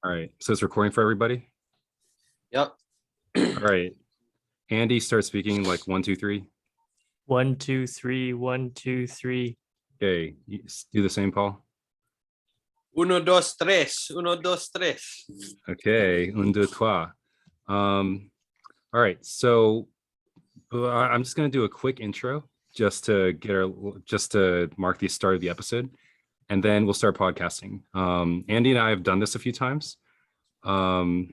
All right. So it's recording for everybody. Yep. All right. Andy, start speaking like one, two, three. 1, 2, 3, 1, 2, 3. Okay. Do the same, Paul. Uno, dos, tres. Uno, dos, tres. Okay. Un, deux, trois. All right. So I'm just gonna do a quick intro just to mark the start of the episode, and then we'll start podcasting. Andy and I have done this a few times. Andy,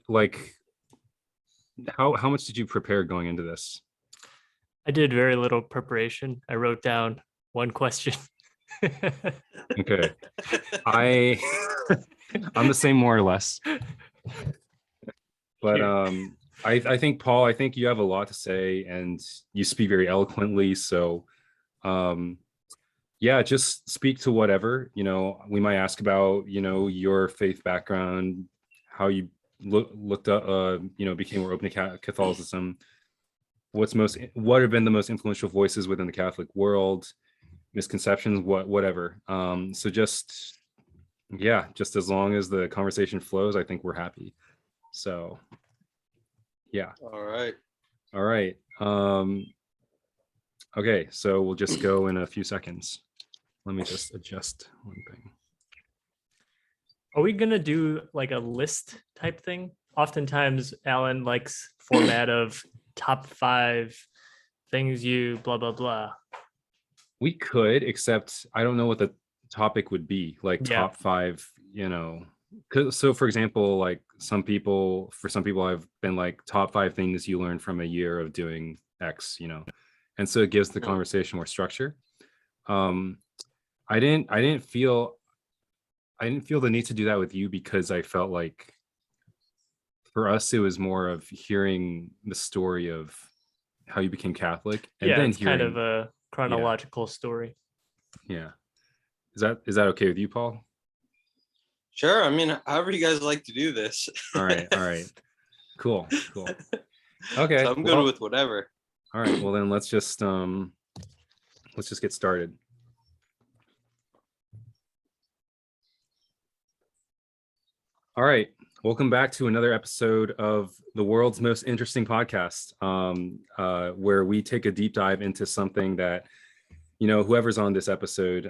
like, how much did you prepare going into this? I did very little preparation. I wrote down one question. Okay. I'm the same more or less. But I think, Paul, I think you have a lot to say and you speak very eloquently. So yeah, just speak to whatever, we might ask about, your faith background, how you looked up, became more open to Catholicism. What have been the most influential voices within the Catholic world, misconceptions, whatever. So just as long as the conversation flows, I think we're happy. So yeah. All right. Okay, so we'll just go in a few seconds. Let me just adjust one thing. Are we gonna do like a list type thing? Oftentimes Alan likes format of top 5 things you blah blah blah. We could, except I don't know what the topic would be, like top 5, so for example, like for some people I've been like top 5 things you learned from a year of doing X, and so it gives the conversation more structure. I didn't feel the need to do that with you because I felt like for us it was more of hearing the story of how you became Catholic, and then it's kind of a chronological story. Yeah. Is that okay with you, Paul? Sure. I mean, however you guys like to do this. All right. Cool. Okay. So I'm good with whatever. All right. Well, then let's just get started. All right. Welcome back to another episode of the world's most interesting podcast, where we take a deep dive into something that, whoever's on this episode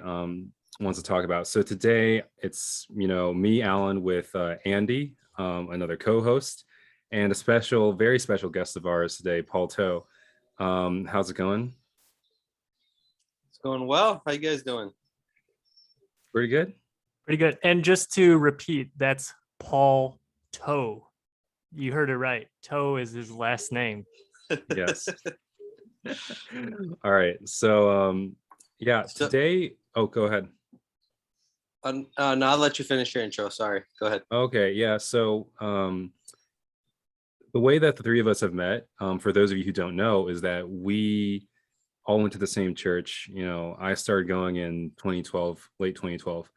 wants to talk about. So today it's, me, Alan, with Andy, another co-host, and a very special guest of ours today, Paul Toh. How's it going? It's going well. How you guys doing? Pretty good. And just to repeat, that's Paul Toh. You heard it right. Toh is his last name. Yes. All right. So today. Oh, go ahead. No, I'll let you finish your intro. Sorry. Go ahead. Okay. Yeah. So the way that the three of us have met, for those of you who don't know, is that we all went to the same church. I started going in 2012, late 2012.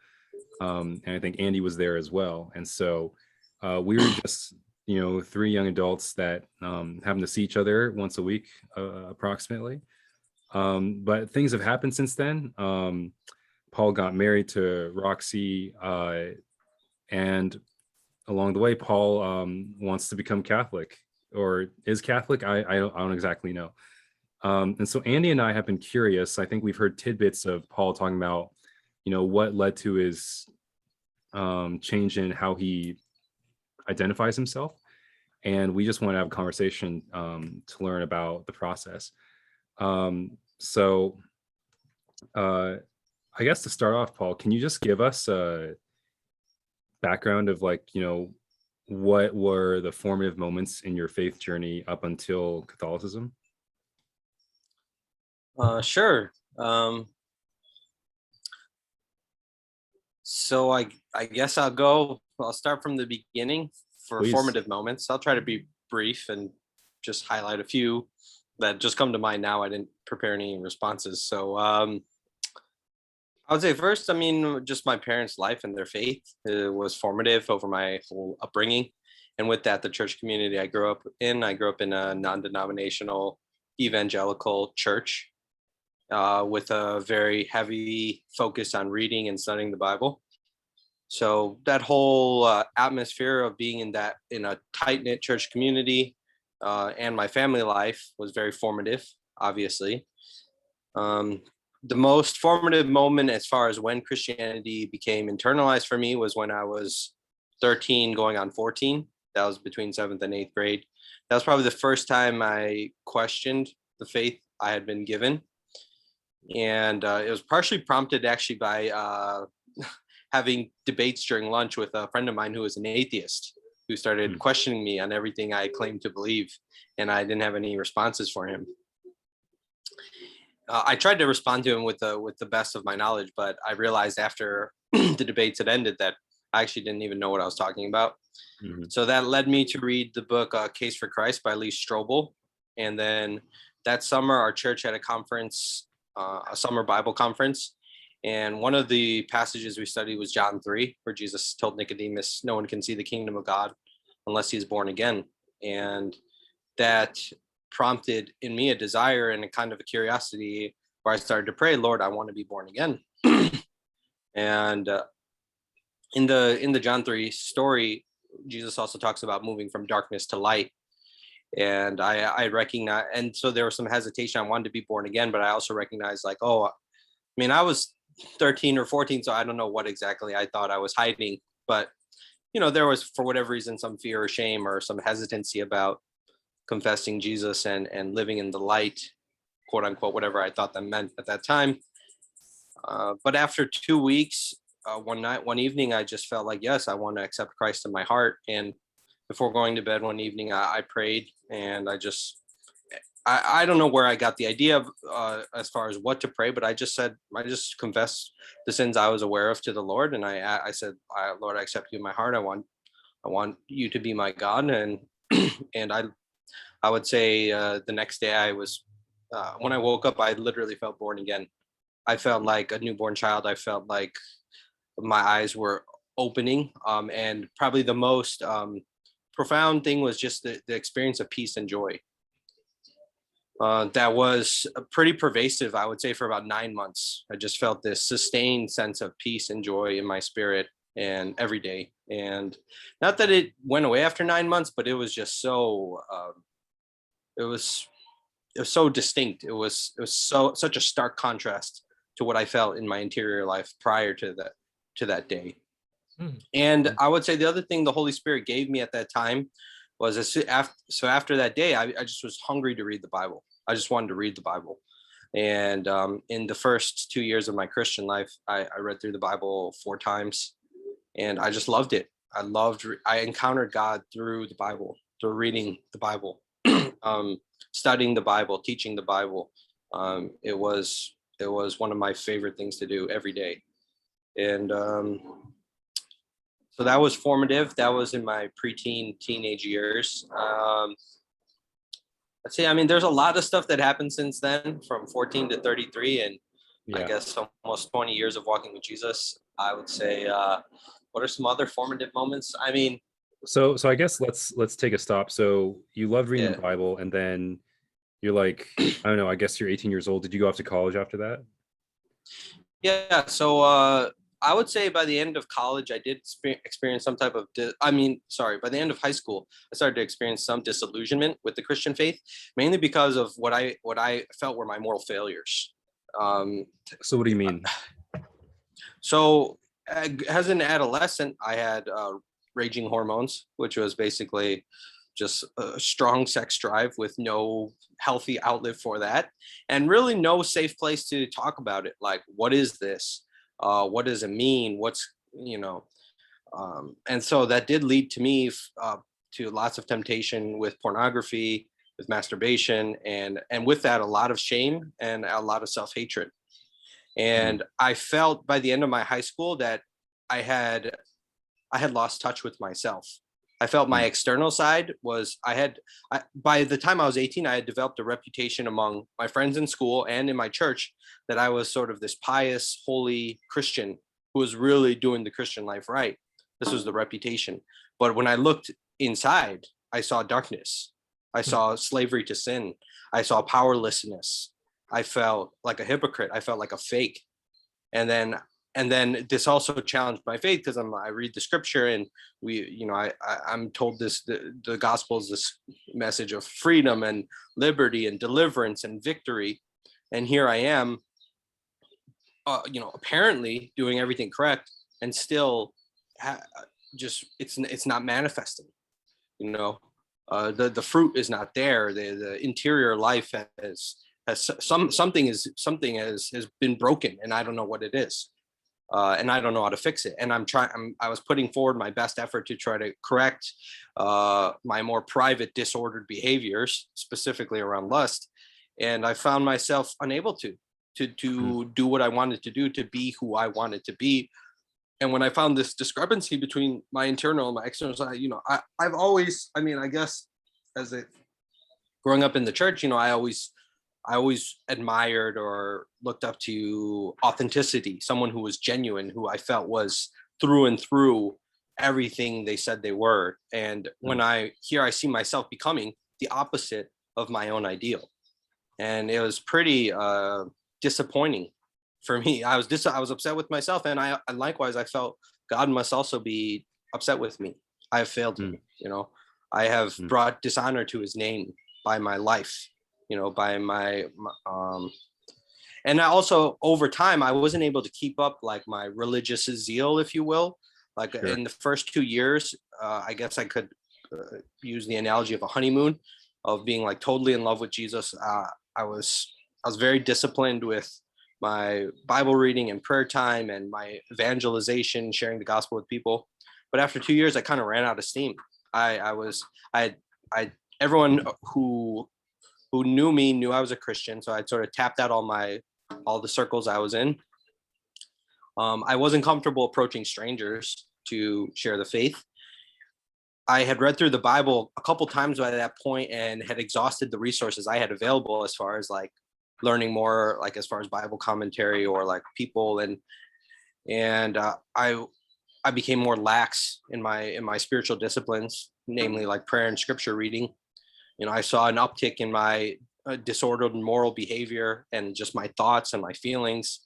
And I think Andy was there as well. And so we were just, 3 young adults that happen to see each other once a week, approximately. But things have happened since then. Paul got married to Roxy, and along the way, Paul wants to become Catholic, or is Catholic. I don't exactly know. And so Andy and I have been curious. I think we've heard tidbits of Paul talking about, what led to his change in how he identifies himself. And we just want to have a conversation to learn about the process. So I guess to start off, Paul, can you just give us a background of what were the formative moments in your faith journey up until Catholicism? Sure. So I guess I'll start from the beginning for Please. Formative moments. I'll try to be brief and just highlight a few that just come to mind now. I didn't prepare any responses. So I would say first, just my parents' life and their faith was formative over my whole upbringing. And with that, the church community I grew up in a non-denominational evangelical church with a very heavy focus on reading and studying the Bible. So that whole atmosphere of being in a tight knit church community, and my family life was very formative, obviously. Um, the most formative moment as far as when Christianity became internalized for me was when I was 13 going on 14. That was between 7th and 8th grade. That was probably the first time I questioned the faith I had been given. And it was partially prompted actually by having debates during lunch with a friend of mine who was an atheist, who started questioning me on everything I claimed to believe, and I didn't have any responses for him. I tried to respond to him with the best of my knowledge, but I realized after the debates had ended that I actually didn't even know what I was talking about. Mm-hmm. So that led me to read the book Case for Christ by Lee Strobel. And then that summer, our church had a conference, a summer Bible conference. And one of the passages we studied was John 3, where Jesus told Nicodemus, no one can see the kingdom of God unless he is born again. And that prompted in me a desire and a kind of a curiosity where I started to pray, Lord, I want to be born again. And in the John 3 story, Jesus also talks about moving from darkness to light. And I recognize, and so there was some hesitation. I wanted to be born again, but I also recognized like, oh, I mean, I was 13 or 14, so I don't know what exactly I thought I was hiding, but there was, for whatever reason, some fear or shame or some hesitancy about confessing Jesus and living in the light, quote unquote, whatever I thought that meant at that time. But after 2 weeks, one evening, I just felt like, yes, I want to accept Christ in my heart. And before going to bed one evening, I prayed, and I don't know where I got the idea of as far as what to pray, but I just confessed the sins I was aware of to the Lord. And I said, Lord, I accept you in my heart. I want you to be my God. And, and I would say the next day when I woke up, I literally felt born again. I felt like a newborn child. I felt like my eyes were opening. And probably the most profound thing was just the experience of peace and joy. That was pretty pervasive, I would say, for about 9 months. I just felt this sustained sense of peace and joy in my spirit and every day. And not that it went away after 9 months, but it was just so, it was so distinct. It was such a stark contrast to what I felt in my interior life prior to that day. And I would say the other thing the Holy Spirit gave me at that time was after that day, I just was hungry to read the Bible. I just wanted to read the Bible. And in the first 2 years of my Christian life, I read through the Bible 4 times, and I just loved it. I encountered God through the Bible, through reading the Bible, studying the Bible, teaching the Bible. It was one of my favorite things to do every day. And so that was formative. That was in my preteen, teenage years. Let's see. I mean, there's a lot of stuff that happened since then, from 14 to 33, and I guess almost 20 years of walking with Jesus. I would say, what are some other formative moments? I mean, so I guess let's take a stop. So you loved reading the Bible, and then you're like, I don't know, I guess you're 18 years old. Did you go off to college after that? Yeah. So I would say by the end of college, I did experience some type of, by the end of high school, I started to experience some disillusionment with the Christian faith, mainly because of what I felt were my moral failures. So what do you mean? So as an adolescent, I had raging hormones, which was basically just a strong sex drive with no healthy outlet for that, and really no safe place to talk about it. Like, what is this? What does it mean? And so that did lead to me to lots of temptation with pornography, with masturbation, and with that, a lot of shame and a lot of self-hatred. And I felt by the end of my high school that I had lost touch with myself. I felt my external side was, by the time I was 18, I had developed a reputation among my friends in school and in my church that I was sort of this pious, holy Christian who was really doing the Christian life right. This was the reputation. But when I looked inside, I saw darkness. I saw slavery to sin. I saw powerlessness. I felt like a hypocrite. I felt like a fake. And then and then this also challenged my faith, because I read the scripture, and I'm told the gospel is this message of freedom and liberty and deliverance and victory, and here I am, apparently doing everything correct, and still just it's not manifesting. The fruit is not there. The interior life has something has been broken, and I don't know what it is. And I don't know how to fix it. And I was putting forward my best effort to try to correct my more private disordered behaviors, specifically around lust. And I found myself unable to do what I wanted to do, to be who I wanted to be. And when I found this discrepancy between my internal and my external side, I've always, I guess, growing up in the church, I always admired or looked up to authenticity, someone who was genuine, who I felt was through and through everything they said they were. And when I see myself becoming the opposite of my own ideal. And it was pretty disappointing for me. I was upset with myself, and I likewise, I felt God must also be upset with me. I have failed him, I have brought dishonor to his name by my life, by my and I also, over time, I wasn't able to keep up like my religious zeal, if you will. Like Sure. in the first 2 years, I guess I could use the analogy of a honeymoon, of being like totally in love with Jesus. I was very disciplined with my Bible reading and prayer time and my evangelization, sharing the gospel with people. But after 2 years, I kind of ran out of steam. Everyone who knew me knew I was a Christian, so I'd sort of tapped out all the circles I was in. I wasn't comfortable approaching strangers to share the faith. I had read through the Bible a couple times by that point and had exhausted the resources I had available, as far as like learning more, like as far as Bible commentary or like people, and I became more lax in my spiritual disciplines, namely like prayer and scripture reading. I saw an uptick in my disordered moral behavior and just my thoughts and my feelings,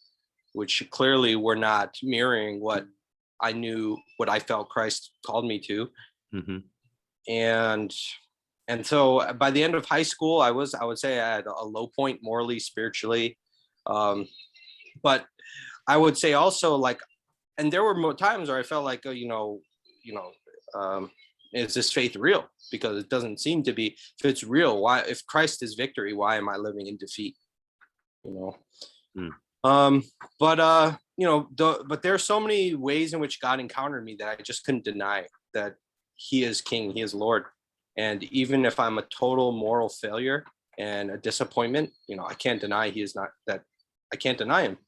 which clearly were not mirroring what I felt Christ called me to. Mm-hmm. And so by the end of high school, I would say I had a low point morally, spiritually. But I would say also, like, and there were times where I felt like, is this faith real? Because it doesn't seem to be. If it's real, why? If Christ is victory, why am I living in defeat? But there are so many ways in which God encountered me that I just couldn't deny that he is King, he is Lord. And even if I'm a total moral failure and a disappointment, I can't deny he is not that. I can't deny him.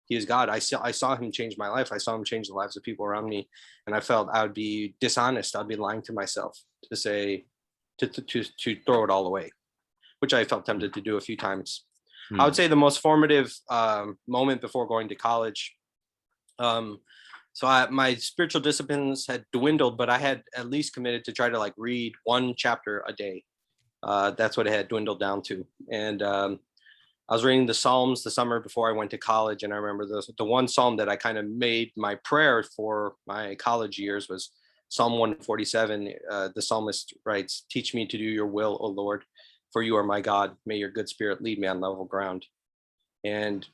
He is God. I saw him change my life. I saw him change the lives of people around me. And I felt I would be dishonest. I'd be lying to myself to say, to throw it all away, which I felt tempted to do a few times. I would say the most formative moment before going to college. My spiritual disciplines had dwindled, but I had at least committed to try to like read one chapter a day. That's what it had dwindled down to. And I was reading the Psalms the summer before I went to college, and I remember the one psalm that I kind of made my prayer for my college years was Psalm 147. The psalmist writes, "Teach me to do your will, O Lord, for you are my God. May your good spirit lead me on level ground." And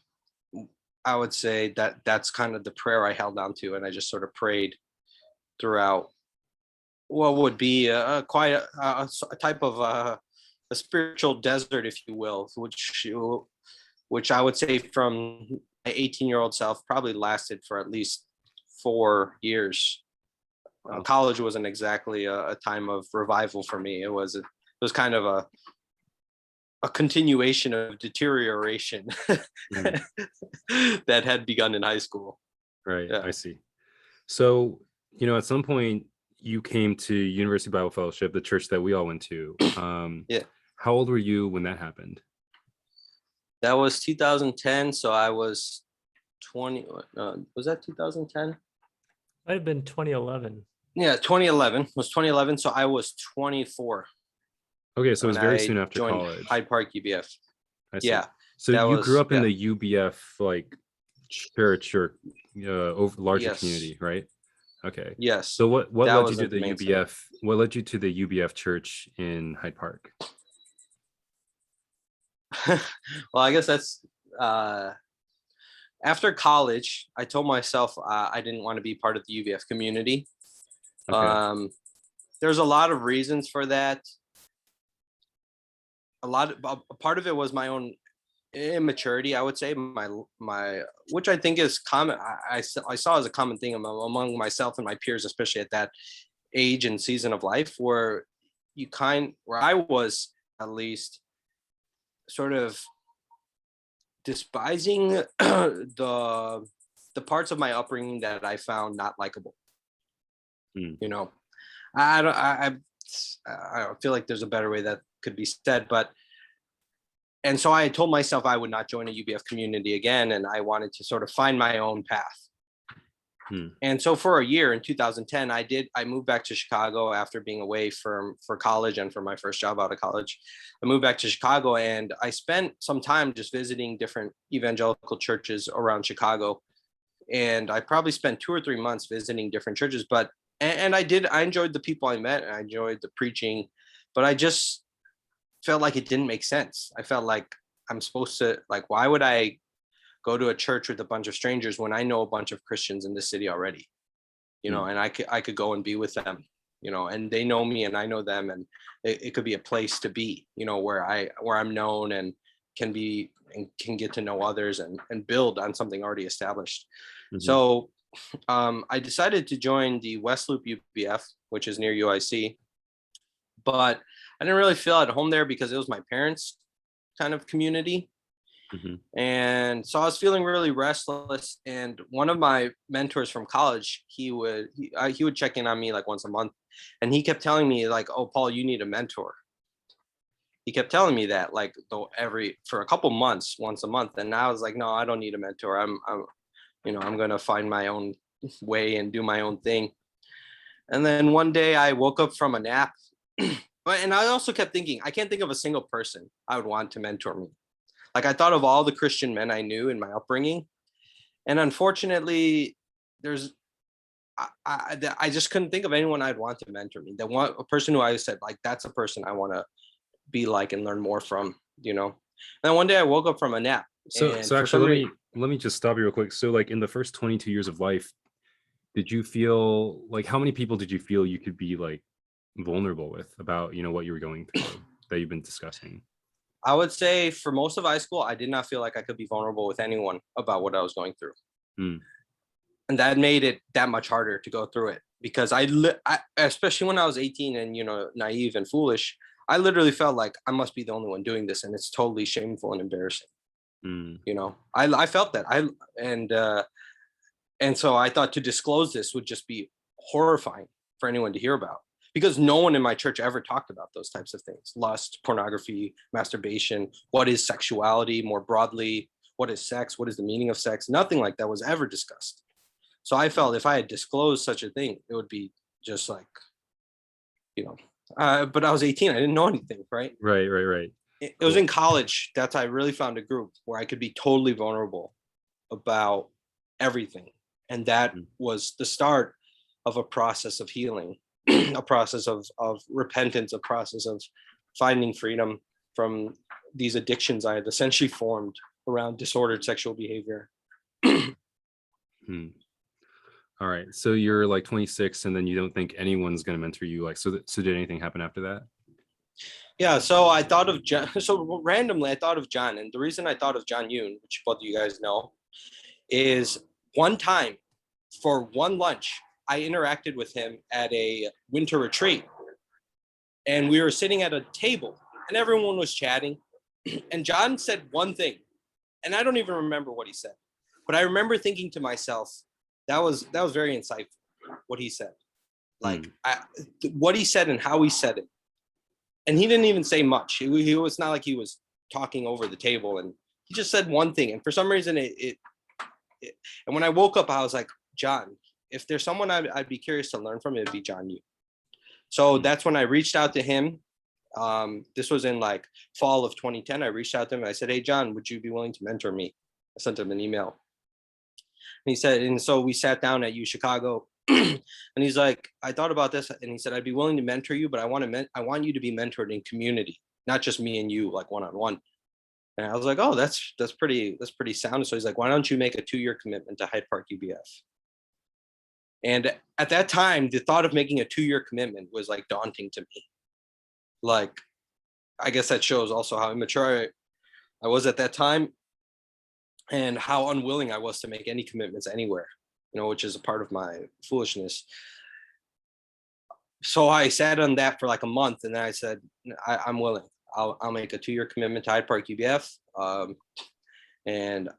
I would say that that's kind of the prayer I held on to, and I just sort of prayed throughout what would be quite a type of a spiritual desert, if you will, which I would say from my 18-year-old self probably lasted for at least 4 years. College wasn't exactly a time of revival for me. It was kind of a continuation of deterioration that had begun in high school. Right. Yeah. I see. So, at some point you came to University Bible Fellowship, the church that we all went to. Yeah. How old were you when that happened? That was 2010. So I was 20. Was that 2010? Might have been 2011. Yeah, 2011 was 2011. So I was 24. Okay, so it was very soon after joined college. Hyde Park UBF. I see. Yeah. So you grew up in the UBF like church or over larger Yes. community, right? Okay. Yes. So what That led was you to like the the main thing. UBF? What led you to the UBF church in Hyde Park? Well, I guess that's after college. I told myself I didn't want to be part of the UVF community. Okay. There's a lot of reasons for that. A part of it was my own immaturity, I would say, my which I think is common. I saw as a common thing among myself and my peers, especially at that age and season of life, where where I was at least sort of despising the parts of my upbringing that I found not likable. Mm. You know, I don't I feel like there's a better way that could be said, but and so I told myself I would not join a UBF community again, and I wanted to sort of find my own path. Hmm. And so for a year in 2010, I moved back to Chicago after being away for college and for my first job out of college. I moved back to Chicago and I spent some time just visiting different evangelical churches around Chicago. And I probably spent 2 or 3 months visiting different churches, but and I enjoyed the people I met and I enjoyed the preaching, but I just felt like it didn't make sense. I felt like I'm supposed to, like, why would I go to a church with a bunch of strangers when I know a bunch of Christians in the city already, and I could go and be with them, and they know me and I know them, and it could be a place to be, where I'm known and can be and can get to know others and build on something already established. Mhm. So I decided to join the West Loop UBF, which is near UIC, but I didn't really feel at home there because it was my parents' kind of community. Mhm. And so I was feeling really restless. And one of my mentors from college, he would check in on me like once a month, and he kept telling me like, "Oh, Paul, you need a mentor." He kept telling me that like for a couple months, once a month, and I was like, "No, I don't need a mentor. I'm gonna find my own way and do my own thing." And then one day I woke up from a nap, and I also kept thinking, I can't think of a single person I would want to mentor me. Like I thought of all the Christian men I knew in my upbringing, and unfortunately, there's I just couldn't think of anyone I'd want to mentor me. A person who I said like that's a person I want to be like and learn more from. And then one day I woke up from a nap, So and so for some actually reason, let me just stop you real quick. So like in the first 22 years of life, did you feel like how many people did you feel you could be like vulnerable with about, what you were going through that you've been discussing? I would say for most of high school, I did not feel like I could be vulnerable with anyone about what I was going through. Mm. And that made it that much harder to go through it because I especially when I was 18 and naive and foolish, I literally felt like I must be the only one doing this, and it's totally shameful and embarrassing. Mm. I felt that and so I thought to disclose this would just be horrifying for anyone to hear about, because no one in my church ever talked about those types of things: lust, pornography, masturbation, what is sexuality more broadly, what is sex, what is the meaning of sex. Nothing like that was ever discussed. So I felt if I had disclosed such a thing, it would be just like, but I was 18. I didn't know anything, right? Right. It was in college that I really found a group where I could be totally vulnerable about everything. And that was the start of a process of healing, a process of repentance, a process of finding freedom from these addictions I had essentially formed around disordered sexual behavior. Hmm. All right. So you're like 26 and then you don't think anyone's going to mentor you. Like, so did anything happen after that? Yeah, so I thought of John. So randomly, I thought of John, and the reason I thought of John Yoon, which both of you guys know, is one time for one lunch, I interacted with him at a winter retreat, and we were sitting at a table, and everyone was chatting, and John said one thing, and I don't even remember what he said, but I remember thinking to myself, that was very insightful what he said, like what he said and how he said it. And he didn't even say much. He was not like he was talking over the table, and he just said one thing. And for some reason, and when I woke up, I was like, John, if there's someone I'd be curious to learn from, it'd be John Yu. So that's when I reached out to him. This was in like fall of 2010. I reached out to him. And I said, hey, John, would you be willing to mentor me? I sent him an email. he said, and so we sat down at U Chicago, and he's like, I thought about this, and he said, I'd be willing to mentor you, but I want you to be mentored in community, not just me and you, like one-on-one. And I was like, oh, that's pretty sound. So he's like, why don't you make a 2-year commitment to Hyde Park UBF? And at that time, the thought of making a 2-year commitment was like daunting to me. Like, I guess that shows also how immature I was at that time, and how unwilling I was to make any commitments anywhere, which is a part of my foolishness. So I sat on that for like a month, and then I said, I'm willing. I'll make a 2-year commitment to Hyde Park UBF, and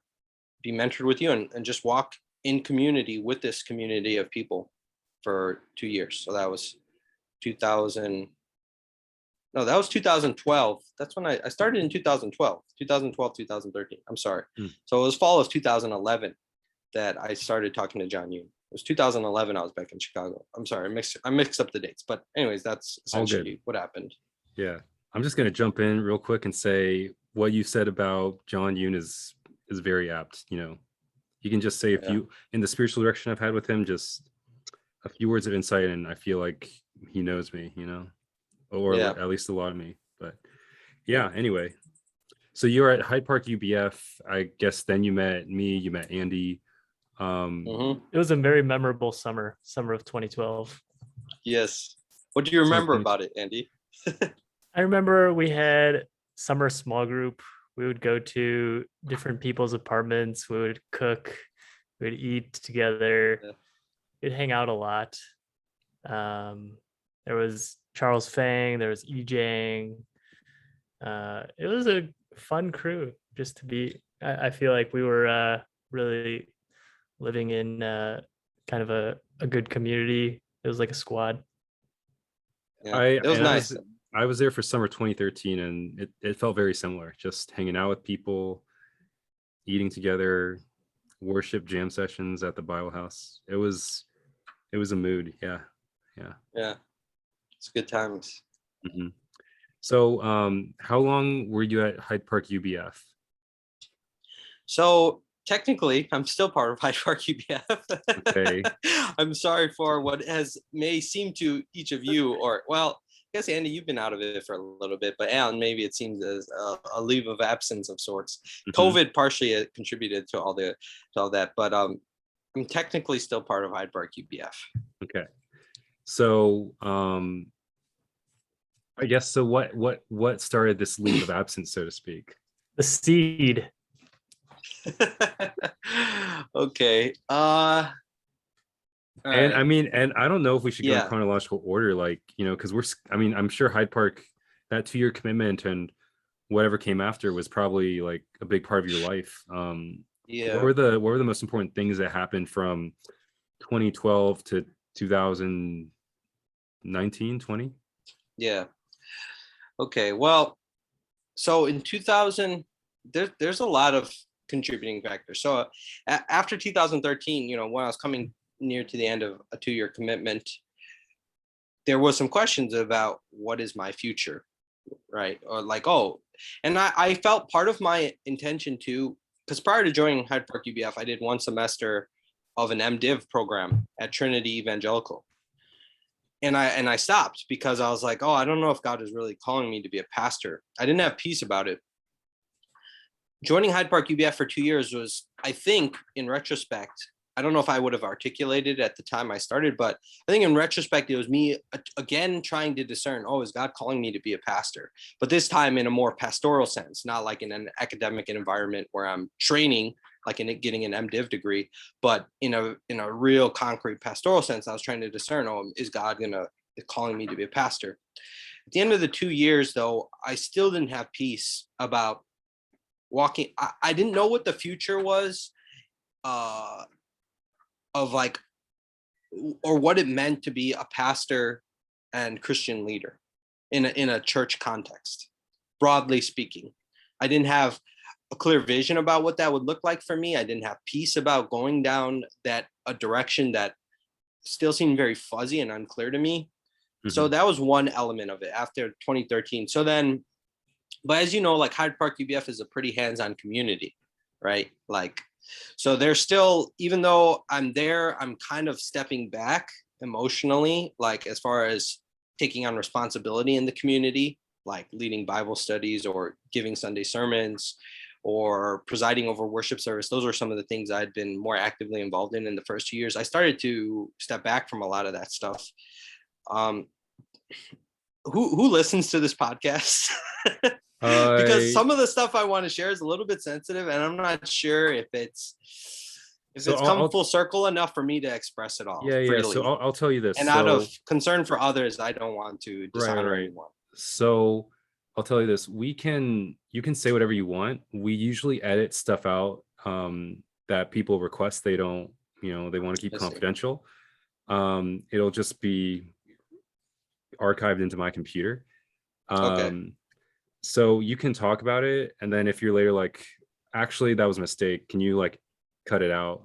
be mentored with you, and just walk in community with this community of people for 2 years. So that was 2012. That's when I started in 2012, 2013. I'm sorry. So it was fall of 2011 that I started talking to John Yoon. It was 2011. I was back in Chicago. I'm sorry. I mixed up the dates, but anyways, that's essentially what happened. Yeah. I'm just going to jump in real quick and say what you said about John Yoon is very apt. You can just say a few in the spiritual direction I've had with him, just a few words of insight, and I feel like he knows me, or at least a lot of me. But anyway, so you were at Hyde Park UBF. I guess then you met me, you met Andy. It was a very memorable summer of 2012. Yes. What do you remember about it, Andy? I remember we had summer small group. We would go to different people's apartments. We would cook. We would eat together. Yeah. We'd hang out a lot. There was Charles Fang. There was Ejang. It was a fun crew just to be. I feel like we were really living in kind of a good community. It was like a squad. Yeah, it was nice. I was there for summer 2013, and it felt very similar. Just hanging out with people, eating together, worship jam sessions at the Bible house. It was a mood. Yeah. It's good times. Mm-hmm. So, how long were you at Hyde Park UBF? So technically, I'm still part of Hyde Park UBF. Okay. I'm sorry for what may seem to each of you, or well, I guess Andy, you've been out of it for a little bit, but Alan, maybe it seems as a leave of absence of sorts. Mm-hmm. COVID partially contributed to all that, but I'm technically still part of Hyde Park UBF. Okay, so I guess so. What started this leave of absence, so to speak? The seed. Okay. And right. And I don't know if we should go in chronological order, because I'm sure Hyde Park, that 2-year commitment and whatever came after was probably like a big part of your life. What were the most important things that happened from 2012 to 2019, 20? Yeah. Okay. Well, so in 2000, there's a lot of contributing factors. So after 2013, when I was coming near to the end of a 2-year commitment, there was some questions about what is my future, right? Or and I felt part of my intention to, because prior to joining Hyde Park UBF, I did 1 semester of an MDiv program at Trinity Evangelical. And I stopped because I was like, I don't know if God is really calling me to be a pastor. I didn't have peace about it. Joining Hyde Park UBF for 2 years was, I think, in retrospect, I don't know if I would have articulated at the time I started, but I think in retrospect, it was me again trying to discern, is God calling me to be a pastor? But this time in a more pastoral sense, not like in an academic environment where I'm training, like in getting an MDiv degree, but in a real concrete pastoral sense, I was trying to discern, is God calling me to be a pastor? At the end of the 2 years, though, I still didn't have peace about walking. I didn't know what the future was. Of or what it meant to be a pastor and Christian leader in a church context, broadly speaking. I didn't have a clear vision about what that would look like for me. I didn't have peace about going down a direction that still seemed very fuzzy and unclear to me. Mm-hmm. So that was one element of it after 2013. So then, but as you know, Hyde Park UBF is a pretty hands-on community, right? So there's still, even though I'm there, I'm kind of stepping back emotionally, like as far as taking on responsibility in the community, like leading Bible studies or giving Sunday sermons or presiding over worship service. Those are some of the things I'd been more actively involved in the first 2 years. I started to step back from a lot of that stuff. Who listens to this podcast? Because some of the stuff I want to share is a little bit sensitive, and I'm not sure if it's come full circle enough for me to express it all freely. So I'll tell you this. And out of concern for others, I don't want to dishonor anyone. So I'll tell you this. You can say whatever you want. We usually edit stuff out that people request. They don't, they want to keep confidential. It'll just be archived into my computer. Okay. So you can talk about it, and then if you're later like, actually that was a mistake, can you like cut it out?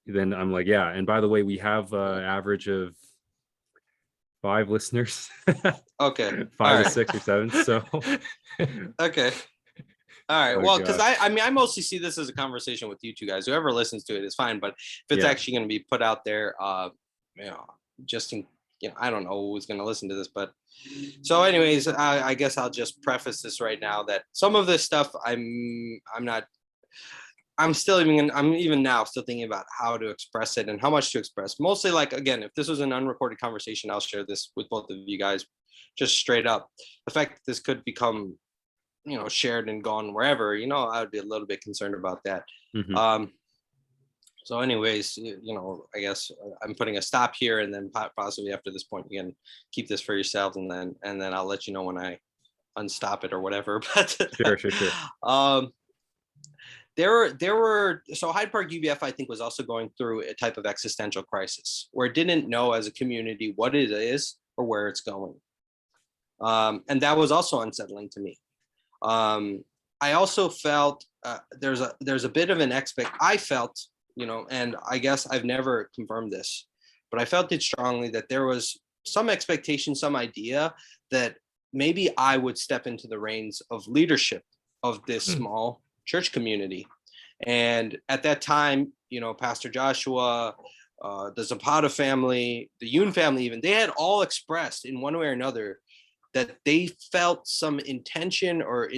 Then I'm like, yeah. And by the way, we have an average of 5 listeners. Okay. 5 or 6 or 7. So okay. All right. Well, because I mostly see this as a conversation with you two guys. Whoever listens to it is fine, but if it's actually going to be put out there, just in, I don't know who's going to listen to this, but so anyways, I guess I'll just preface this right now that some of this stuff I'm even now still thinking about how to express it and how much to express. Mostly, like, again, if this was an unrecorded conversation, I'll share this with both of you guys just straight up. The fact that this could become, shared and gone wherever, I would be a little bit concerned about that. Mm-hmm. So anyways, I guess I'm putting a stop here, and then possibly after this point, you can keep this for yourselves, and then I'll let you know when I unstop it or whatever. But sure. There were so Hyde Park UBF, I think, was also going through a type of existential crisis where it didn't know as a community what it is or where it's going. And that was also unsettling to me. I also felt there's a bit of an I felt, and I guess I've never confirmed this, but I felt it strongly that there was some expectation, some idea that maybe I would step into the reins of leadership of this small church community. And at that time, Pastor Joshua, the Zapata family, the Yoon family, even, they had all expressed in one way or another that they felt some intention or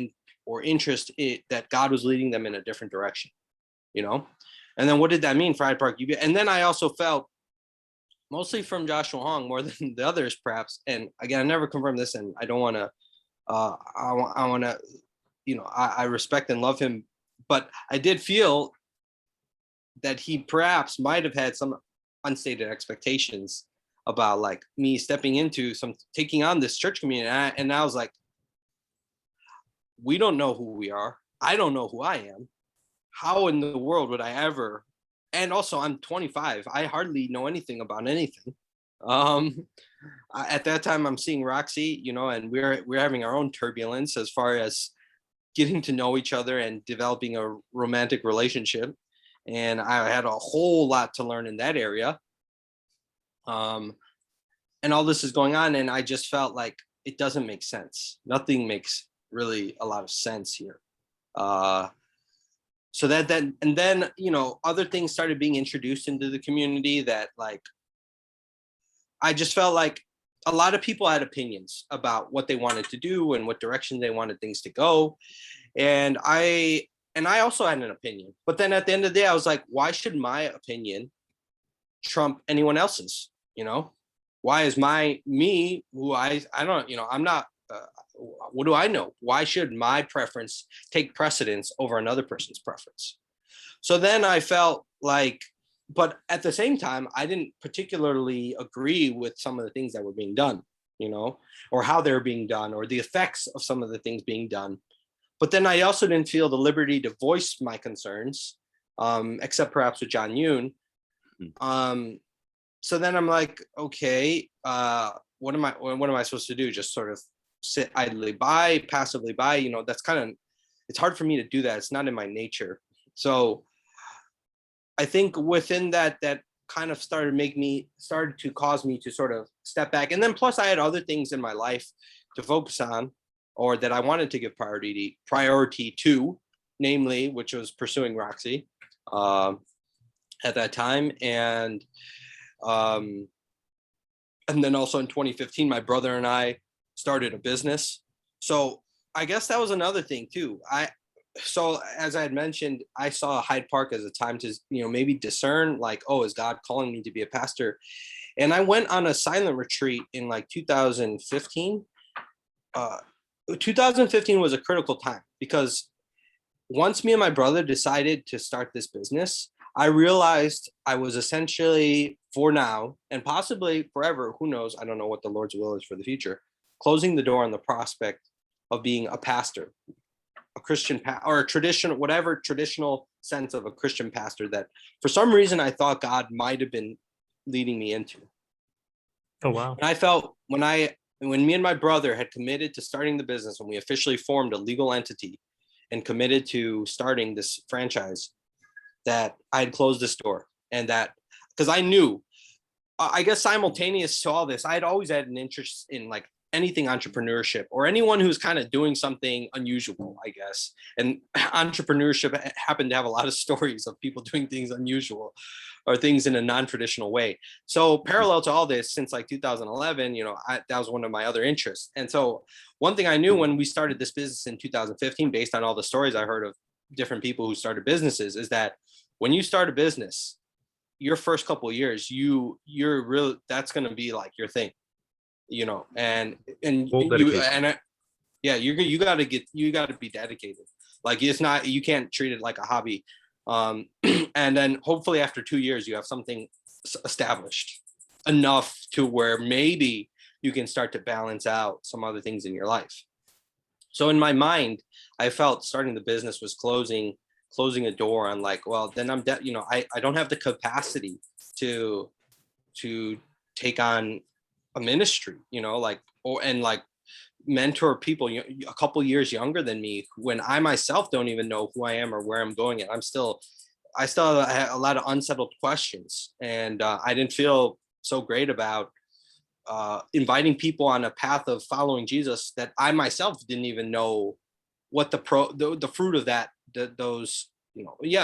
interest that God was leading them in a different direction, And then what did that mean for Hyde Park UBF? And then I also felt, mostly from Joshua Hong more than the others, perhaps. And again, I never confirmed this, and I don't want to. I want to, I respect and love him, but I did feel that he perhaps might have had some unstated expectations about like me taking on this church community. And I was like, we don't know who we are. I don't know who I am. How in the world would I ever? And also, I'm 25. I hardly know anything about anything. At that time, I'm seeing Roxy, and we're having our own turbulence as far as getting to know each other and developing a romantic relationship. And I had a whole lot to learn in that area. And all this is going on, and I just felt like it doesn't make sense. Nothing makes really a lot of sense here. So and then, other things started being introduced into the community that, like, I just felt like a lot of people had opinions about what they wanted to do and what direction they wanted things to go. And I also had an opinion. But then at the end of the day, I was like, why should my opinion trump anyone else's? Why is me who I don't, I'm not, what do I know? Why should my preference take precedence over another person's preference? So then I felt like, but at the same time, I didn't particularly agree with some of the things that were being done, or how they were being done, or the effects of some of the things being done. But then I also didn't feel the liberty to voice my concerns, except perhaps with John Yoon. So then I'm like, okay, what am I supposed to do? Just sort of sit idly by, passively by, that's it's hard for me to do that. It's not in my nature. So I think within that kind of started to cause me to sort of step back. And then plus I had other things in my life to focus on, or that I wanted to give priority to. namely, which was pursuing Roxy at that time. Um, and then also in 2015, my brother and I started a business. So I guess that was another thing too. So as I had mentioned, I saw Hyde Park as a time to, maybe discern like, oh, is God calling me to be a pastor? And I went on a silent retreat in like 2015. 2015 was a critical time because once me and my brother decided to start this business, I realized I was essentially, for now and possibly forever, who knows, I don't know what the Lord's will is for the future, closing the door on the prospect of being a pastor, a Christian or a traditional, whatever traditional sense of a Christian pastor that for some reason I thought God might have been leading me into. Oh, wow. And I felt when me and my brother had committed to starting the business, when we officially formed a legal entity and committed to starting this franchise, that I had closed this door. And that, because I knew, I guess simultaneous to all this, I had always had an interest in like anything entrepreneurship or anyone who's kind of doing something unusual, I guess. And entrepreneurship happened to have a lot of stories of people doing things unusual or things in a non-traditional way. So parallel to all this, since like 2011, that was one of my other interests. And so one thing I knew when we started this business in 2015, based on all the stories I heard of different people who started businesses, is that when you start a business, your first couple of years, you're really, that's going to be like your thing, and you got to be dedicated. Like it's not, you can't treat it like a hobby. And then hopefully after 2 years, you have something established enough to where maybe you can start to balance out some other things in your life. So in my mind, I felt starting the business was closing a door on like, well, then I don't have the capacity to take on a ministry, and mentor people a couple years younger than me when I myself don't even know who I am or where I'm going. And I still have a lot of unsettled questions, and I didn't feel so great about inviting people on a path of following Jesus that I myself didn't even know what the fruit of that,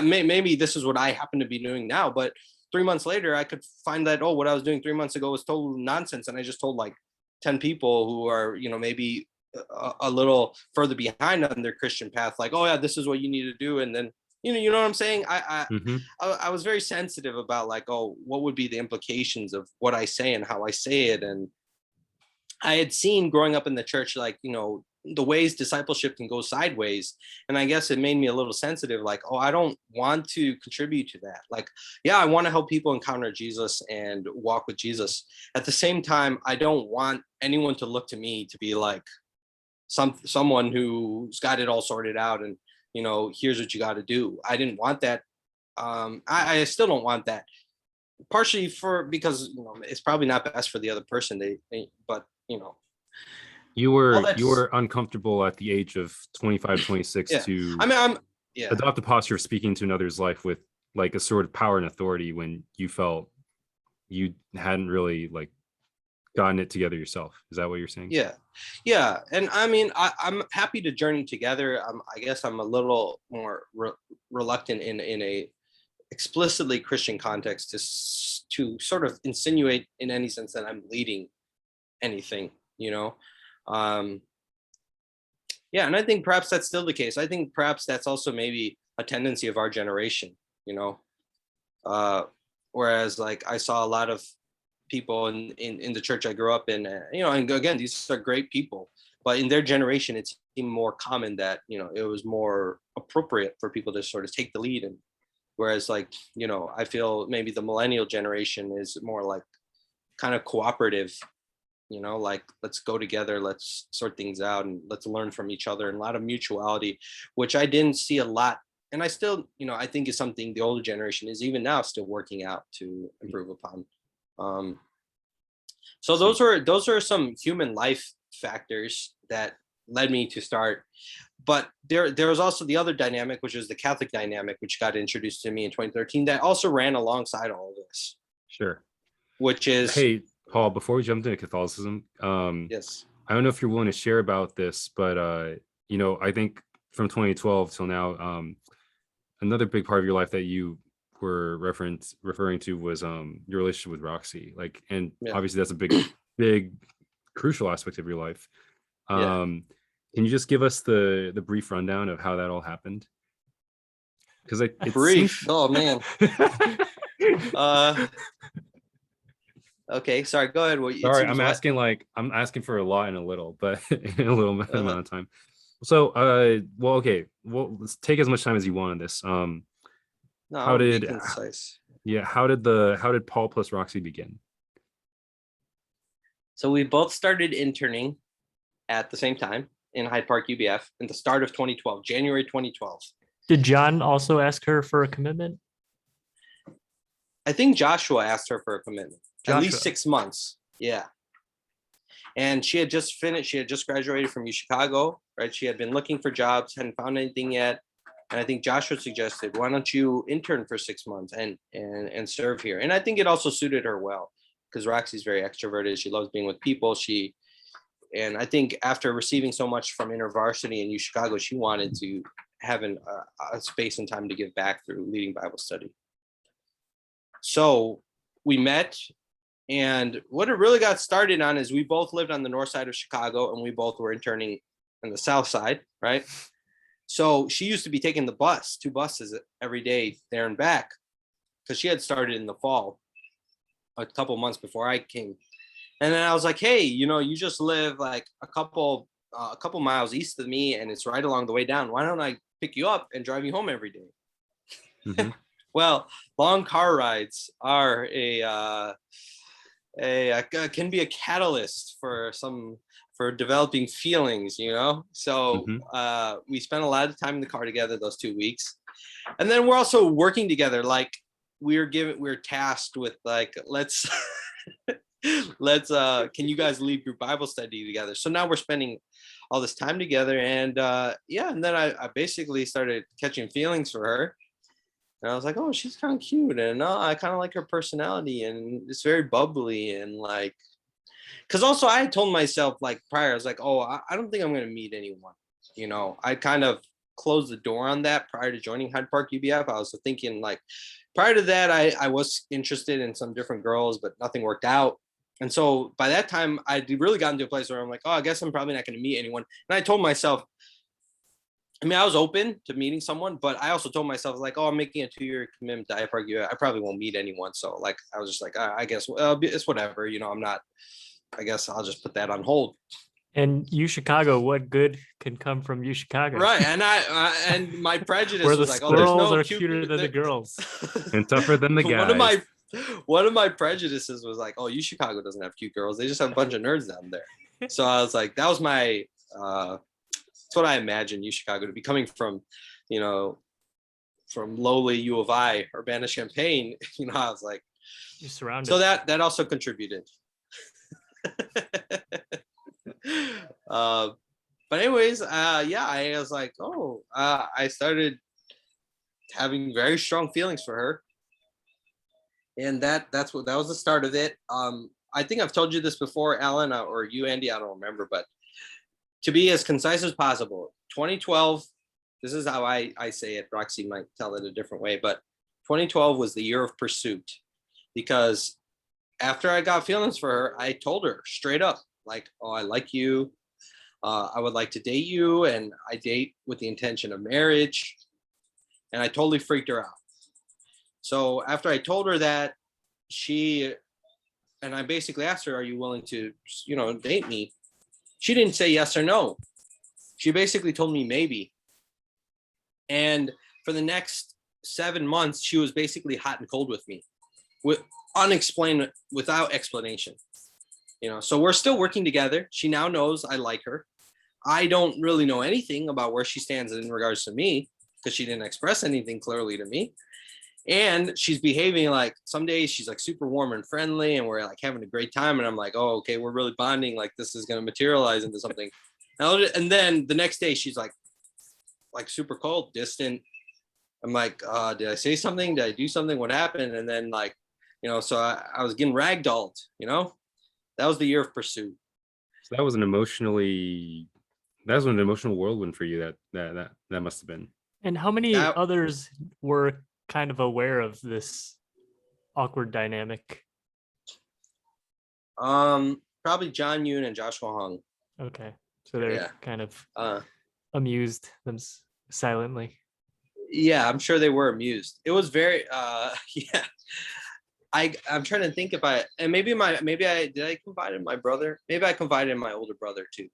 maybe this is what I happen to be doing now, but 3 months later I could find that, what I was doing 3 months ago was total nonsense, and I just told like 10 people who are maybe a little further behind on their Christian path, like, oh yeah, this is what you need to do. And then you know what I'm saying, I was very sensitive about like, oh, what would be the implications of what I say and how I say it. And I had seen growing up in the church, like, the ways discipleship can go sideways. And I guess it made me a little sensitive, like, oh, I don't want to contribute to that. Like, yeah, I want to help people encounter Jesus and walk with Jesus. At the same time, I don't want anyone to look to me to be like someone who's got it all sorted out and, here's what you got to do. I didn't want that. I still don't want that. Partially because, it's probably not best for the other person. But you were uncomfortable at the age of 25, 26 yeah. to I'm adopt the posture of speaking to another's life with like a sort of power and authority when you felt you hadn't really like gotten it together yourself. Is that what you're saying? Yeah. And I mean, I'm happy to journey together. I guess I'm a little more reluctant in a explicitly Christian context to sort of insinuate in any sense that I'm leading anything, and I think perhaps that's still the case. I think perhaps that's also maybe a tendency of our generation, whereas like I saw a lot of people in the church I grew up in, and again, these are great people, but in their generation, it seemed more common that, it was more appropriate for people to sort of take the lead. And whereas like, I feel maybe the millennial generation is more like kind of cooperative, like let's go together, let's sort things out and let's learn from each other, and a lot of mutuality, which I didn't see a lot. And I still, I think is something the older generation is even now still working out to improve upon. So those are some human life factors that led me to start. But there was also the other dynamic, which is the Catholic dynamic, which got introduced to me in 2013, that also ran alongside all of this. Sure. Which is, hey, Paul, before we jump into Catholicism, yes, I don't know if you're willing to share about this, but I think from 2012 till now, another big part of your life that you were referring to was your relationship with Roxy. Like, and Yeah. obviously that's a big crucial aspect of your life. Yeah. Can you just give us the brief rundown of how that all happened? Because it Brief. seems Oh man. Okay, sorry, go ahead. Well, it sorry, seems I'm asking for a lot in a little, but in a little Uh-huh. amount of time. So well, okay, well, let's take as much time as you want on this. No, How I'll be did concise. how did Paul plus Roxy begin? So we both started interning at the same time in Hyde Park UBF in the start of 2012, January 2012. Did John also ask her for a commitment? I think Joshua asked her for a commitment. At Joshua. least 6 months. Yeah. And she had just finished, she had just graduated from UChicago, right? She had been looking for jobs, hadn't found anything yet. And I think Joshua suggested, why don't you intern for 6 months and serve here? And I think it also suited her well because Roxy's very extroverted. She loves being with people. And I think after receiving so much from InterVarsity in UChicago, she wanted to have a space and time to give back through leading Bible study. So we met, and what it really got started on is we both lived on the north side of Chicago and we both were interning on the south side, right? So she used to be taking the bus, 2 buses every day there and back, because she had started in the fall, a couple months before I came. And then I was like, hey, you just live like a couple miles east of me and it's right along the way down. Why don't I pick you up and drive you home every day? Mm-hmm. Well, long car rides are can be a catalyst for developing feelings, So we spent a lot of time in the car together those 2 weeks, and then we're also working together. Like we're tasked with like let's can you guys lead group Bible study together? So now we're spending all this time together, and and then I basically started catching feelings for her. And I was like, oh, she's kind of cute. And I kind of like her personality. And it's very bubbly. And like, because also I had told myself like prior, I was like, oh, I don't think I'm going to meet anyone. I kind of closed the door on that prior to joining Hyde Park UBF. I was thinking like prior to that, I was interested in some different girls, but nothing worked out. And so by that time, I really gotten to a place where I'm like, oh, I guess I'm probably not going to meet anyone. And I told myself, I was open to meeting someone, but I also told myself like, oh, I'm making a 2-year commitment to Hyde Park. I probably won't meet anyone. So like, I was just like, I guess it's whatever, I'm not, I guess I'll just put that on hold. And UChicago, what good can come from UChicago? Right. And and my prejudice where the was like, squirrels are cuter than the girls And tougher than the guys. One of my prejudices was like, oh, UChicago doesn't have cute girls. They just have a bunch of nerds down there. So I was like, that was my, that's what I imagined UChicago to be, coming from, from lowly U of I, Urbana-Champaign. I was like, you're surrounded. So that also contributed. But anyways, I was like, oh, I started having very strong feelings for her, and that was the start of it. I think I've told you this before, Alan, or you, Andy. I don't remember, but to be as concise as possible, 2012, this is how I say it. Roxy might tell it a different way, but 2012 was the year of pursuit, because after I got feelings for her, I told her straight up, like, oh, I like you. I would like to date you. And I date with the intention of marriage. And I totally freaked her out. So after I told her that, and I basically asked her, are you willing to, date me? She didn't say yes or no. She basically told me maybe. And for the next 7 months, she was basically hot and cold with me, without explanation. So we're still working together. She now knows I like her. I don't really know anything about where she stands in regards to me, because she didn't express anything clearly to me. And she's behaving like, some days she's like super warm and friendly and we're like having a great time. And I'm like, oh, okay, we're really bonding. Like this is going to materialize into something. And then the next day she's like super cold, distant. I'm like, did I say something? Did I do something? What happened? And then like, so I was getting ragdolled, that was the year of pursuit. So that was an emotionally That was an emotional whirlwind for you. That must have been. And how many That others were kind of aware of this awkward dynamic? probably John Yoon and Joshua Hung. Okay, so they're Yeah. kind of Uh, amused them silently. yeah, I'm sure they were amused. It was very yeah. I'm trying to think about it. And maybe I confide in my brother? Maybe I confided in my older brother too.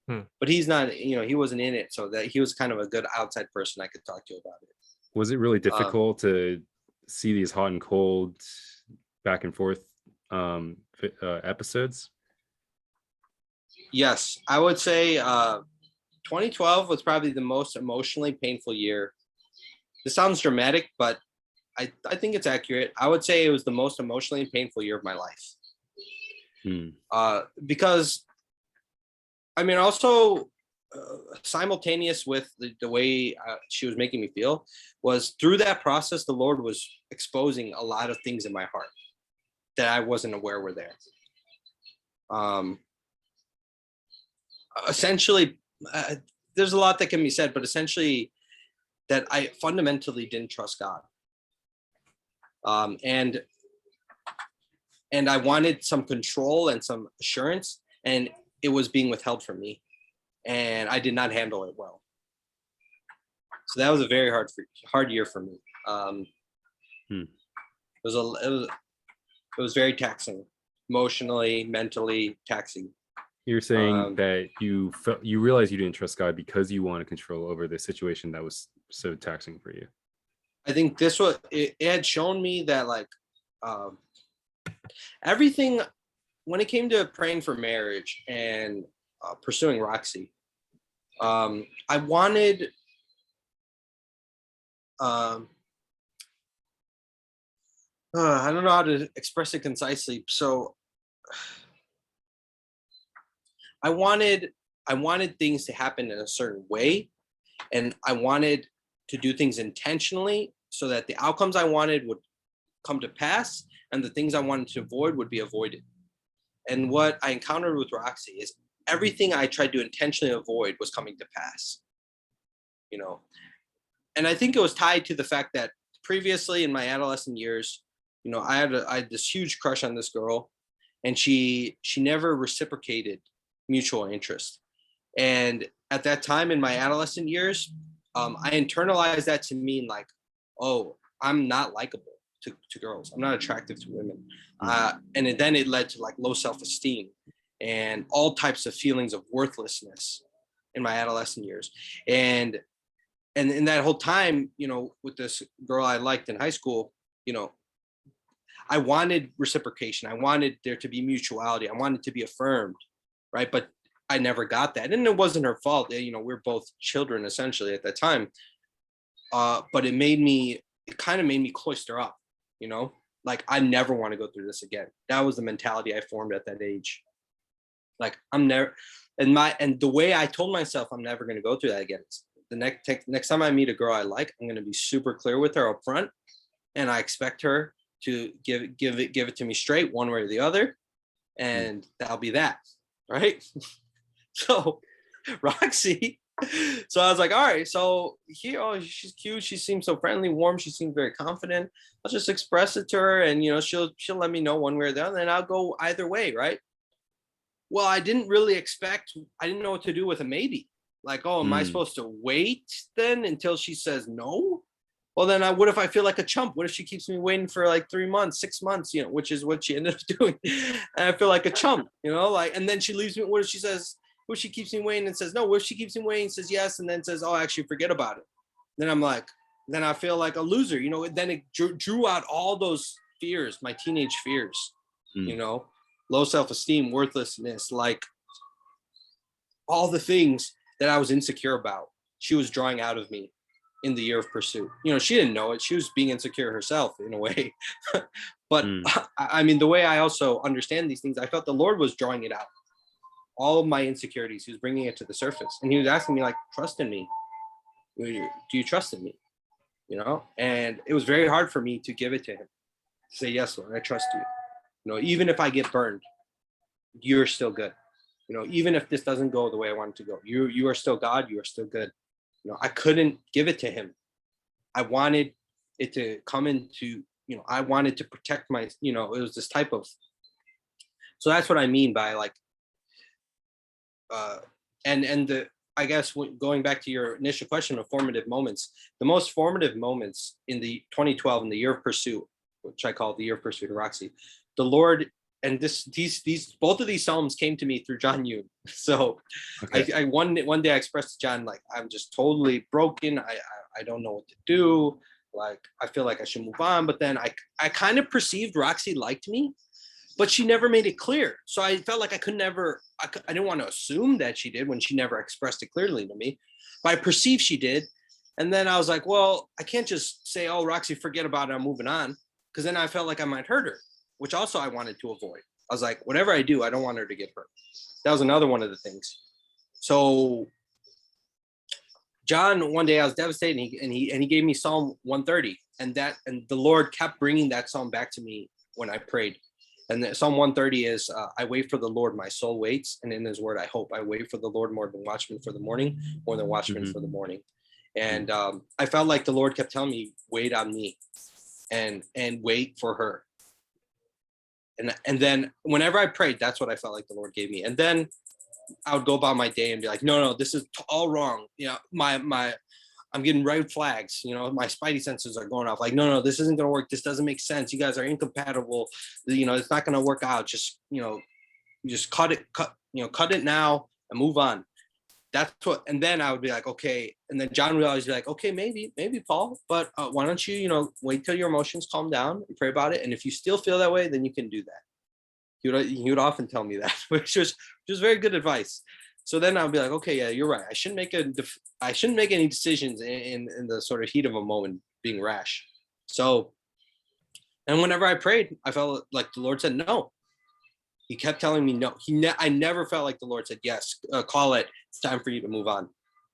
But he's not, he wasn't in it, so that he was kind of a good outside person I could talk to about it. Was it really difficult to see these hot and cold back and forth episodes? Yes, I would say 2012 was probably the most emotionally painful year. This sounds dramatic, but I think it's accurate. I would say it was the most emotionally painful year of my life. Because, I mean, also simultaneous with the way she was making me feel was through that process, the Lord was exposing a lot of things in my heart that I wasn't aware were there. Essentially, there's a lot that can be said, but essentially that I fundamentally didn't trust God. And I wanted some control and some assurance, and it was being withheld from me, and I did not handle it well. So that was a very hard year for me. It was very taxing, emotionally, mentally taxing. You're saying that you realized you didn't trust God because you wanted control over the situation that was so taxing for you. I think it had shown me that everything, when it came to praying for marriage and pursuing Roxy, I wanted I don't know how to express it concisely. So I wanted things to happen in a certain way, and I wanted to do things intentionally so that the outcomes I wanted would come to pass, and the things I wanted to avoid would be avoided. And what I encountered with Roxy is everything I tried to intentionally avoid was coming to pass. And I think it was tied to the fact that previously in my adolescent years, I had this huge crush on this girl, and she never reciprocated mutual interest. And at that time in my adolescent years, I internalized that to mean like, oh, I'm not likable to girls. I'm not attractive to women. And then it led to like low self-esteem and all types of feelings of worthlessness in my adolescent years. And in that whole time, with this girl I liked in high school, I wanted reciprocation. I wanted there to be mutuality. I wanted to be affirmed, right? But I never got that. And it wasn't her fault. We're both children essentially at that time. But it kind of made me cloister up, like I never want to go through this again. That was the mentality I formed at that age. Like I'm never, and the way I told myself I'm never going to go through that again. The next time I meet a girl I like, I'm going to be super clear with her up front, and I expect her to give it to me straight one way or the other, and that'll be that, right? So Roxy, so I was like, all right, so here, she's cute, she seems so friendly, warm, she seems very confident. I'll just express it to her, and she'll let me know one way or the other, and I'll go either way, right? Well, I didn't know what to do with a maybe. Like, oh, am I supposed to wait then until she says no? Well, then what if I feel like a chump? What if she keeps me waiting for like 3 months, 6 months, which is what she ended up doing. And I feel like a chump, and then she leaves me. What if she keeps me waiting and says no? What if she keeps me waiting and says yes, and then says, oh, actually forget about it? Then I'm like, then I feel like a loser, then it drew out all those fears, my teenage fears, low self-esteem, worthlessness, like all the things that I was insecure about, she was drawing out of me in the year of pursuit. She didn't know it. She was being insecure herself in a way. But I mean, the way I also understand these things, I felt the Lord was drawing it out. All of my insecurities, he was bringing it to the surface. And he was asking me like, trust in me. Do you trust in me? And it was very hard for me to give it to him. To say, yes, Lord, I trust you. Even if I get burned, you're still good. even if this doesn't go the way I want it to go, you are still God. You are still good. I couldn't give it to him. I wanted it to come into, I wanted to protect my, it was this type of, so that's what I mean by like, and the, I guess going back to your initial question of formative moments, the most formative moments in the 2012, in the year of pursuit, which I call the year of pursuit of Roxy, the Lord, and these both of these psalms came to me through John Yoon. So Okay. I one day I expressed to John, like, I'm just totally broken. I don't know what to do. Like, I feel like I should move on. But then I kind of perceived Roxy liked me, but she never made it clear. So I felt like I didn't want to assume that she did when she never expressed it clearly to me, but I perceived she did. And then I was like, well, I can't just say, oh, Roxy, forget about it, I'm moving on. Because then I felt like I might hurt her, which also I wanted to avoid. I was like, whatever I do, I don't want her to get hurt. That was another one of the things. So John, one day I was devastated, and he gave me Psalm 130, and the Lord kept bringing that psalm back to me when I prayed. And Psalm 130 is, I wait for the Lord, my soul waits, and in his word I hope. I wait for the Lord more than watchmen for the morning, more than watchmen for the morning. And I felt like the Lord kept telling me, wait on me, and wait for her. And then whenever I prayed, that's what I felt like the Lord gave me. And then I would go about my day and be like, no, this is all wrong. I'm getting red flags. My spidey senses are going off. Like, no, this isn't going to work. This doesn't make sense. You guys are incompatible. It's not going to work out. Just, just cut it now and move on. That's what. And then I would be like, okay. And then John would always be like, okay, maybe Paul, but why don't you, wait till your emotions calm down and pray about it. And if you still feel that way, then you can do that. He would often tell me that, which was very good advice. So then I'll be like, okay, yeah, you're right. I shouldn't make any decisions in the sort of heat of a moment, being rash. So, and whenever I prayed, I felt like the Lord said no. He kept telling me no. I never felt like the Lord said yes. Call it. It's time for you to move on.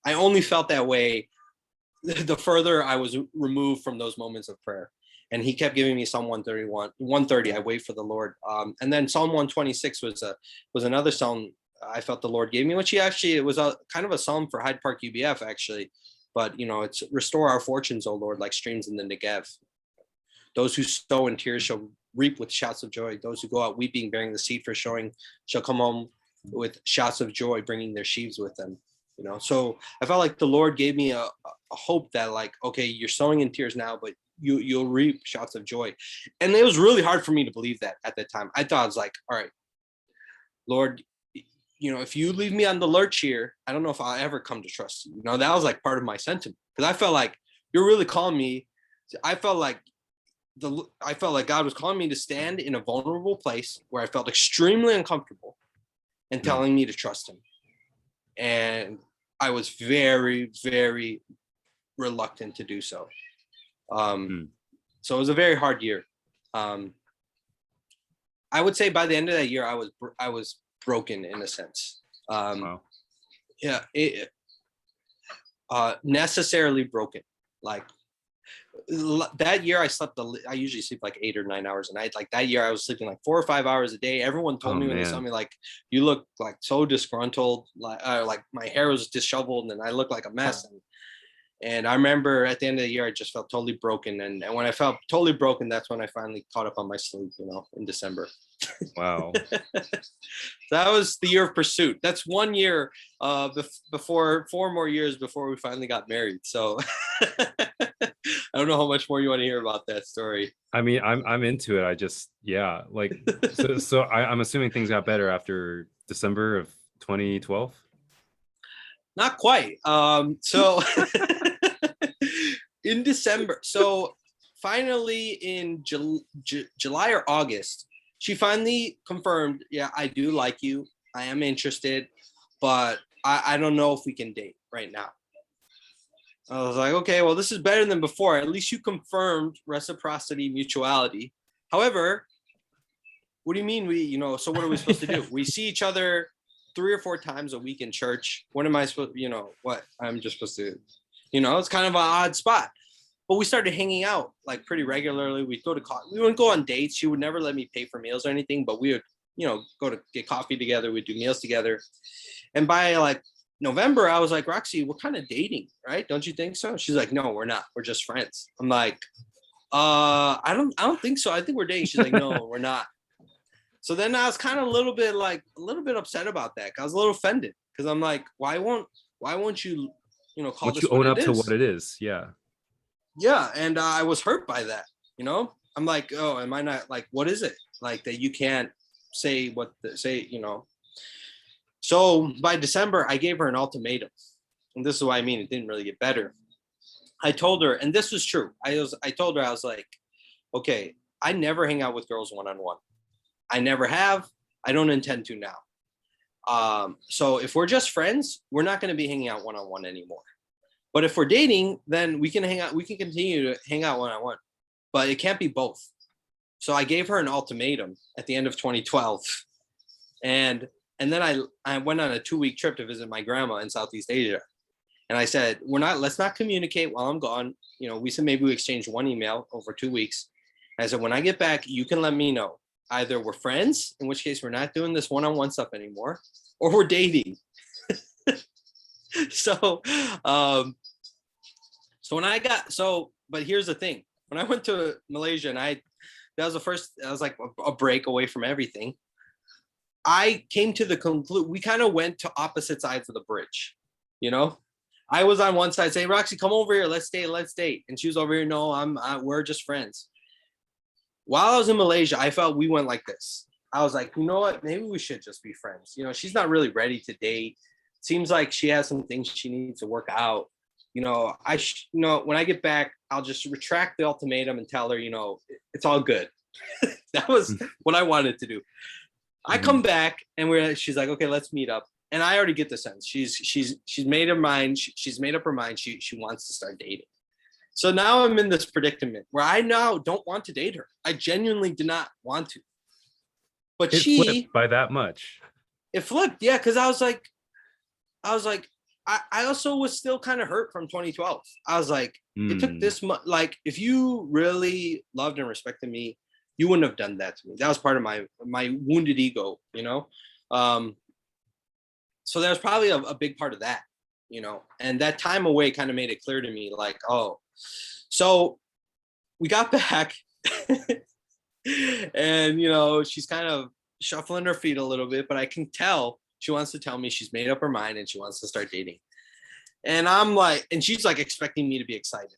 I only felt that way the further I was removed from those moments of prayer. And he kept giving me Psalm 130. I wait for the Lord. And then Psalm 126 was another psalm I felt the Lord gave me, which it was a kind of a psalm for Hyde Park UBF actually. But it's restore our fortunes, O Lord, like streams in the Negev. Those who sow in tears shall reap with shouts of joy. Those who go out weeping, bearing the seed for showing, shall come home with shouts of joy, bringing their sheaves with them. So I felt like the Lord gave me a hope that, like, okay, you're sowing in tears now, but you'll reap shouts of joy. And it was really hard for me to believe that at that time. I thought, I was like, all right, Lord, if you leave me on the lurch here, I don't know if I'll ever come to trust you. That was like part of my sentiment, because I felt like you're really calling me. I felt like God was calling me to stand in a vulnerable place where I felt extremely uncomfortable and telling me to trust him. And I was very, very reluctant to do so. So it was a very hard year. I would say by the end of that year, I was broken in a sense. Wow. Yeah, necessarily broken. Like that year, I usually sleep like 8 or 9 hours a night. Like that year, I was sleeping like 4 or 5 hours a day. Everyone told me when they saw me, like, you look like so disgruntled, like my hair was disheveled and I looked like a mess. And I remember at the end of the year, I just felt totally broken. And when I felt totally broken, that's when I finally caught up on my sleep, in December. Wow. That was the year of pursuit. That's 1 year before 4 more years before we finally got married. So I don't know how much more you want to hear about that story. I mean, I'm into it. I just, yeah, like, so I'm assuming things got better after December of 2012. Not quite. So in December, so finally in July or August, she finally confirmed, yeah, I do like you. I am interested, but I don't know if we can date right now. I was like, okay, well, this is better than before. At least you confirmed reciprocity, mutuality. However, what do you mean so what are we supposed to do? We see each other 3 or 4 times a week in church. What am I supposed, what I'm just supposed to, it's kind of an odd spot. But we started hanging out like pretty regularly. We'd go to college. We wouldn't go on dates. She would never let me pay for meals or anything, but we would go to get coffee together. We'd do meals together. And by like November, I was like, Roxy, we're kind of dating, right? Don't you think so? She's like, no, we're not. We're just friends. I'm like, I don't think so. I think we're dating. She's like, no, we're not. So then I was kind of a little bit upset about that. I was a little offended because I'm like, why won't you, call Won't this you what own it up to is? what it is? Yeah. Yeah. And I was hurt by that, I'm like, oh, am I not like, what is it? Like that you can't say So by December, I gave her an ultimatum. And this is what I mean. It didn't really get better. I told her, and this was true. I told her, I was like, okay, I never hang out with girls one-on-one. I never have. I don't intend to now. So if we're just friends, we're not going to be hanging out one-on-one anymore. But if we're dating, then we can hang out. We can continue to hang out one-on-one, but it can't be both. So I gave her an ultimatum at the end of 2012. And then I went on a 2-week trip to visit my grandma in Southeast Asia. And I said, let's not communicate while I'm gone. We said maybe we exchange one email over 2 weeks. And I said, when I get back, you can let me know. Either we're friends, in which case we're not doing this one-on-one stuff anymore, or we're dating. So but here's the thing. When I went to Malaysia and that was like a break away from everything. I came to the conclusion, we kind of went to opposite sides of the bridge, I was on one side saying, Roxy, come over here, let's date. And she was over here, no, we're just friends. While I was in Malaysia, I felt we went like this. I was like, you know what, maybe we should just be friends. She's not really ready to date. Seems like she has some things she needs to work out. When I get back, I'll just retract the ultimatum and tell her, it's all good. That was what I wanted to do. I come back and she's like, okay, let's meet up. And I already get the sense she's made her mind. She's made up her mind. She wants to start dating. So now I'm in this predicament where I now don't want to date her. I genuinely do not want to. But It flipped by that much. It flipped, yeah, because I was like, I also was still kind of hurt from 2012. I was like, it took this much. Like, if you really loved and respected me, you wouldn't have done that to me. That was part of my wounded ego, So that was probably a big part of that, and that time away kind of made it clear to me, like, oh, so we got back and, she's kind of shuffling her feet a little bit, but I can tell she wants to tell me she's made up her mind and she wants to start dating. And I'm like, and she's like expecting me to be excited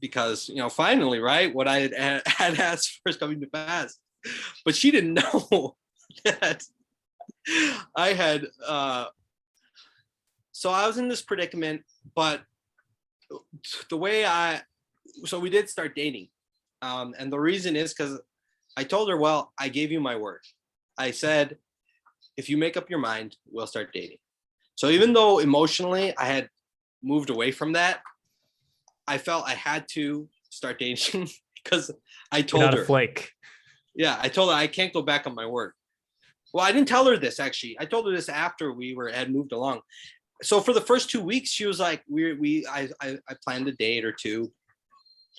because, finally, right, what I had asked for is coming to pass. But she didn't know that I had, so I was in this predicament, but so we did start dating. And the reason is because I told her, well, I gave you my word. I said, if you make up your mind, we'll start dating. So even though emotionally I had moved away from that, I felt I had to start dating because I told her. Flake. Yeah, I told her I can't go back on my word. Well, I didn't tell her this, actually. I told her this after had moved along. So for the first 2 weeks, she was like, I planned a date or two.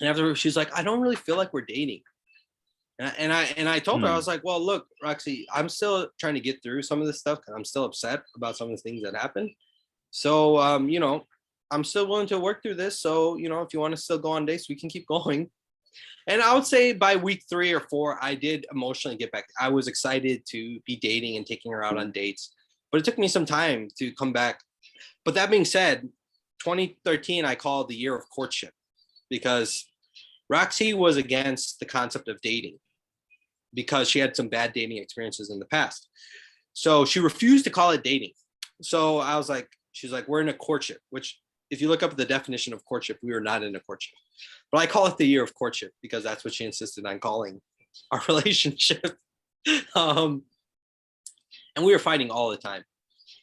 And after, she's like, I don't really feel like we're dating. And I told her, I was like, well, look, Roxy, I'm still trying to get through some of this stuff because I'm still upset about some of the things that happened. So, I'm still willing to work through this. So, if you want to still go on dates, we can keep going. And I would say by week 3 or 4, I did emotionally get back. I was excited to be dating and taking her out on dates, but it took me some time to come back. But that being said, 2013, I call the year of courtship because Roxy was against the concept of dating because she had some bad dating experiences in the past. So she refused to call it dating. So I was like, she's like, we're in a courtship, which if you look up the definition of courtship, we were not in a courtship. But I call it the year of courtship because that's what she insisted on calling our relationship. And we were fighting all the time.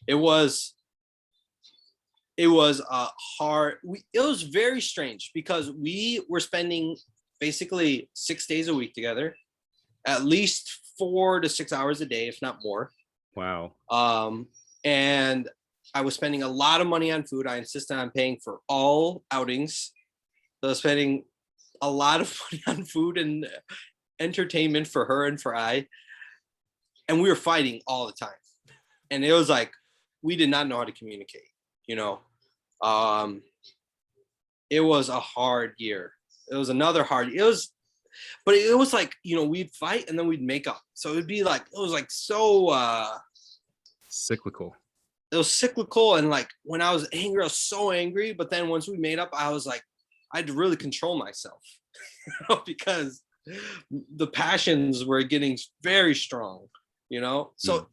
It was hard. It was very strange because we were spending basically 6 days a week together, at least 4 to 6 hours a day, if not more. Wow. And I was spending a lot of money on food. I insisted on paying for all outings. So I was spending a lot of money on food and entertainment for her and for I. and we were fighting all the time. And it was like, we did not know how to communicate, you know. It was a hard year. It was another hard, but it was like, you know, we'd fight and then we'd make up. So it'd be like, it was like so cyclical. It was cyclical. And like when I was angry, I was so angry. But then once we made up, I was like, I had to really control myself, you know, because the passions were getting very strong, you know. So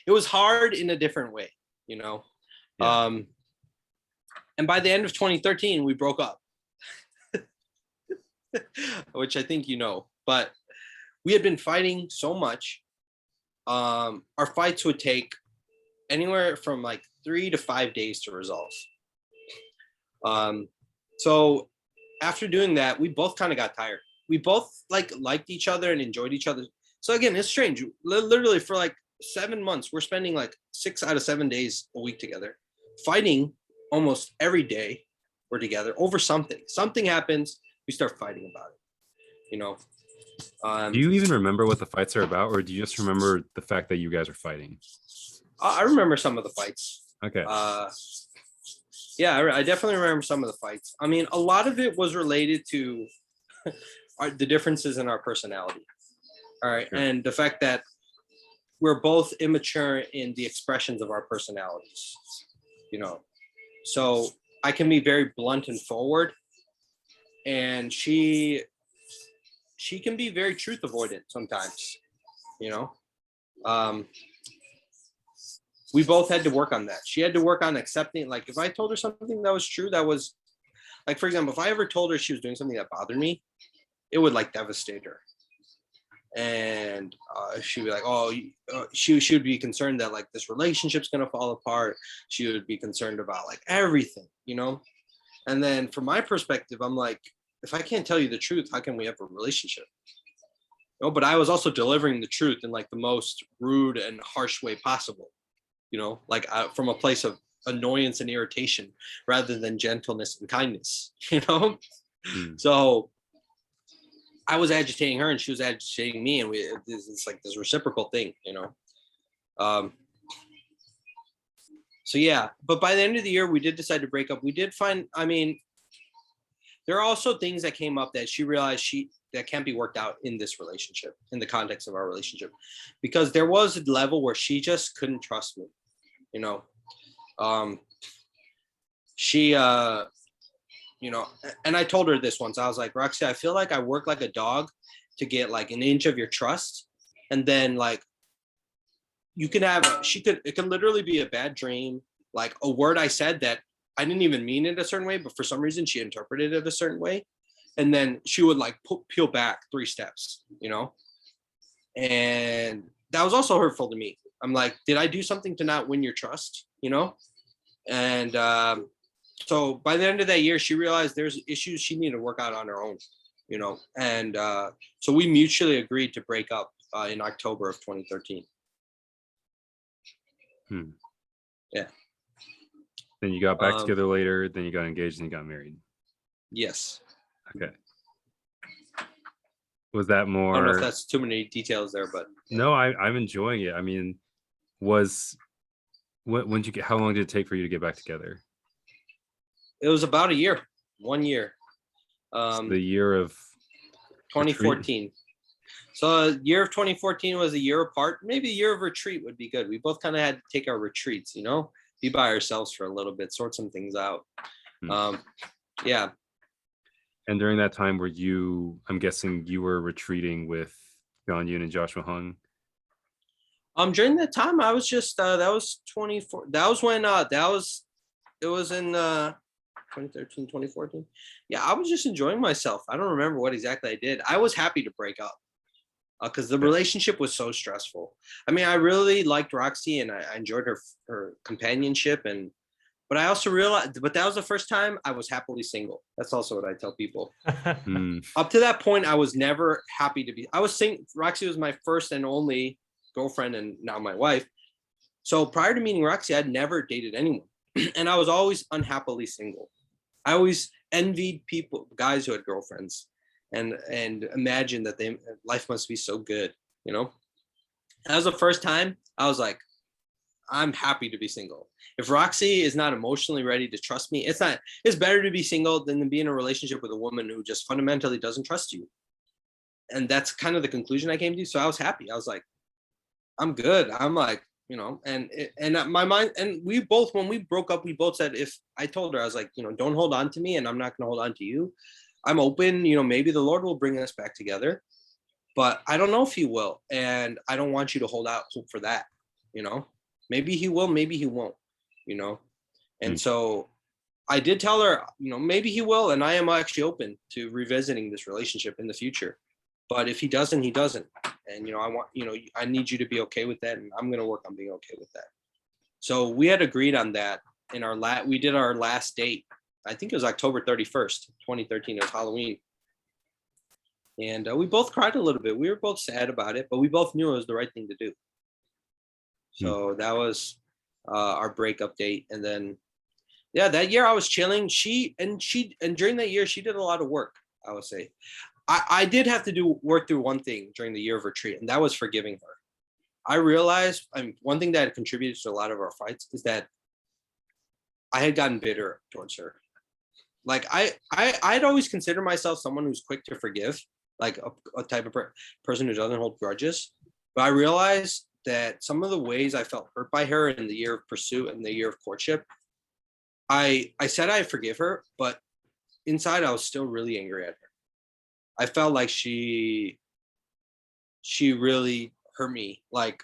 it was hard in a different way, you know. Yeah. And by the end of 2013, we broke up, which I think you know. But we had been fighting so much. Our fights would take anywhere from like 3 to 5 days to resolve. So after doing that, we both kind of got tired. We both liked each other and enjoyed each other. So again, it's strange. Literally for like 7 months, we're spending like 6 out of 7 days a week together, fighting almost every day. We're together over something. Something happens, we start fighting about it, you know. Do you even remember what the fights are about, or do you just remember the fact that you guys are fighting? I remember some of the fights. Okay. Yeah, I definitely remember some of the fights. I mean, a lot of it was related to the differences in our personality. All right. Sure. And the fact that we're both immature in the expressions of our personalities, you know. So I can be very blunt and forward, and she can be very truth avoidant sometimes, you know. We both had to work on that. She had to work on accepting, like if I told her something that was true, that was like, for example, if I ever told her she was doing something that bothered me, it would like devastate her. And she'd be like, oh, she would be concerned that like this relationship's going to fall apart. She would be concerned about like everything, you know? And then from my perspective, I'm like, if I can't tell you the truth, how can we have a relationship? No, but I was also delivering the truth in like the most rude and harsh way possible, you know, like from a place of annoyance and irritation rather than gentleness and kindness, you know? So I was agitating her and she was agitating me, and it's like this reciprocal thing, you know? So yeah, but by the end of the year, we did decide to break up. We did find, I mean, there are also things that came up that she realized that can't be worked out in this relationship, in the context of our relationship, because there was a level where she just couldn't trust me, you know? She, you know, and I told her this once. I was like, Roxy, I feel like I work like a dog to get like an inch of your trust. And then like, you can have, it can literally be a bad dream, like a word I said that I didn't even mean it a certain way, but for some reason she interpreted it a certain way. And then she would like peel back 3 steps, you know? And that was also hurtful to me. I'm like, did I do something to not win your trust, you know? And, so by the end of that year, she realized there's issues she needed to work out on her own, you know? And so we mutually agreed to break up in October of 2013. Yeah. Then you got back together later, then you got engaged and you got married. Yes. Okay. Was that more? I don't know if that's too many details there, but. No, I'm enjoying it. I mean, when did you how long did it take for you to get back together? It was about a year, 1 year. The year of 2014. retreat? So year of 2014 was a year apart. Maybe a year of retreat would be good. We both kind of had to take our retreats, you know, be by ourselves for a little bit, sort some things out. Yeah. And during that time, I'm guessing you were retreating with John Yoon and Joshua Hung? During that time, I was just, that was 24. That was when, it was in 2013, 2014. Yeah, I was just enjoying myself. I don't remember what exactly I did. I was happy to break up because the relationship was so stressful. I mean, I really liked Roxy and I enjoyed her companionship, but I also realized, but that was the first time I was happily single. That's also what I tell people. Up to that point, I was never happy to be. Roxy was my first and only girlfriend and now my wife. So prior to meeting Roxy, I'd never dated anyone. And I was always unhappily single. I always envied guys who had girlfriends and imagined that life must be so good, you know? That was the first time I was like, I'm happy to be single. If Roxy is not emotionally ready to trust me, it's better to be single than to be in a relationship with a woman who just fundamentally doesn't trust you. And that's kind of the conclusion I came to. So I was happy. I was like, I'm good. I'm like, and my mind, and we both, when we broke up, we both said, if I told her, I was like, don't hold on to me and I'm not going to hold on to you. I'm open, maybe the Lord will bring us back together, but I don't know if he will. And I don't want you to hold out hope for that, maybe he will, maybe he won't, and so I did tell her, maybe he will. And I am actually open to revisiting this relationship in the future. But if he doesn't, he doesn't. And, I want, I need you to be okay with that. And I'm going to work on being okay with that. So we had agreed on that in we did our last date. I think it was October 31st, 2013. It was Halloween. And we both cried a little bit. We were both sad about it, but we both knew it was the right thing to do. So that was our breakup date. And then, yeah, that year I was chilling. And during that year, she did a lot of work, I would say. I did have to work through one thing during the year of retreat, and that was forgiving her. I realized one thing that contributed to a lot of our fights is that I had gotten bitter towards her. Like I'd always consider myself someone who's quick to forgive, like a type of person who doesn't hold grudges. But I realized that some of the ways I felt hurt by her in the year of pursuit and the year of courtship, I said I forgive her, but inside I was still really angry at her. I felt like she really hurt me, like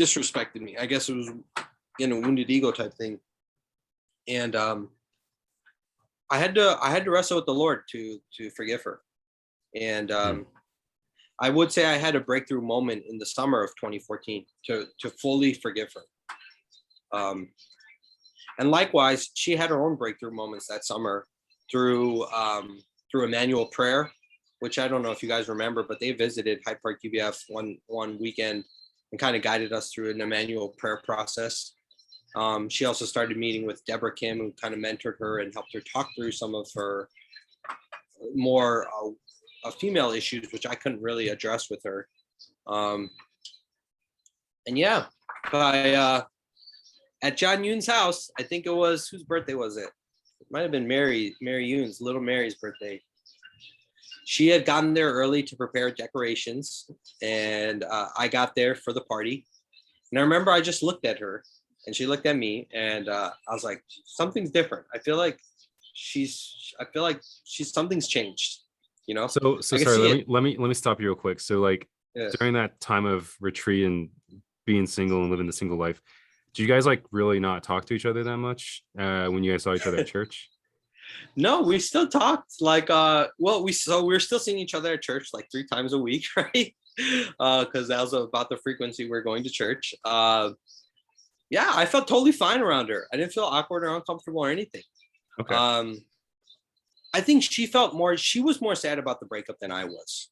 disrespected me. I guess it was wounded ego type thing. And I had to wrestle with the Lord to forgive her. And I would say I had a breakthrough moment in the summer of 2014 to fully forgive her. And likewise, she had her own breakthrough moments that summer through Emmanuel Prayer, which I don't know if you guys remember, but they visited Hyde Park UBF one weekend and kind of guided us through an Emmanuel Prayer process. She also started meeting with Deborah Kim, who kind of mentored her and helped her talk through some of her more female issues, which I couldn't really address with her. And yeah, at John Yoon's house, I think it was, whose birthday was it? It might have been Mary Yoon's, little Mary's birthday. She had gotten there early to prepare decorations, and I got there for the party. And I remember I just looked at her, and she looked at me, and I was like, something's different. I feel like something's changed, So sorry, let me stop you real quick. So like during that time of retreat and being single and living the single life, do you guys like really not talk to each other that much when you guys saw each other at church? No, we still talked like we're still seeing each other at church like 3 times a week, right? Because that was about the frequency we're going to church. Yeah, I felt totally fine around her. I didn't feel awkward or uncomfortable or anything. Okay. I think she was more sad about the breakup than I was.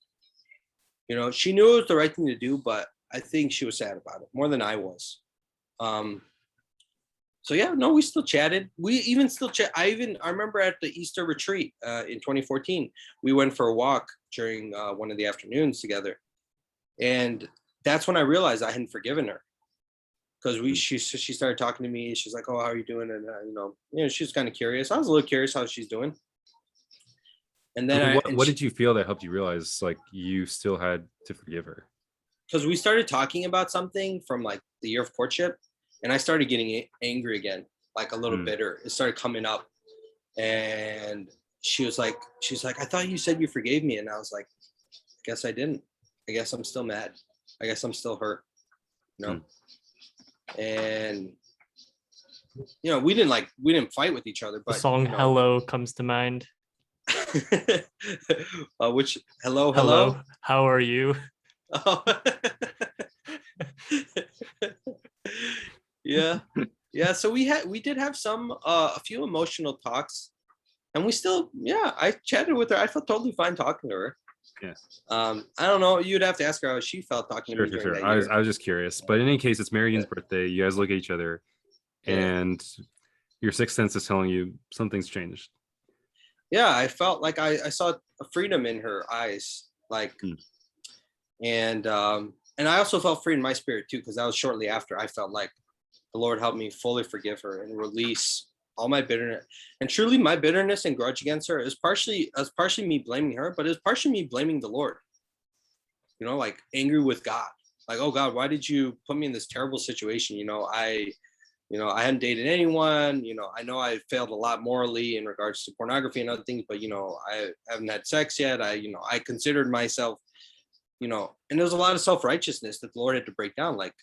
She knew it was the right thing to do, but I think she was sad about it more than I was. So yeah, no, we still chatted. We even still chat. I remember at the Easter retreat in 2014, we went for a walk during one of the afternoons together, and that's when I realized I hadn't forgiven her, because she started talking to me. She's like, "Oh, how are you doing?" And she was kind of curious. I was a little curious how she's doing. And then what did you feel that helped you realize like you still had to forgive her? Because we started talking about something from like the year of courtship. And I started getting angry again, like a little bitter. It started coming up. And she's like, I thought you said you forgave me. And I was like, I guess I didn't. I guess I'm still mad. I guess I'm still hurt. And we didn't fight with each other. But the song Hello comes to mind. Which hello? How are you? Oh. Yeah. So we did have a few emotional talks, and we still, I chatted with her. I felt totally fine talking to her. Yeah. I don't know. You'd have to ask her how she felt talking to me during that year. I was just curious, but in any case, it's Marian's birthday. You guys look at each other, and your sixth sense is telling you something's changed. Yeah, I felt like I saw a freedom in her eyes, like, and and I also felt free in my spirit too, because that was shortly after I felt like the Lord helped me fully forgive her and release all my bitterness. And truly, my bitterness and grudge against her is partially me blaming her, but it was partially me blaming the Lord. You know, like angry with God. Like, oh God, why did you put me in this terrible situation? I hadn't dated anyone. I know I failed a lot morally in regards to pornography and other things, but I haven't had sex yet. I considered myself, and there was a lot of self-righteousness that the Lord had to break down, like,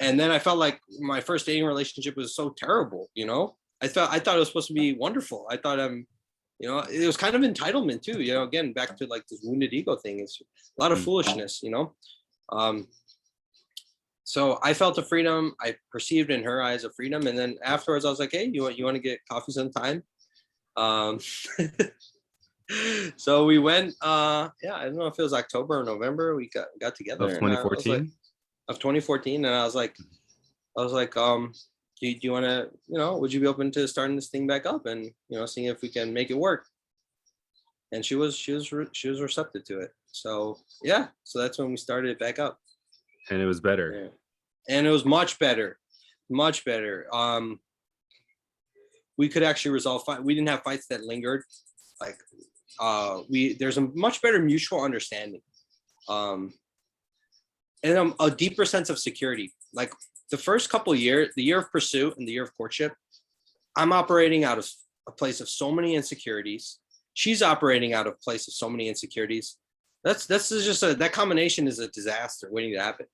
and then I felt like my first dating relationship was so terrible. I thought it was supposed to be wonderful. I thought it was kind of entitlement too, again, back to like this wounded ego thing. It's a lot of foolishness, so I felt a freedom. I perceived in her eyes a freedom. And then afterwards I was like, hey, you want to get coffee sometime? So we went, I don't know if it was October or November. We got together. Of 2014? Of 2014. And I was like, do you want to, would you be open to starting this thing back up and, seeing if we can make it work? And she was receptive to it. So, yeah. So that's when we started it back up. And it was better. Yeah. And it was much better. We could actually resolve fight. We didn't have fights that lingered. Like, there's a much better mutual understanding. And a deeper sense of security. Like the first couple of years, the year of pursuit and the year of courtship, I'm operating out of a place of so many insecurities. She's operating out of a place of so many insecurities. That's just that combination is a disaster waiting to happen.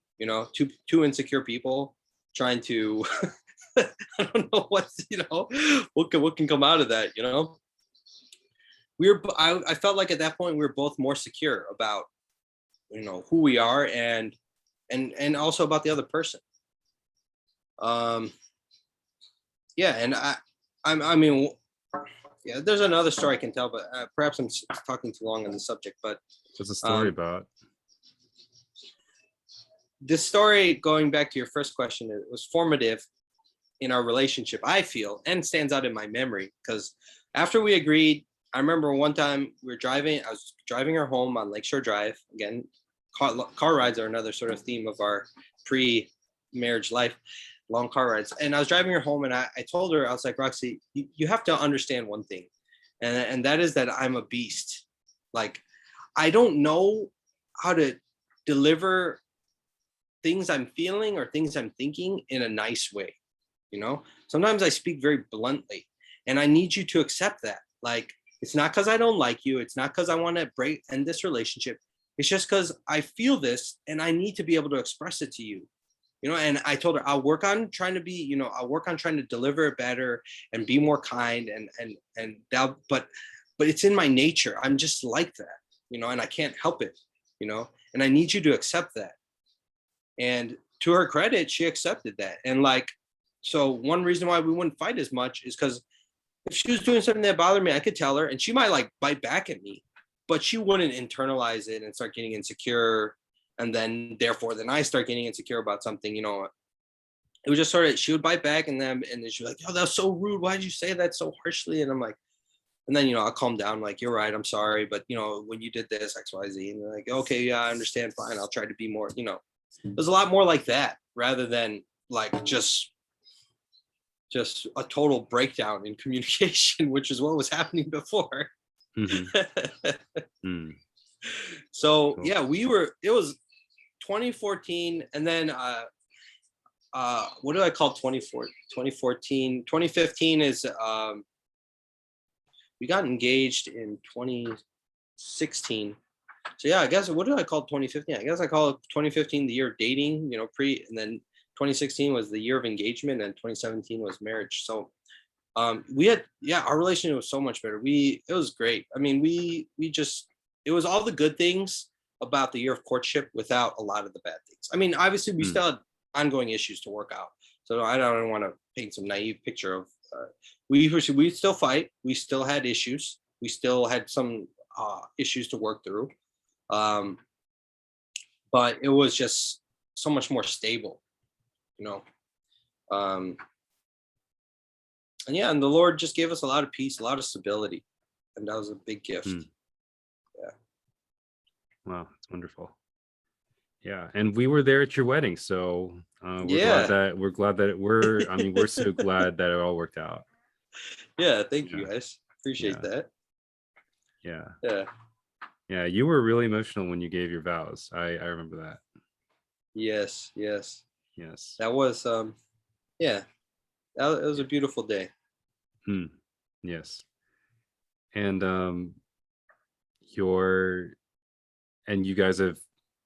Two insecure people trying to, I don't know what can come out of that. I felt like at that point we were both more secure about, who we are and also about the other person. There's another story I can tell, but perhaps I'm talking too long on the subject. But what's the story about? This story, going back to your first question, it was formative in our relationship, I feel, and stands out in my memory because after we agreed, I remember one time I was driving her home on Lakeshore Drive. Again, car rides are another sort of theme of our pre-marriage life, long car rides. And I was driving her home and I told her, I was like, Roxy, you have to understand one thing. And that is that I'm a beast. Like, I don't know how to deliver things I'm feeling or things I'm thinking in a nice way. Sometimes I speak very bluntly and I need you to accept that. Like, it's not because I don't like you. It's not because I want to end this relationship. It's just because I feel this and I need to be able to express it to you. And I told her I'll work on trying to deliver it better and be more kind and that, but it's in my nature. I'm just like that, and I can't help it, and I need you to accept that. And to her credit, she accepted that. And so one reason why we wouldn't fight as much is because if she was doing something that bothered me, I could tell her and she might bite back at me, but she wouldn't internalize it and start getting insecure. And then I start getting insecure about something, it was just sort of, she would bite back and then she'd be like, oh, that's so rude. Why did you say that so harshly? And I'm like, and then, I'll calm down, like, you're right. I'm sorry. But, when you did this, X, Y, Z, and they're like, okay, yeah, I understand. Fine. I'll try to be more, there's a lot more like that rather than just a total breakdown in communication, which is what was happening before. Mm-hmm. So Cool. yeah, it was 2014. And then, what do I call 2014? 2015 is, we got engaged in 2016. So yeah, I guess, what did I call 2015? I guess I call it 2015 the year of dating, and then 2016 was the year of engagement and 2017 was marriage. So our relationship was so much better. It was great. I mean, it was all the good things about the year of courtship without a lot of the bad things. I mean, obviously we still had ongoing issues to work out. So I don't want to paint some naive picture of, we still fight. We still had issues. We still had some issues to work through. But it was just so much more stable, and the Lord just gave us a lot of peace, a lot of stability, and that was a big gift. Yeah. Wow, that's wonderful. Yeah, and we were there at your wedding, so we're glad that we're so glad that it all worked out. Yeah, thank Yeah, you guys. Appreciate yeah, that. yeah, Yeah. yeah. You were really emotional when you gave your vows. I remember that. Yes, yes. Yes. That was yeah, it was a Yeah. beautiful day. Hmm. Yes. And your and you guys have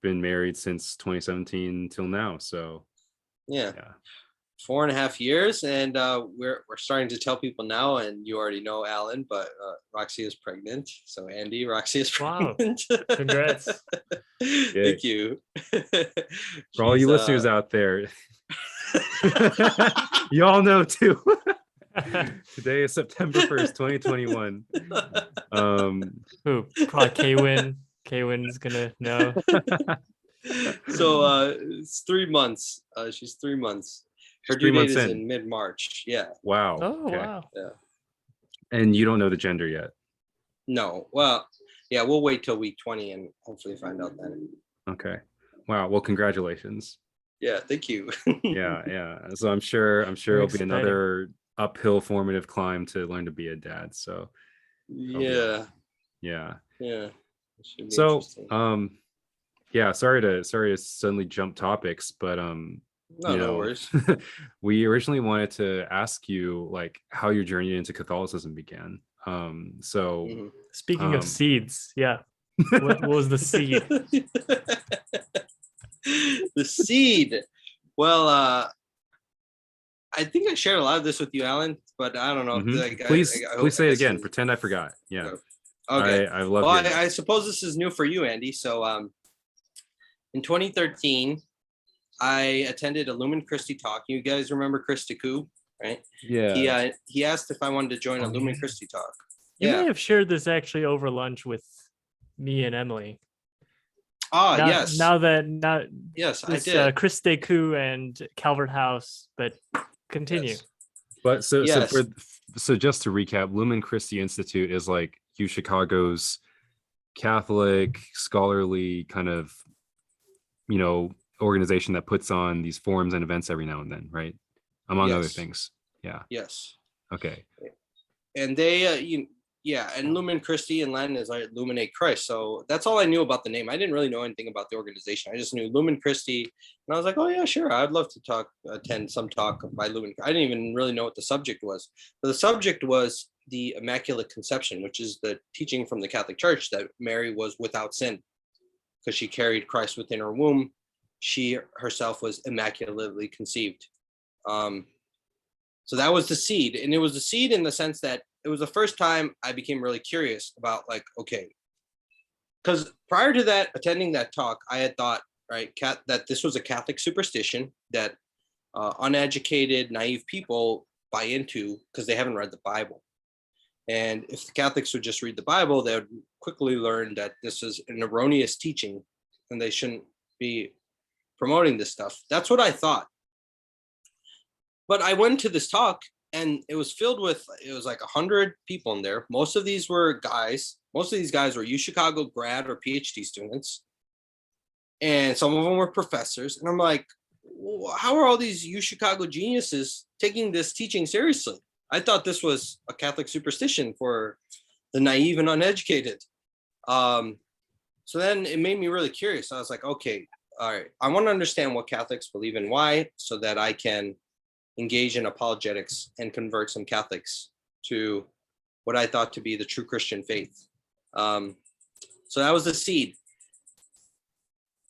been married since 2017 till now. So Yeah. yeah. 4.5 years, and we're starting to tell people now, and you already know, Alan, but Roxy is pregnant. So Andy, Roxy is Wow. pregnant. Congrats. Yay. Thank you. For all you listeners out there, you all know too. Today is September 1st, 2021. Who? Probably Kwin. Kwin's gonna know. So it's 3 months. She's 3 months. Her Just due 3 date months is in. in mid-March. Yeah. Wow. Oh, Okay. wow. Yeah. And you don't know the gender yet. No. Well, yeah, we'll wait till week 20 and hopefully find out then. Okay. Wow. Well, congratulations. Yeah, thank you. Yeah, yeah. So I'm sure Very it'll be exciting. another uphill formative climb to learn to be a dad. So that'll be Yeah. awesome. Yeah. Yeah. It should be So interesting. yeah, sorry to suddenly jump topics, but No, no worries. we originally wanted to ask you like how your journey into Catholicism began. So Mhm. Speaking of seeds, yeah. What was the seed? The seed. Well, I think I shared a lot of this with you, Alan, but I don't know. Like, please I say it guess again. Pretend I forgot. Yeah. Okay. I love Well, hearing I this. suppose this is new for you, Andy. So, in 2013, I attended a Lumen Christi talk. You guys remember Chris Taku, right? Yeah. He asked if I wanted to join a Oh, Lumen yeah. Christi talk. You may Yeah. have shared this actually over lunch with me and Emily. Ah, yes. Yes, I this did. Chris Deku and Calvert House, but continue. Yes. But Yes. so just to recap, Lumen Christi Institute is like U Chicago's Catholic scholarly kind of organization that puts on these forums and events every now and then, right? Among other Yes. things. Yeah. Yes. Okay. And they, and Lumen Christi in Latin is like Illuminate Christ. So that's all I knew about the name. I didn't really know anything about the organization. I just knew Lumen Christi, and I was like, oh yeah, sure, I'd love to attend some talk by Lumen. I didn't even really know what the subject was. But the subject was the Immaculate Conception, which is the teaching from the Catholic Church that Mary was without sin because she carried Christ within her womb. She herself was immaculately conceived. So that was the seed. And it was the seed in the sense that it was the first time I became really curious about like, okay, because prior to that, attending that talk, I had thought, right, that this was a Catholic superstition that uneducated, naive people buy into because they haven't read the Bible. And if the Catholics would just read the Bible, they would quickly learn that this is an erroneous teaching and they shouldn't be promoting this stuff. That's what I thought. But I went to this talk and it was like 100 people in there. Most of these were guys. Most of these guys were UChicago grad or PhD students. And some of them were professors. And I'm like, how are all these UChicago geniuses taking this teaching seriously? I thought this was a Catholic superstition for the naive and uneducated. So then it made me really curious. I was like, okay, all right, I want to understand what Catholics believe in, why, so that I can engage in apologetics and convert some Catholics to what I thought to be the true Christian faith. So that was the seed.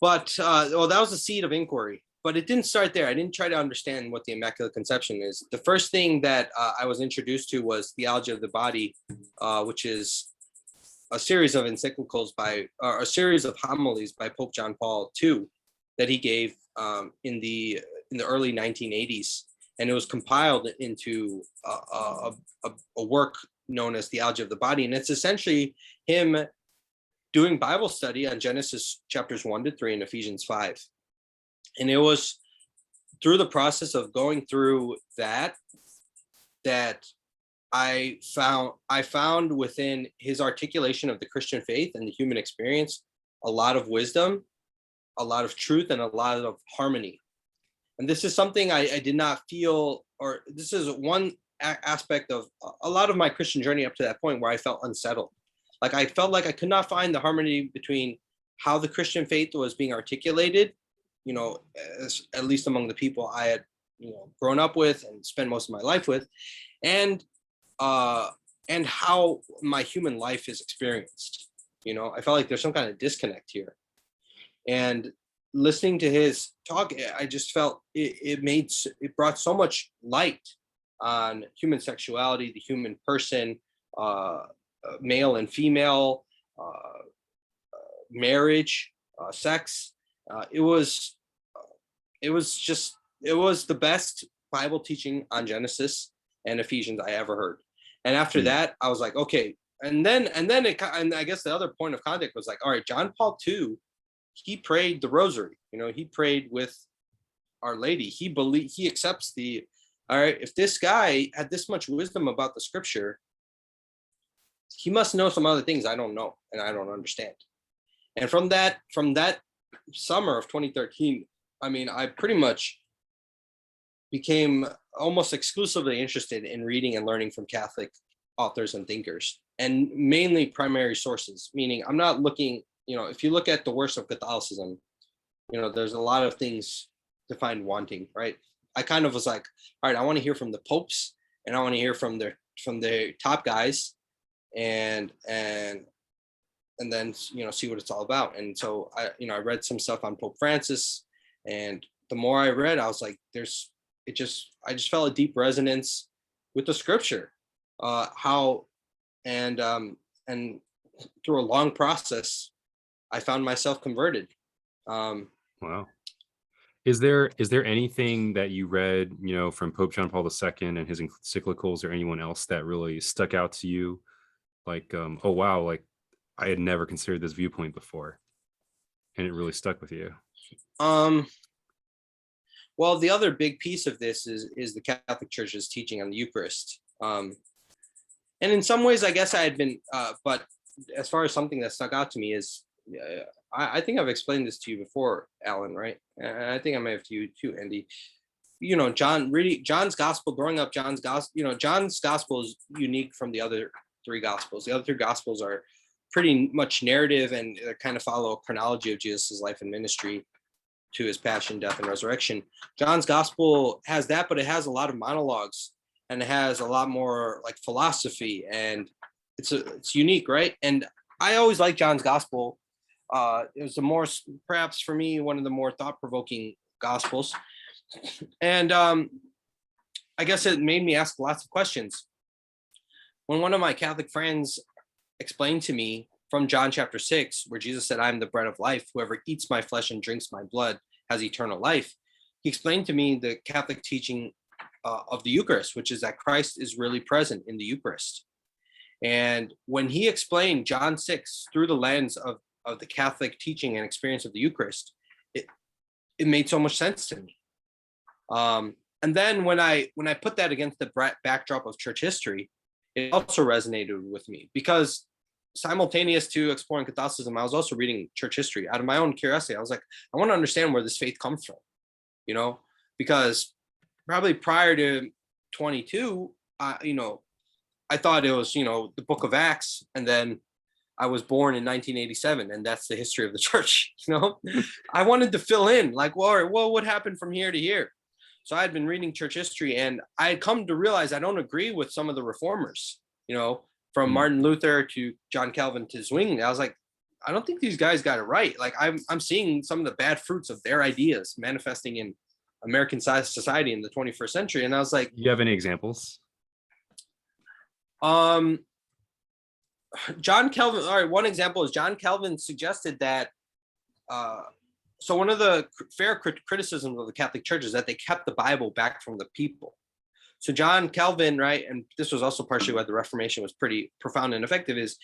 But that was the seed of inquiry. But it didn't start there. I didn't try to understand what the Immaculate Conception is. The first thing that I was introduced to was Theology of the Body, which is a series of encyclicals a series of homilies by Pope John Paul II that he gave in the early 1980s. And it was compiled into a work known as Theology of the Body. And it's essentially him doing Bible study on Genesis chapters 1-3 and Ephesians 5. And it was through the process of going through that I found within his articulation of the Christian faith and the human experience a lot of wisdom, a lot of truth and a lot of harmony. And this is something I did not feel, or this is one aspect of a lot of my Christian journey up to that point where I felt unsettled. Like I felt like I could not find the harmony between how the Christian faith was being articulated, at least among the people I had, grown up with and spent most of my life with, and how my human life is experienced. I felt like there's some kind of disconnect here. And listening to his talk, I just felt it brought so much light on human sexuality, the human person, male and female, marriage, sex. It was the best Bible teaching on Genesis and Ephesians I ever heard. And after that, I was like, okay. And then I guess the other point of contact was like, all right, John Paul II, he prayed the rosary. He prayed with Our Lady. He accepts all right, if this guy had this much wisdom about the scripture, he must know some other things I don't know and I don't understand. And from that summer of 2013, I pretty much became almost exclusively interested in reading and learning from Catholic authors and thinkers, and mainly primary sources, meaning I'm not looking, if you look at the worst of Catholicism, there's a lot of things to find wanting, right? I kind of was like, all right, I want to hear from the popes, and I want to hear from the top guys, and then see what it's all about. And so I read some stuff on Pope Francis, and the more I read, I was like, I just felt a deep resonance with the scripture, and through a long process, I found myself converted. Wow. Is there anything that you read, from Pope John Paul II and his encyclicals, or anyone else that really stuck out to you? Like, oh wow, like I had never considered this viewpoint before, and it really stuck with you. Well, the other big piece of this is the Catholic Church's teaching on the Eucharist. And in some ways, I guess I had been, but as far as something that stuck out to me is, I think I've explained this to you before, Alan, right? And I think I may have to you too, Andy. John's gospel, growing up, John's gospel is unique from the other three gospels. The other three gospels are pretty much narrative and kind of follow a chronology of Jesus' life and ministry to his passion, death, and resurrection. John's gospel has that, but it has a lot of monologues, and it has a lot more like philosophy, and it's unique, right? And I always liked John's gospel. It was perhaps for me, one of the more thought-provoking gospels. And I guess it made me ask lots of questions. When one of my Catholic friends explained to me from John chapter 6, where Jesus said, "I am the bread of life. Whoever eats my flesh and drinks my blood has eternal life," he explained to me the Catholic teaching of the Eucharist, which is that Christ is really present in the Eucharist. And when he explained John 6 through the lens of the Catholic teaching and experience of the Eucharist, it made so much sense to me. And then when I put that against the backdrop of church history, it also resonated with me, because simultaneous to exploring Catholicism, I was also reading church history out of my own curiosity. I was like, I want to understand where this faith comes from, because probably prior to 22, I thought it was, the book of Acts, and then I was born in 1987, and that's the history of the church. I wanted to fill in, like, well, what happened from here to here? So I had been reading church history, and I had come to realize I don't agree with some of the reformers, from Martin Luther to John Calvin to Zwingli. I was like, I don't think these guys got it right. Like I'm seeing some of the bad fruits of their ideas manifesting in American society in the 21st century. And I was like, you have any examples? John Calvin. All right. One example is John Calvin suggested that, so one of the fair criticisms of the Catholic Church is that they kept the Bible back from the people. So John Calvin, right, and this was also partially why the Reformation was pretty profound and effective, is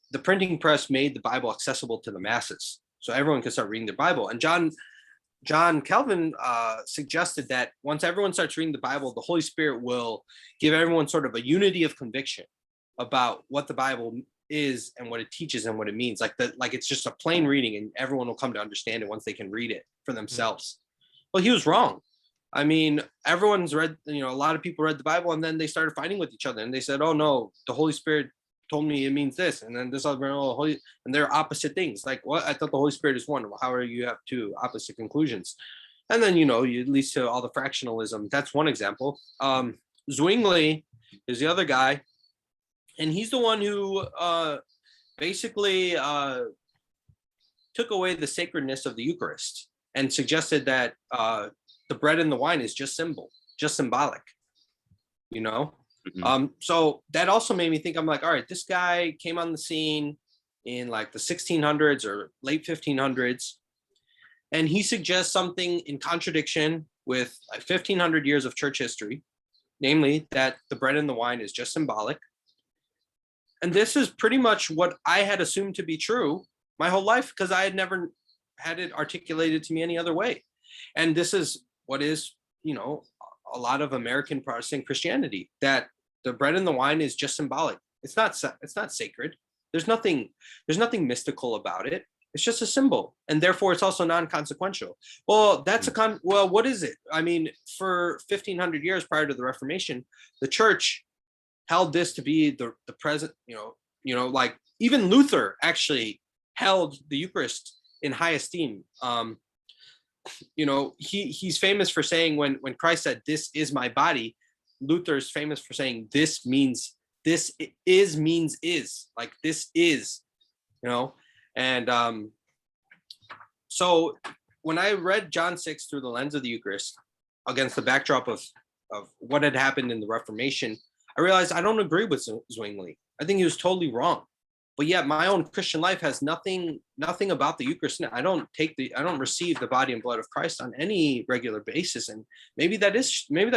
the printing press made the Bible accessible to the masses, so everyone could start reading the Bible. And John Calvin suggested that once everyone starts reading the Bible, the Holy Spirit will give everyone sort of a unity of conviction about what the Bible is and what it teaches and what it means. Like it's just a plain reading, and everyone will come to understand it once they can read it for themselves. Well, he was wrong. I mean, everyone's read, a lot of people read the Bible, and then they started fighting with each other, and they said, "Oh no, the Holy Spirit told me it means this," and then this other, and they're opposite things. Like, what? I thought the Holy Spirit is one. How are you have two opposite conclusions? And then it leads to all the fractionalism. That's one example. Zwingli is the other guy, and he's the one who basically took away the sacredness of the Eucharist and suggested that the bread and the wine is just symbolic, So that also made me think, I'm like, all right, this guy came on the scene in like the 1600s or late 1500s, and he suggests something in contradiction with like 1500 years of church history, namely that the bread and the wine is just symbolic. And this is pretty much what I had assumed to be true my whole life, because I had never had it articulated to me any other way. And this is what is, a lot of American Protestant Christianity, that the bread and the wine is just symbolic. It's not sacred. There's nothing mystical about it. It's just a symbol, and therefore it's also non-consequential. Well, well, what is it? I mean, for 1500 years prior to the Reformation, the church held this to be the present, like even Luther actually held the Eucharist in high esteem. He's famous for saying when Christ said, "This is my body," Luther's famous for saying, "This means is," like this is, and so when I read John 6 through the lens of the Eucharist against the backdrop of what had happened in the Reformation, I realized I don't agree with Zwingli. I think he was totally wrong. But yet my own Christian life has nothing about the Eucharist. I don't receive the body and blood of Christ on any regular basis. And maybe that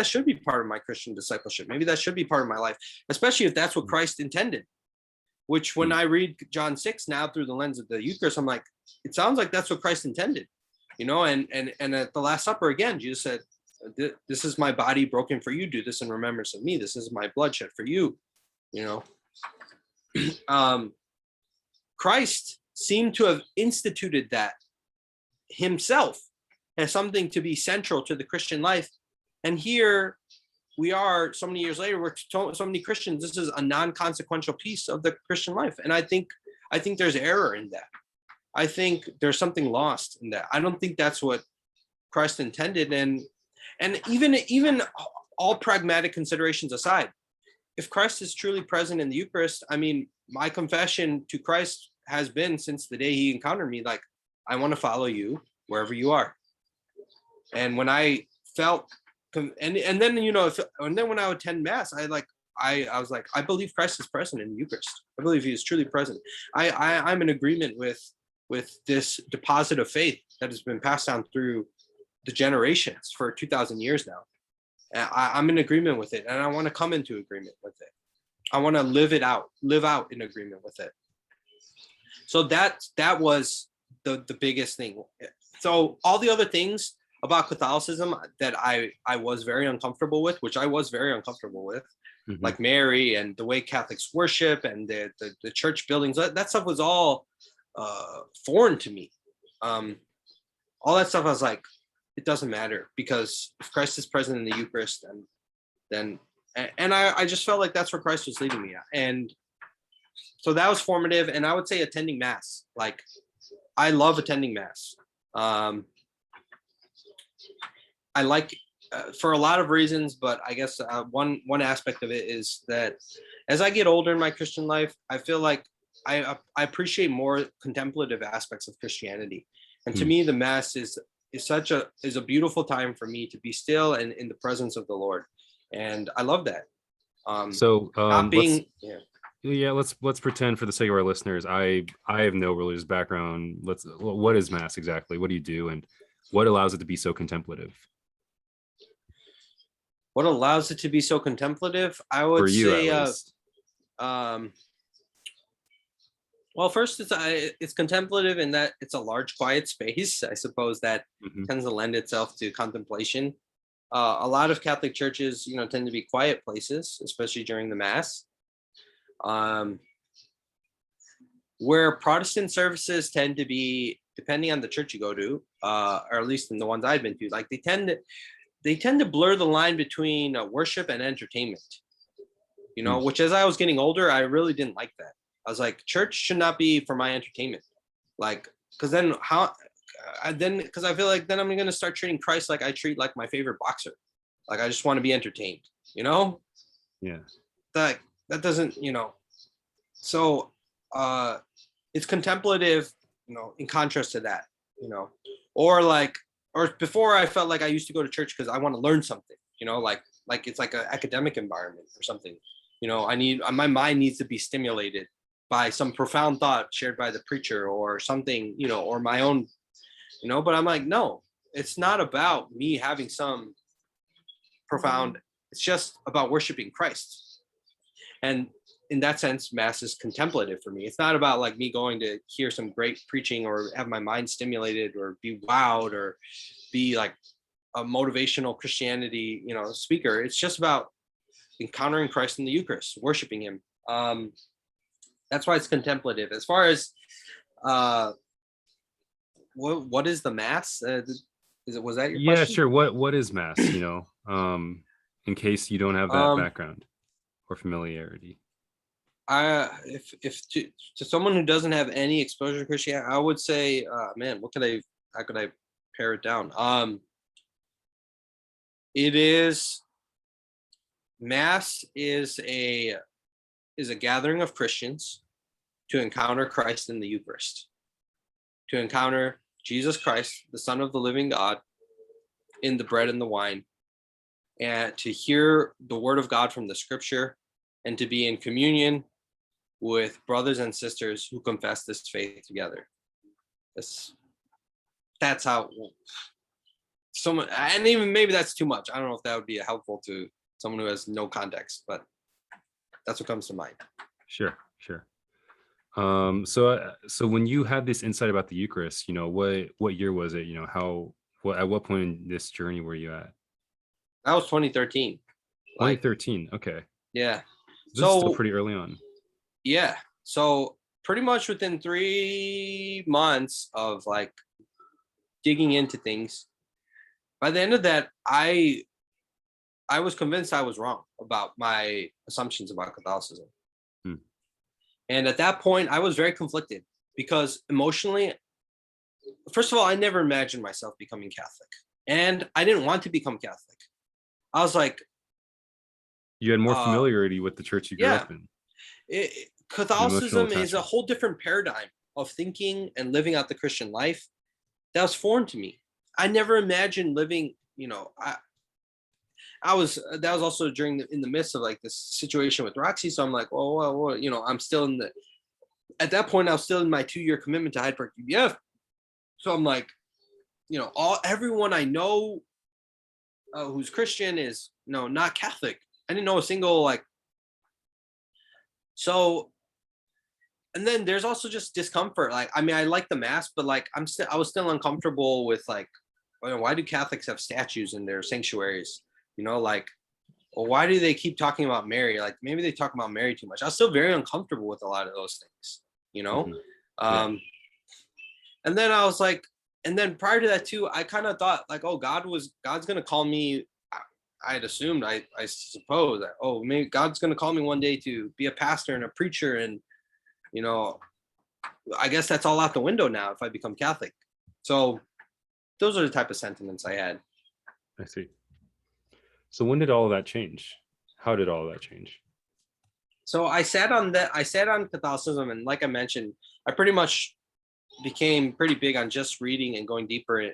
should be part of my Christian discipleship. Maybe that should be part of my life, especially if that's what Christ intended. Which when I read John 6 now through the lens of the Eucharist, I'm like, it sounds like that's what Christ intended. And at the Last Supper again, Jesus said, "This is my body broken for you. Do this in remembrance of me. This is my blood shed for you." Christ seemed to have instituted that himself as something to be central to the Christian life. And here we are so many years later, we're so many Christians, this is a non-consequential piece of the Christian life. And I think there's error in that. I think there's something lost in that. I don't think that's what Christ intended. And even all pragmatic considerations aside, if Christ is truly present in the Eucharist, I mean, my confession to Christ has been since the day he encountered me, like, I want to follow you wherever you are. And when I felt, and then when I would attend Mass, I was like, I believe Christ is present in the Eucharist. I believe he is truly present. I'm in agreement with this deposit of faith that has been passed down through the generations for 2,000 years now. I'm in agreement with it, and I want to come into agreement with it. I want to live out in agreement with it. So that was the biggest thing. So all the other things about Catholicism that I was very uncomfortable with, like Mary and the way Catholics worship and the church buildings, that stuff was all foreign to me. All that stuff, I was like, it doesn't matter, because if Christ is present in the Eucharist, then I just felt like that's where Christ was leading me at. And so that was formative. And I would say attending Mass, like, I love attending Mass. I like for a lot of reasons, but I guess one aspect of it is that as I get older in my Christian life, I feel like I appreciate more contemplative aspects of Christianity. And to me, the Mass is a beautiful time for me to be still and in the presence of the Lord. And I love that. Let's pretend, for the sake of our listeners, I have no religious background. What is Mass exactly? What do you do, and what allows it to be so contemplative? What allows it to be so contemplative? I would say, well, first it's contemplative in that it's a large, quiet space. I suppose that tends to lend itself to contemplation. A lot of Catholic churches, tend to be quiet places, especially during the Mass. where Protestant services tend to be, depending on the church you go to, or at least in the ones I've been to, like they tend to blur the line between worship and entertainment. You know, which as I was getting older, I really didn't like that. I was like, church should not be for my entertainment. Like, because then because I feel like then I'm going to start treating Christ like I treat like my favorite boxer. Like I just want to be entertained, you know? Yeah. That doesn't, you know. So it's contemplative, you know, in contrast to that, you know. Or before I felt like I used to go to church because I want to learn something, you know, like it's like an academic environment or something. You know, my mind needs to be stimulated by some profound thought shared by the preacher or something, you know, or my own, you know, but I'm like, no, it's not about me having some profound, it's just about worshiping Christ. And in that sense, Mass is contemplative for me. It's not about like me going to hear some great preaching or have my mind stimulated or be wowed or be like a motivational Christianity, you know, speaker. It's just about encountering Christ in the Eucharist, worshiping him. That's why it's contemplative. As far as what is the Mass? Was that your question? Yeah, sure. What is Mass? You know, in case you don't have that background or familiarity. If to someone who doesn't have any exposure to Christianity, I would say, man, how could I pare it down? Mass is a gathering of Christians to encounter Christ in the Eucharist, to encounter Jesus Christ, the Son of the living God, in the bread and the wine, and to hear the word of God from the scripture, and to be in communion with brothers and sisters who confess this faith together. That's how someone, and even maybe that's too much. I don't know if that would be helpful to someone who has no context, but that's what comes to mind. Sure. So when you had this insight about the Eucharist, you know, what year was it? You know, at what point in this journey were you at? That was 2013. 2013. Okay. Yeah. This is still pretty early on. Yeah. So pretty much within 3 months of like digging into things, by the end of that, I was convinced I was wrong about my assumptions about Catholicism. And at that point, I was very conflicted because emotionally, first of all, I never imagined myself becoming Catholic. And I didn't want to become Catholic. I was like, you had more familiarity with the church you grew up in. Catholicism is a whole different paradigm of thinking and living out the Christian life. That was foreign to me. I never imagined living, you know, that was also in the midst of like this situation with Roxy. So I'm like, well, you know, I'm still at that point, I was still in my 2-year commitment to Hyde Park UBF. So I'm like, you know, everyone I know who's Christian is, you know, not Catholic. I didn't know a single like. So, and then there's also just discomfort. Like, I mean, I like the Mass, but like, I was still uncomfortable with like, why do Catholics have statues in their sanctuaries? You know, like, well, why do they keep talking about Mary? Like, maybe they talk about Mary too much. I was still very uncomfortable with a lot of those things, you know? Yeah. And then I was like, and then prior to that too, I kind of thought like, oh, God's going to call me. I had assumed, I suppose that, oh, maybe God's going to call me one day to be a pastor and a preacher. And, you know, I guess that's all out the window now if I become Catholic. So those are the type of sentiments I had. I see. So when did all of that change? How did all of that change? So I sat on Catholicism, and like I mentioned, I pretty much became pretty big on just reading and going deeper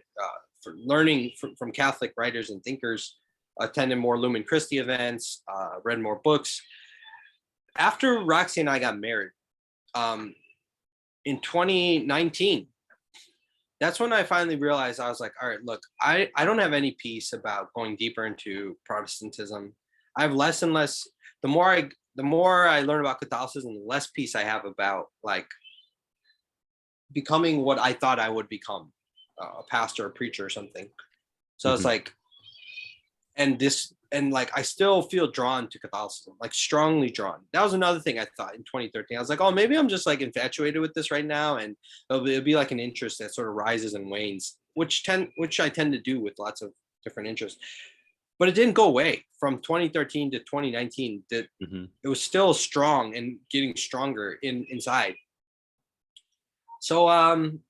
for learning from Catholic writers and thinkers, attended more Lumen Christi events, read more books. After Roxy and I got married in 2019, that's when I finally realized, I was like, all right, look, I don't have any peace about going deeper into Protestantism. I have less and less, the more I learn about Catholicism, the less peace I have about like becoming what I thought I would become, a pastor, a preacher or something. So it's like, and this and like I still feel drawn to Catholicism, like strongly drawn. That was another thing I thought in 2013. I was like, oh, maybe I'm just like infatuated with this right now, and it'll be like an interest that sort of rises and wanes, which I tend to do with lots of different interests. But it didn't go away from 2013 to 2019. That it was still strong and getting stronger inside. So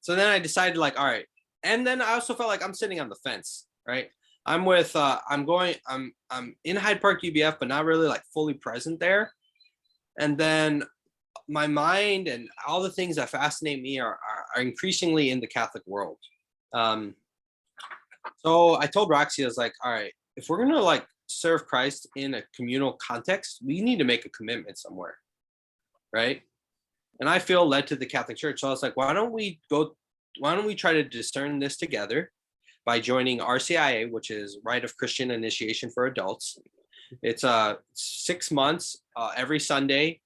then I decided, like, all right. And then I also felt like I'm sitting on the fence, right? I'm in Hyde Park UBF, but not really like fully present there. And then my mind and all the things that fascinate me are increasingly in the Catholic world. So I told Roxy, I was like, all right, if we're gonna like serve Christ in a communal context, we need to make a commitment somewhere, right? And I feel led to the Catholic Church. So I was like, why don't we try to discern this together by joining RCIA, which is Rite of Christian Initiation for Adults. It's 6 months, every Sunday.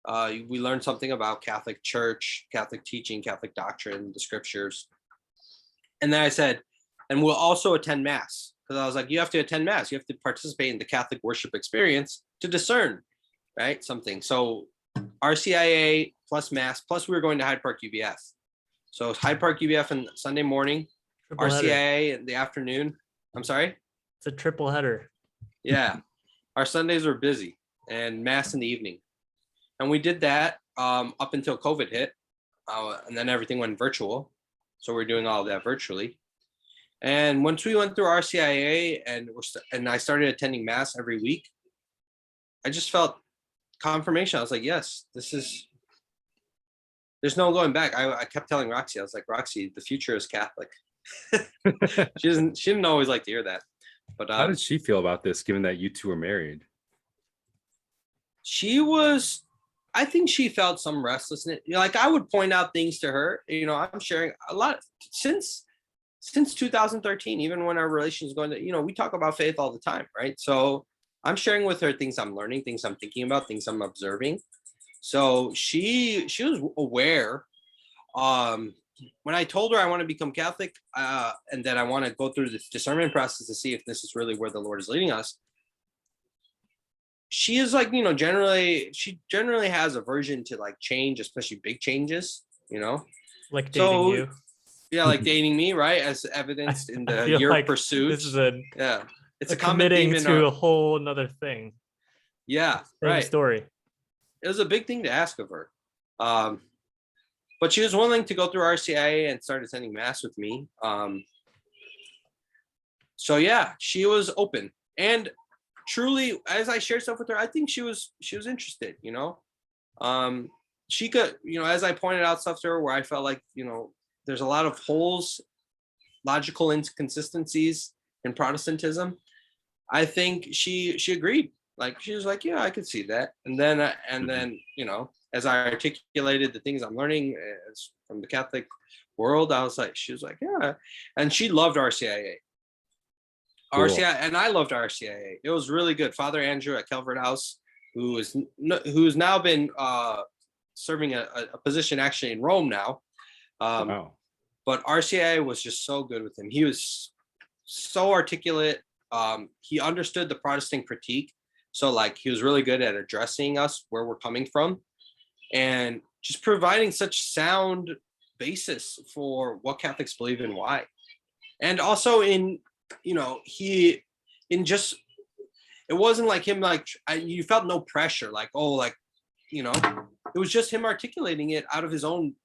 We learn something about Catholic Church, Catholic teaching, Catholic doctrine, the scriptures. And then I said, and we'll also attend Mass, because I was like, you have to attend Mass. You have to participate in the Catholic worship experience to discern, right? Something. So RCIA plus Mass, plus we were going to Hyde Park UBF. So Hyde Park UBF on Sunday morning, Triple RCIA header. in the afternoon. I'm sorry? It's a triple header. Yeah. Our Sundays were busy, and Mass in the evening. And we did that up until COVID hit. And then everything went virtual. So we're doing all of that virtually. And once we went through RCIA and I started attending Mass every week, I just felt confirmation. I was like, yes, there's no going back. I kept telling Roxy, I was like, Roxy, the future is Catholic. She didn't always like to hear that. But how did she feel about this, given that you two are married? I think she felt some restlessness. Like I would point out things to her. I'm sharing a lot since 2013, even when our relation is going to, we talk about faith all the time, right? So I'm sharing with her things I'm learning, things I'm thinking about, things I'm observing. So she was aware. When I told her I want to become Catholic and that I want to go through this discernment process to see if this is really where the Lord is leading us, she is like, she generally has aversion to like change, especially big changes, Like dating you. Yeah, like dating me, right? As evidenced in the year like pursuit. This is it's a common committing theme to a whole nother thing. Yeah, Same right. Story. It was a big thing to ask of her. But she was willing to go through RCIA and start attending Mass with me. So yeah, she was open. And truly, as I shared stuff with her, I think she was interested, she could, as I pointed out stuff to her where I felt like, there's a lot of holes, logical inconsistencies in Protestantism. I think she agreed. Like she was like, yeah, I could see that. And then as I articulated the things I'm learning from the Catholic world, she was like, yeah. And she loved RCIA. Cool. RCIA, and I loved RCIA. It was really good. Father Andrew at Calvert House, who's now been serving a position actually in Rome now. Wow. But RCIA was just so good with him. He was so articulate. He understood the Protestant critique. So like he was really good at addressing us where we're coming from and just providing such sound basis for what Catholics believe and why. And also it wasn't like him, you felt no pressure, it was just him articulating it out of his own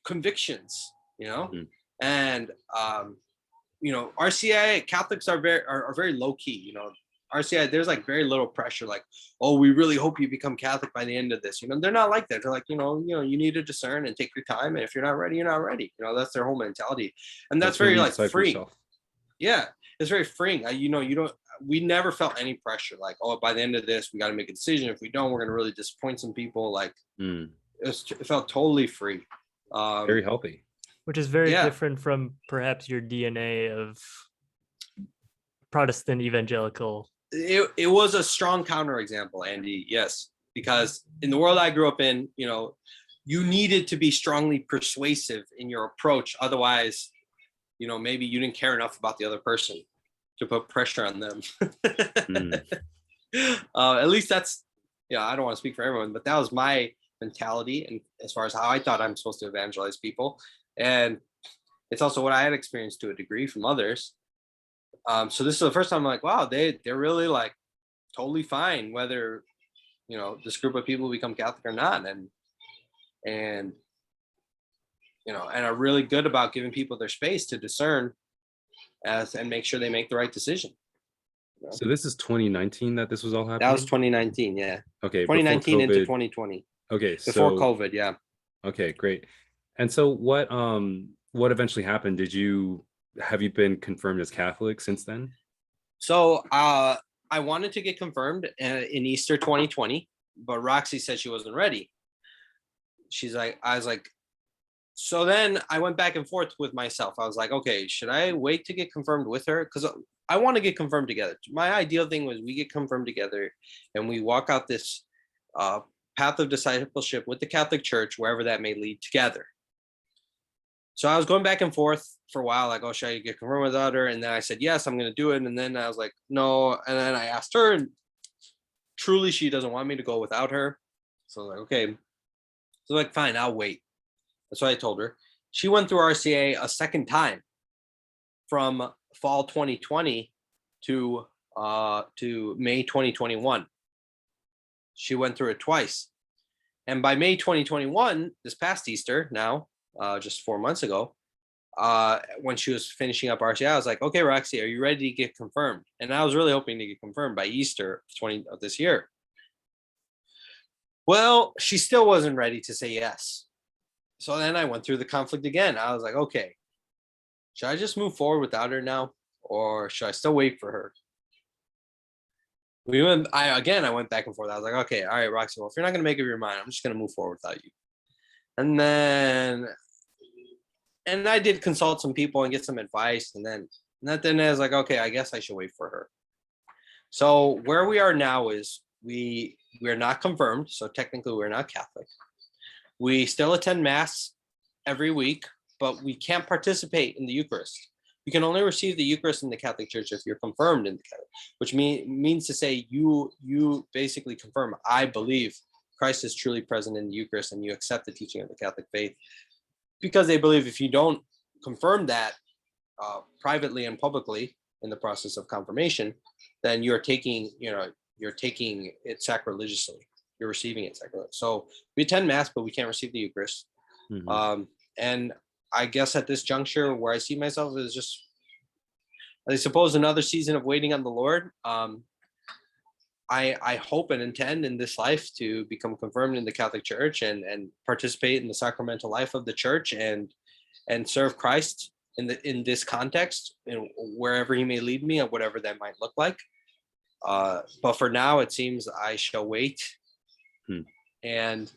convictions, and RCIA Catholics are very low key, RCIA, there's like very little pressure, like, oh, we really hope you become Catholic by the end of this. They're not like that. They're like, you need to discern and take your time. And if you're not ready, you're not ready. That's their whole mentality. And that's very like freeing. Yourself. Yeah, it's very freeing. We never felt any pressure. Like, oh, by the end of this, we got to make a decision. If we don't, we're going to really disappoint some people. Like, it felt totally free. Very healthy. Which is very different from perhaps your DNA of Protestant evangelical. It was a strong counterexample, Andy. Yes, because in the world I grew up in, you needed to be strongly persuasive in your approach. Otherwise, maybe you didn't care enough about the other person to put pressure on them. Mm. At least that's, I don't want to speak for everyone, but that was my mentality, and as far as how I thought I'm supposed to evangelize people. And it's also what I had experienced to a degree from others. So this is the first time I'm like, wow, they're really like totally fine whether this group of people become Catholic or not, and and are really good about giving people their space to discern and make sure they make the right decision. So this is 2019 that this was all That was happening? 2019, yeah. Okay, before 2019 into COVID. 2020. Okay, Before so COVID, yeah. okay, great. And so what eventually happened? Have you been confirmed as Catholic since then? So I wanted to get confirmed in Easter 2020, but Roxy said she wasn't ready. I was like, so then I went back and forth with myself. I was like, okay, should I wait to get confirmed with her? Because I want to get confirmed together. My ideal thing was we get confirmed together and we walk out this path of discipleship with the Catholic Church, wherever that may lead, together. So I was going back and forth for a while, like, oh, should I get confirmed without her? And then I said, yes, I'm going to do it. And then I was like, no. And then I asked her, and truly, she doesn't want me to go without her. So I was like, okay. So like, fine, I'll wait. That's what I told her. She went through RCA a second time from fall 2020 to May 2021. She went through it twice. And by May 2021, this past Easter now, just 4 months ago, when she was finishing up RCA, I was like, okay, Roxy, are you ready to get confirmed? And I was really hoping to get confirmed by Easter of this year. Well, she still wasn't ready to say yes. So then I went through the conflict again. I was like, okay, should I just move forward without her now? Or should I still wait for her? I went back and forth. I was like, okay, all right, Roxy, well, if you're not going to make up your mind, I'm just going to move forward without you. And I did consult some people and get some advice. And then I was like, okay, I guess I should wait for her. So where we are now is we are not confirmed. So technically we're not Catholic. We still attend Mass every week, but we can't participate in the Eucharist. You can only receive the Eucharist in the Catholic Church if you're confirmed in the Catholic, which means to say you basically confirm, I believe Christ is truly present in the Eucharist, and you accept the teaching of the Catholic faith. Because they believe if you don't confirm that privately and publicly in the process of confirmation, then you're taking it sacrilegiously. You're receiving it sacrilegiously. So we attend Mass, but we can't receive the Eucharist. Mm-hmm. And I guess at this juncture, where I see myself is just, I suppose, another season of waiting on the Lord. I hope and intend in this life to become confirmed in the Catholic Church and participate in the sacramental life of the Church and serve Christ in this context, wherever He may lead me, and whatever that might look like. But for now, it seems I shall wait. And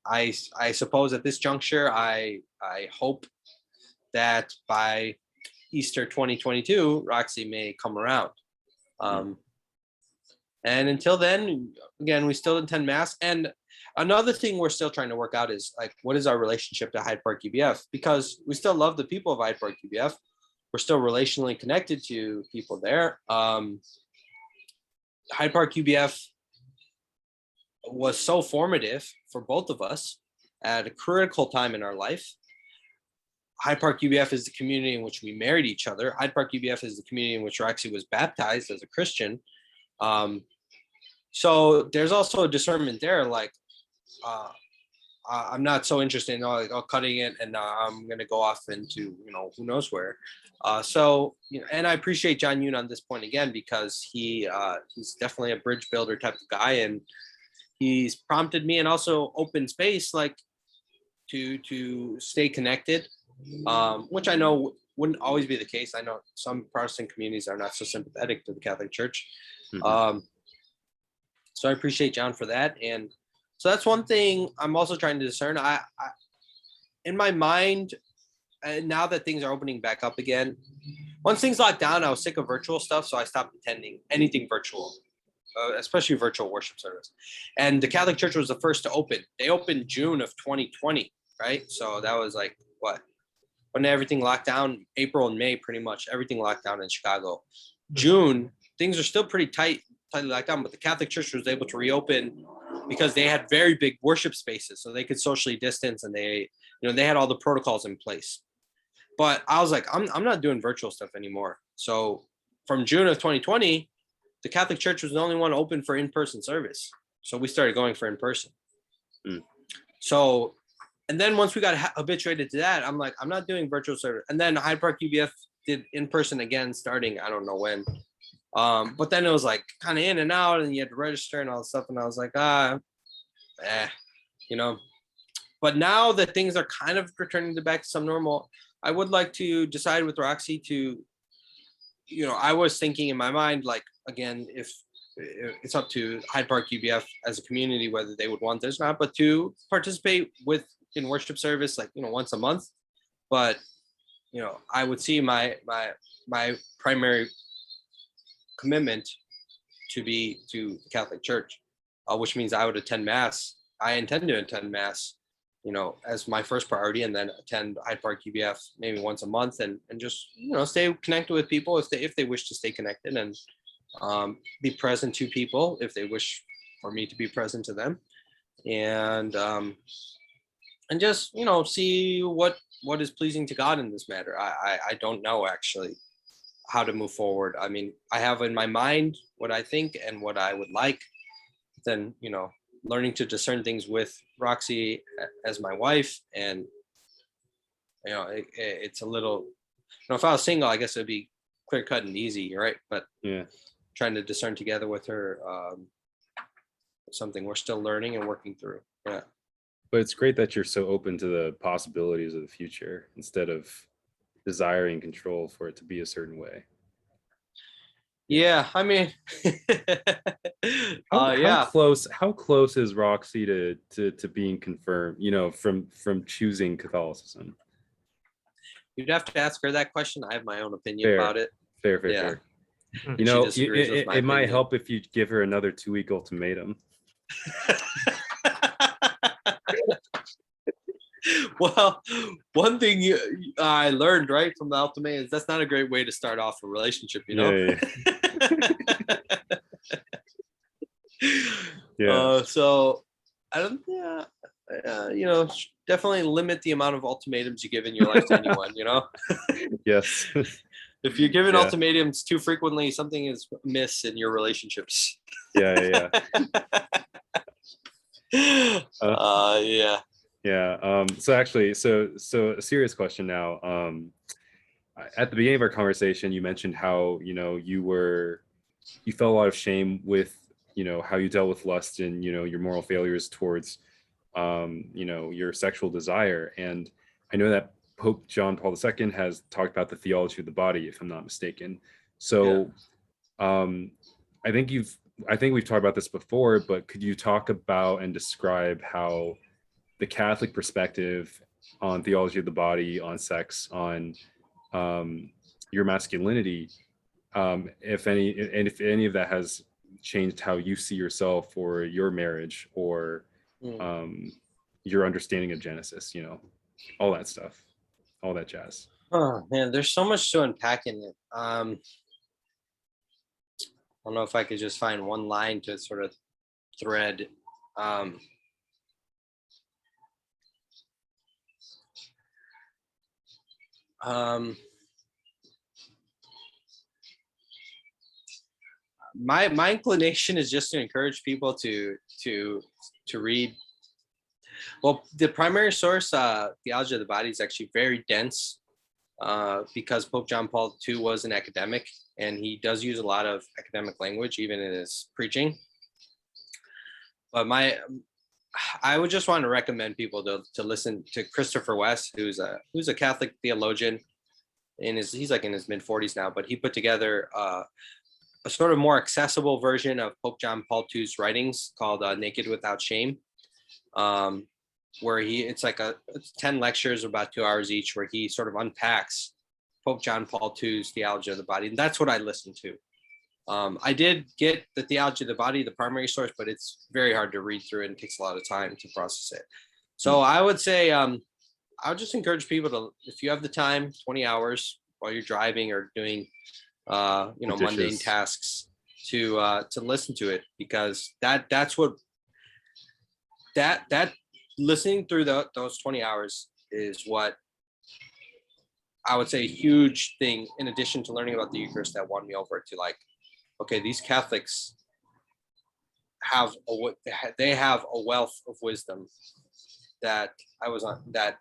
I suppose at this juncture, I hope that by Easter 2022, Roxy may come around. And until then, again, we still attend Mass. And another thing we're still trying to work out is, like, what is our relationship to Hyde Park UBF? Because we still love the people of Hyde Park UBF. We're still relationally connected to people there. Hyde Park UBF was so formative for both of us at a critical time in our life. Hyde Park UBF is the community in which we married each other. Hyde Park UBF is the community in which Roxy was baptized as a Christian. So there's also a discernment there, like, I'm not so interested in cutting it and I'm going to go off into, who knows where. And I appreciate John Yoon on this point again, because he's definitely a bridge builder type of guy. And he's prompted me and also open space, like, to stay connected, which I know wouldn't always be the case. I know some Protestant communities are not so sympathetic to the Catholic Church. Mm-hmm. So I appreciate John for that. And so that's one thing I'm also trying to discern. I in my mind, now that things are opening back up again, once things locked down, I was sick of virtual stuff. So I stopped attending anything virtual, especially virtual worship service. And the Catholic Church was the first to open. They opened June of 2020, right? So that was like, when everything locked down, April and May, pretty much everything locked down in Chicago. June, things are still pretty tightly locked down, but the Catholic Church was able to reopen because they had very big worship spaces, so they could socially distance, and they had all the protocols in place. But I was like, I'm not doing virtual stuff anymore. So from June of 2020, the Catholic Church was the only one open for in-person service. So we started going for in-person. So, and then once we got habituated to that, I'm like, I'm not doing virtual service. And then Hyde Park UBF did in-person again, starting, I don't know when. But then it was like kind of in and out, and you had to register and all that stuff. And I was like, But now that things are kind of returning back to some normal, I would like to decide with Roxy to, I was thinking in my mind, like, again, if it's up to Hyde Park UBF as a community whether they would want this or not, but to participate in worship service, like, once a month. But I would see my primary commitment to be to the Catholic Church, which means I would attend Mass. I intend to attend Mass, as my first priority, and then attend Hyde Park UBF maybe once a month, and just stay connected with people if they wish to stay connected, and be present to people if they wish for me to be present to them, and just see what is pleasing to God in this matter. I don't know actually how to move forward. I mean, I have in my mind what I think and what I would like. Then learning to discern things with Roxy as my wife, and it's a little, if I was single, I guess it'd be clear cut and easy, right? But Yeah. trying to discern together with her, something we're still learning and working through. Yeah. But it's great that you're so open to the possibilities of the future instead of desiring control for it to be a certain way. Yeah, I mean, How close is Roxy to being confirmed, from choosing Catholicism? You'd have to ask her that question. I have my own opinion Fair. about it. Fair. Yeah. It might help if you give her another 2-week ultimatum. Well, one thing I learned right from the ultimatum is that's not a great way to start off a relationship, Yeah. So I don't, definitely limit the amount of ultimatums you give in your life to anyone, Yes. If you're giving ultimatums too frequently, something is amiss in your relationships. Yeah. So actually, so a serious question now. At the beginning of our conversation, you mentioned how you felt a lot of shame with how you dealt with lust and your moral failures towards your sexual desire. And I know that Pope John Paul II has talked about the theology of the body, if I'm not mistaken. So I think we've talked about this before, but could you talk about and describe how the Catholic perspective on theology of the body, on sex, on your masculinity, if any of that has changed how you see yourself or your marriage or your understanding of Genesis, all that stuff, all that jazz. Oh man, there's so much to unpack in it. I don't know if I could just find one line to sort of thread. My inclination is just to encourage people to read. Well, the primary source, Theology of the Body, is actually very dense, because Pope John Paul II was an academic, and he does use a lot of academic language even in his preaching. But I would just want to recommend people to listen to Christopher West, who's a Catholic theologian, he's like in his mid-40s now, but he put together a sort of more accessible version of Pope John Paul II's writings called Naked Without Shame, where it's like it's 10 lectures, about 2 hours each, where he sort of unpacks Pope John Paul II's theology of the body. And that's what I listened to. I did get the theology of the body, the primary source, but it's very hard to read through, and it takes a lot of time to process it. So I would say, I would just encourage people to, if you have the time, 20 hours while you're driving or doing mundane Dishes. tasks to listen to it, because that's what that listening through those 20 hours is what I would say a huge thing, in addition to learning about the Eucharist, that won me over to like, okay, these Catholics they have a wealth of wisdom that I was on, that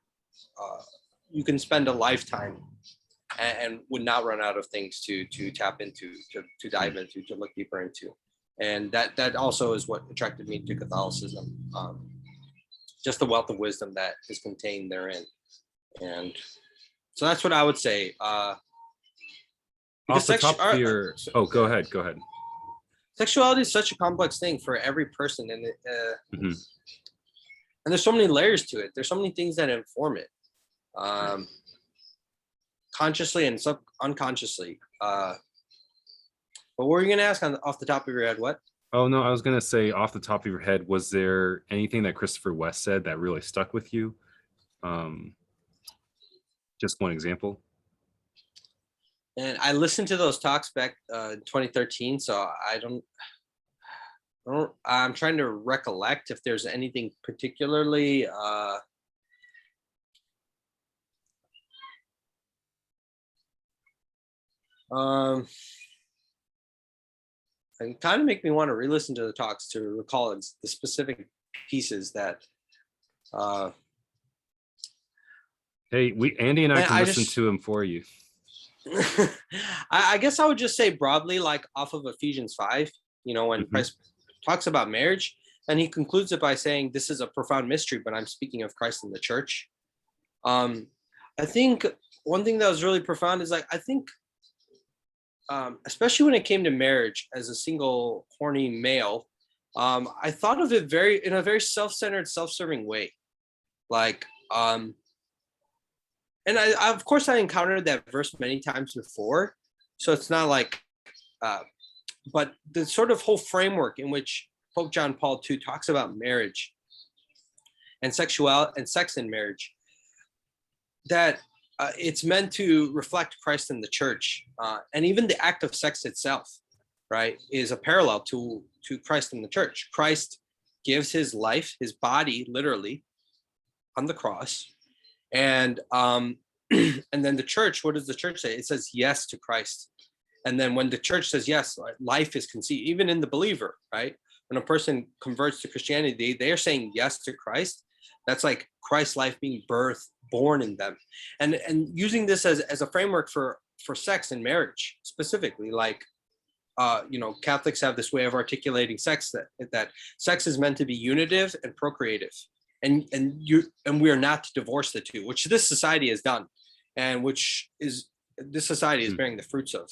you can spend a lifetime and would not run out of things to tap into, to dive into, to look deeper into. And that also is what attracted me to Catholicism. Just the wealth of wisdom that is contained therein. And so that's what I would say. Off the top of your, go ahead. Sexuality is such a complex thing for every person, and Mm-hmm. and there's so many layers to it. There's so many things that inform it, consciously and unconsciously. But what were you going to ask off the top of your head? What? Oh, no, I was going to say, off the top of your head, was there anything that Christopher West said that really stuck with you? Just one example. And I listened to those talks back in 2013, so I'm trying to recollect if there's anything particularly it kind of make me want to re-listen to the talks to recall the specific pieces that Hey, Andy and I can listen to him for you. I guess I would just say broadly, like off of Ephesians 5, when Christ talks about marriage, and he concludes it by saying, this is a profound mystery, but I'm speaking of Christ and the church. I think one thing that was really profound is like, I think, especially when it came to marriage as a single horny male, I thought of it in a very self-centered, self-serving way. Like, and I of course I encountered that verse many times before, so it's not like, but the sort of whole framework in which Pope John Paul II talks about marriage and sexuality and sex in marriage, that it's meant to reflect Christ in the church, and even the act of sex itself, right, is a parallel to Christ in the church. Christ gives his life, his body, literally, on the cross. And and then the church, what does the church say? It says yes to Christ. And then when the church says yes, life is conceived, even in the believer, right? When a person converts to Christianity, they are saying yes to Christ. That's like Christ's life being born in them. And using this as a framework for sex and marriage specifically, like, Catholics have this way of articulating sex, that sex is meant to be unitive and procreative. And we are not to divorce the two, which this society has done, and which is this society is bearing the fruits of.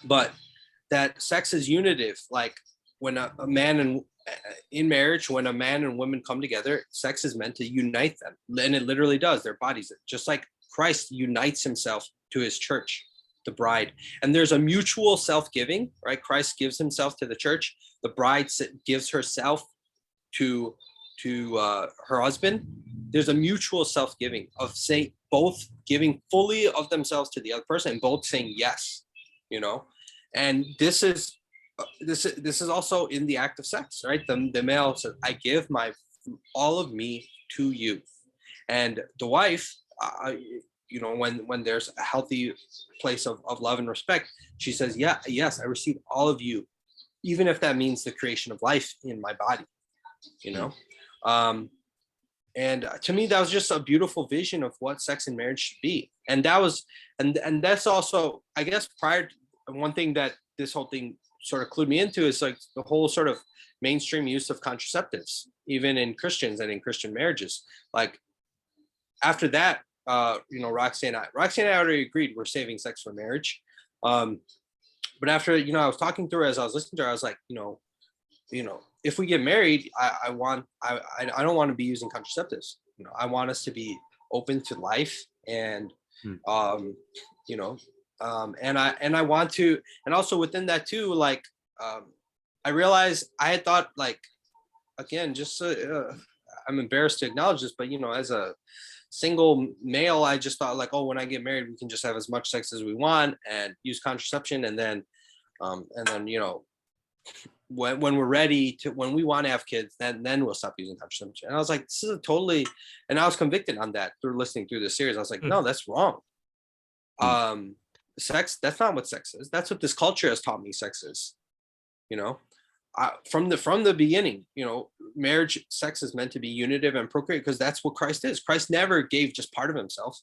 But that sex is unitive, like when a man and in marriage, when a man and woman come together, sex is meant to unite them, and it literally does. Their bodies, just like Christ unites himself to his church, the bride, and there's a mutual self-giving, right? Christ gives himself to the church. The bride gives herself to her husband. There's a mutual self-giving of both giving fully of themselves to the other person and both saying yes, and this is also in the act of sex, right? The male says, I give all of me to you, and the wife, when there's a healthy place of love and respect, she says, yes, I receive all of you, even if that means the creation of life in my body. And to me, that was just a beautiful vision of what sex and marriage should be. And that was, and that's also, I guess, one thing that this whole thing sort of clued me into is like the whole sort of mainstream use of contraceptives, even in Christians and in Christian marriages. Like after that, Roxy and I already agreed we're saving sex for marriage. But after, I was talking through her, as I was listening to her, I was like, if we get married, I don't want to be using contraceptives. I want us to be open to life, and and I want to, and also within that too, like I realized I had thought, like, again, just I'm embarrassed to acknowledge this, but as a single male, I just thought like, oh, when I get married, we can just have as much sex as we want and use contraception, and then when we're ready to, when we want to have kids, then we'll stop using contraception. And I was like, this is a totally, and I was convicted on that through listening through the series. I was like, no, that's wrong. Sex, that's not what sex is. That's what this culture has taught me sex is. From the beginning, marriage, sex is meant to be unitive and procreate, because that's what Christ is. Christ never gave just part of himself.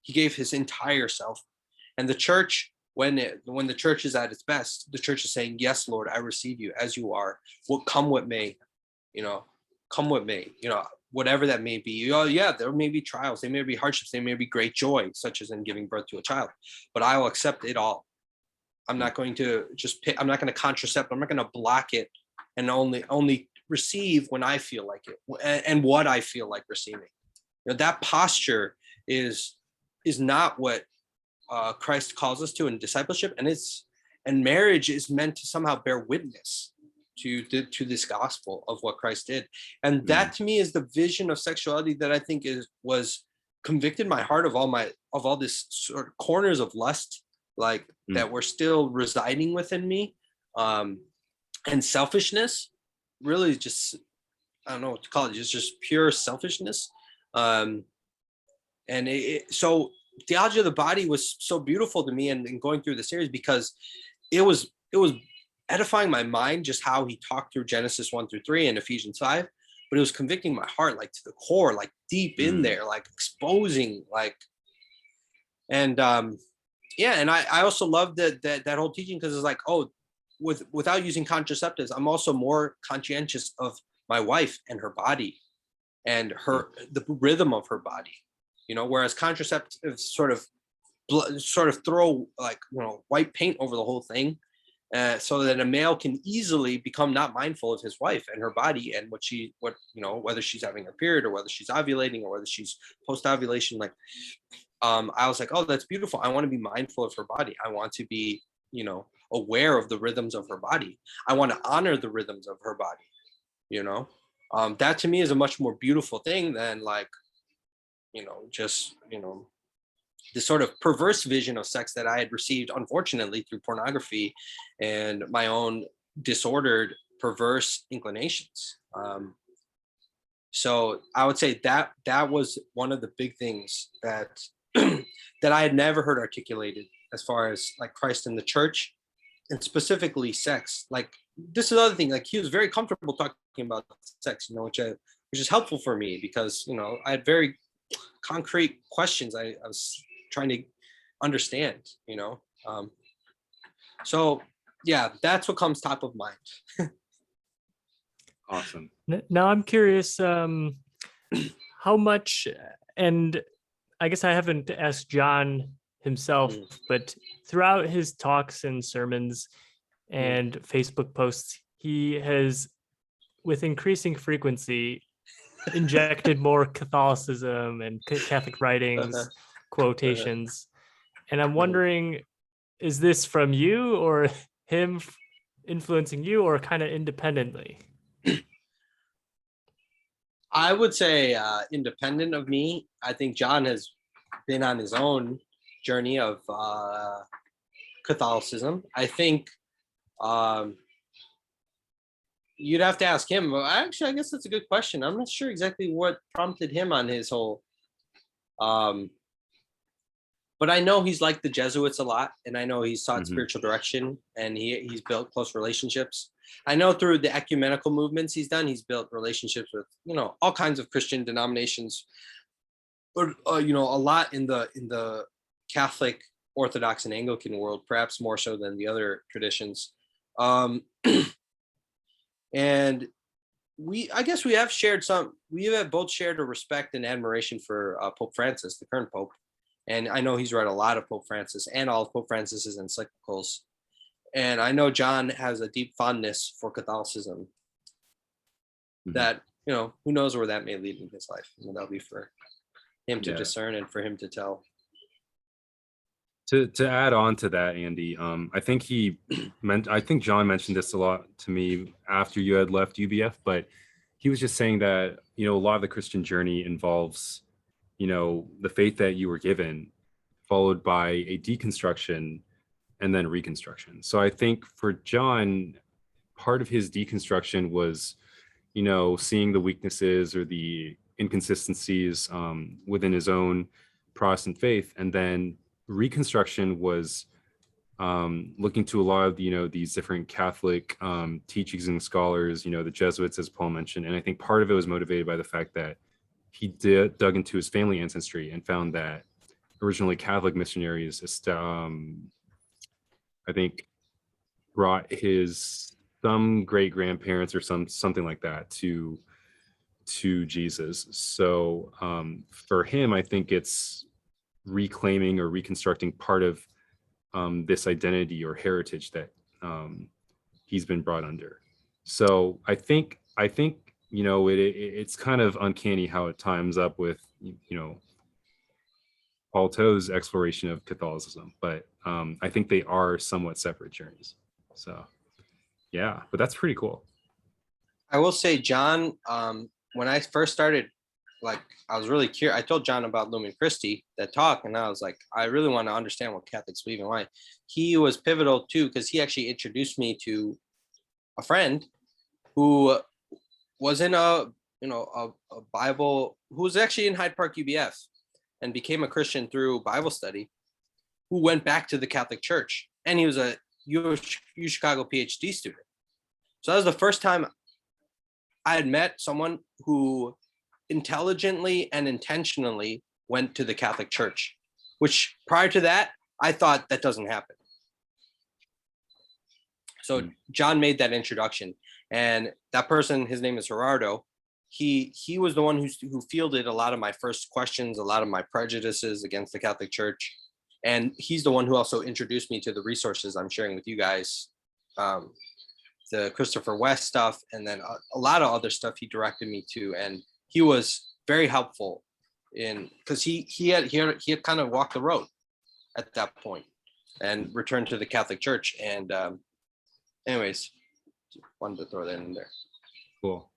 He gave his entire self. And the church, when the church is at its best, the church is saying, yes, Lord, I receive you as you are. Come what may, come what may, whatever that may be. There may be trials, there may be hardships, there may be great joy, such as in giving birth to a child, but I will accept it all. I'm not going to just pick, I'm not going to contracept, I'm not going to block it and only receive when I feel like it and what I feel like receiving. That posture is not what Christ calls us to in discipleship, and marriage is meant to somehow bear witness to this gospel of what Christ did. And that to me is the vision of sexuality that I think was convicted my heart of all this sort of corners of lust, like that were still residing within me, and selfishness, really just, I don't know what to call it, it's just pure selfishness. So theology of the body was so beautiful to me and going through the series, because it was edifying my mind, just how he talked through Genesis 1-3 and Ephesians 5, but it was convicting my heart, like to the core, like deep in there, like exposing, like, and and I also love that whole teaching, because it's like, oh, without using contraceptives, I'm also more conscientious of my wife and her body and the rhythm of her body, whereas contraceptives sort of throw like, white paint over the whole thing, so that a male can easily become not mindful of his wife and her body and whether she's having her period or whether she's ovulating or whether she's post-ovulation. Like, I was like, oh, that's beautiful. I want to be mindful of her body. I want to be, aware of the rhythms of her body. I want to honor the rhythms of her body, that to me is a much more beautiful thing than like, just, this sort of perverse vision of sex that I had received, unfortunately, through pornography and my own disordered, perverse inclinations. So I would say that was one of the big things that that I had never heard articulated, as far as like Christ and the church, and specifically sex. Like, this is another thing, like he was very comfortable talking about sex, which is helpful for me, because I had very concrete questions I was trying to understand, so yeah, that's what comes top of mind. Awesome. Now I'm curious, how much, and I guess I haven't asked John himself, but throughout his talks and sermons and Facebook posts, he has, with increasing frequency, injected more Catholicism and Catholic writings, quotations. And I'm wondering, is this from you or him influencing you, or kind of independently? I would say independent of me. I think John has been on his own journey of Catholicism. I think you'd have to ask him. Actually, I guess that's a good question. I'm not sure exactly what prompted him on his whole. But I know he's like the Jesuits a lot, and I know he's sought spiritual direction, and he's built close relationships. I know through the ecumenical movements he's done, he's built relationships with, all kinds of Christian denominations, but a lot in the Catholic, Orthodox, and Anglican world, perhaps more so than the other traditions. And we have both shared a respect and admiration for Pope Francis, the current Pope. And I know he's read a lot of Pope Francis and all of Pope Francis's encyclicals. And I know John has a deep fondness for Catholicism that, who knows where that may lead in his life. That'll be for him to discern and for him to tell. To add on to that, Andy, I think John mentioned this a lot to me after you had left UBF, but he was just saying that, a lot of the Christian journey involves, the faith that you were given, followed by a deconstruction and then reconstruction. So I think for John, part of his deconstruction was, seeing the weaknesses or the inconsistencies within his own Protestant faith. And then reconstruction was looking to a lot of, these different Catholic teachings and scholars, the Jesuits, as Paul mentioned. And I think part of it was motivated by the fact that he dug into his family ancestry and found that originally Catholic missionaries, I think, brought some great grandparents or something like that to Jesus. So for him, I think it's reclaiming or reconstructing part of this identity or heritage that he's been brought under. So I think it's kind of uncanny how it times up with Paul Toh's exploration of Catholicism, but I think they are somewhat separate journeys. So yeah, but that's pretty cool. I will say, John, when I first started, like, I was really curious. I told John about Lumen Christi, that talk, and I was like, I really want to understand what Catholics believe and why. He was pivotal too, because he actually introduced me to a friend who was in a Bible, who was actually in Hyde Park UBF and became a Christian through Bible study, who went back to the Catholic Church, and he was a U Chicago PhD student. So that was the first time I had met someone who intelligently and intentionally went to the Catholic Church, which prior to that, I thought that doesn't happen. So John made that introduction, and that person, his name is Gerardo. He was the one who fielded a lot of my first questions, a lot of my prejudices against the Catholic Church. And he's the one who also introduced me to the resources I'm sharing with you guys, the Christopher West stuff, and then a lot of other stuff he directed me to. And he was very helpful because he had kind of walked the road at that point and returned to the Catholic Church. And anyways, wanted to throw that in there. Cool.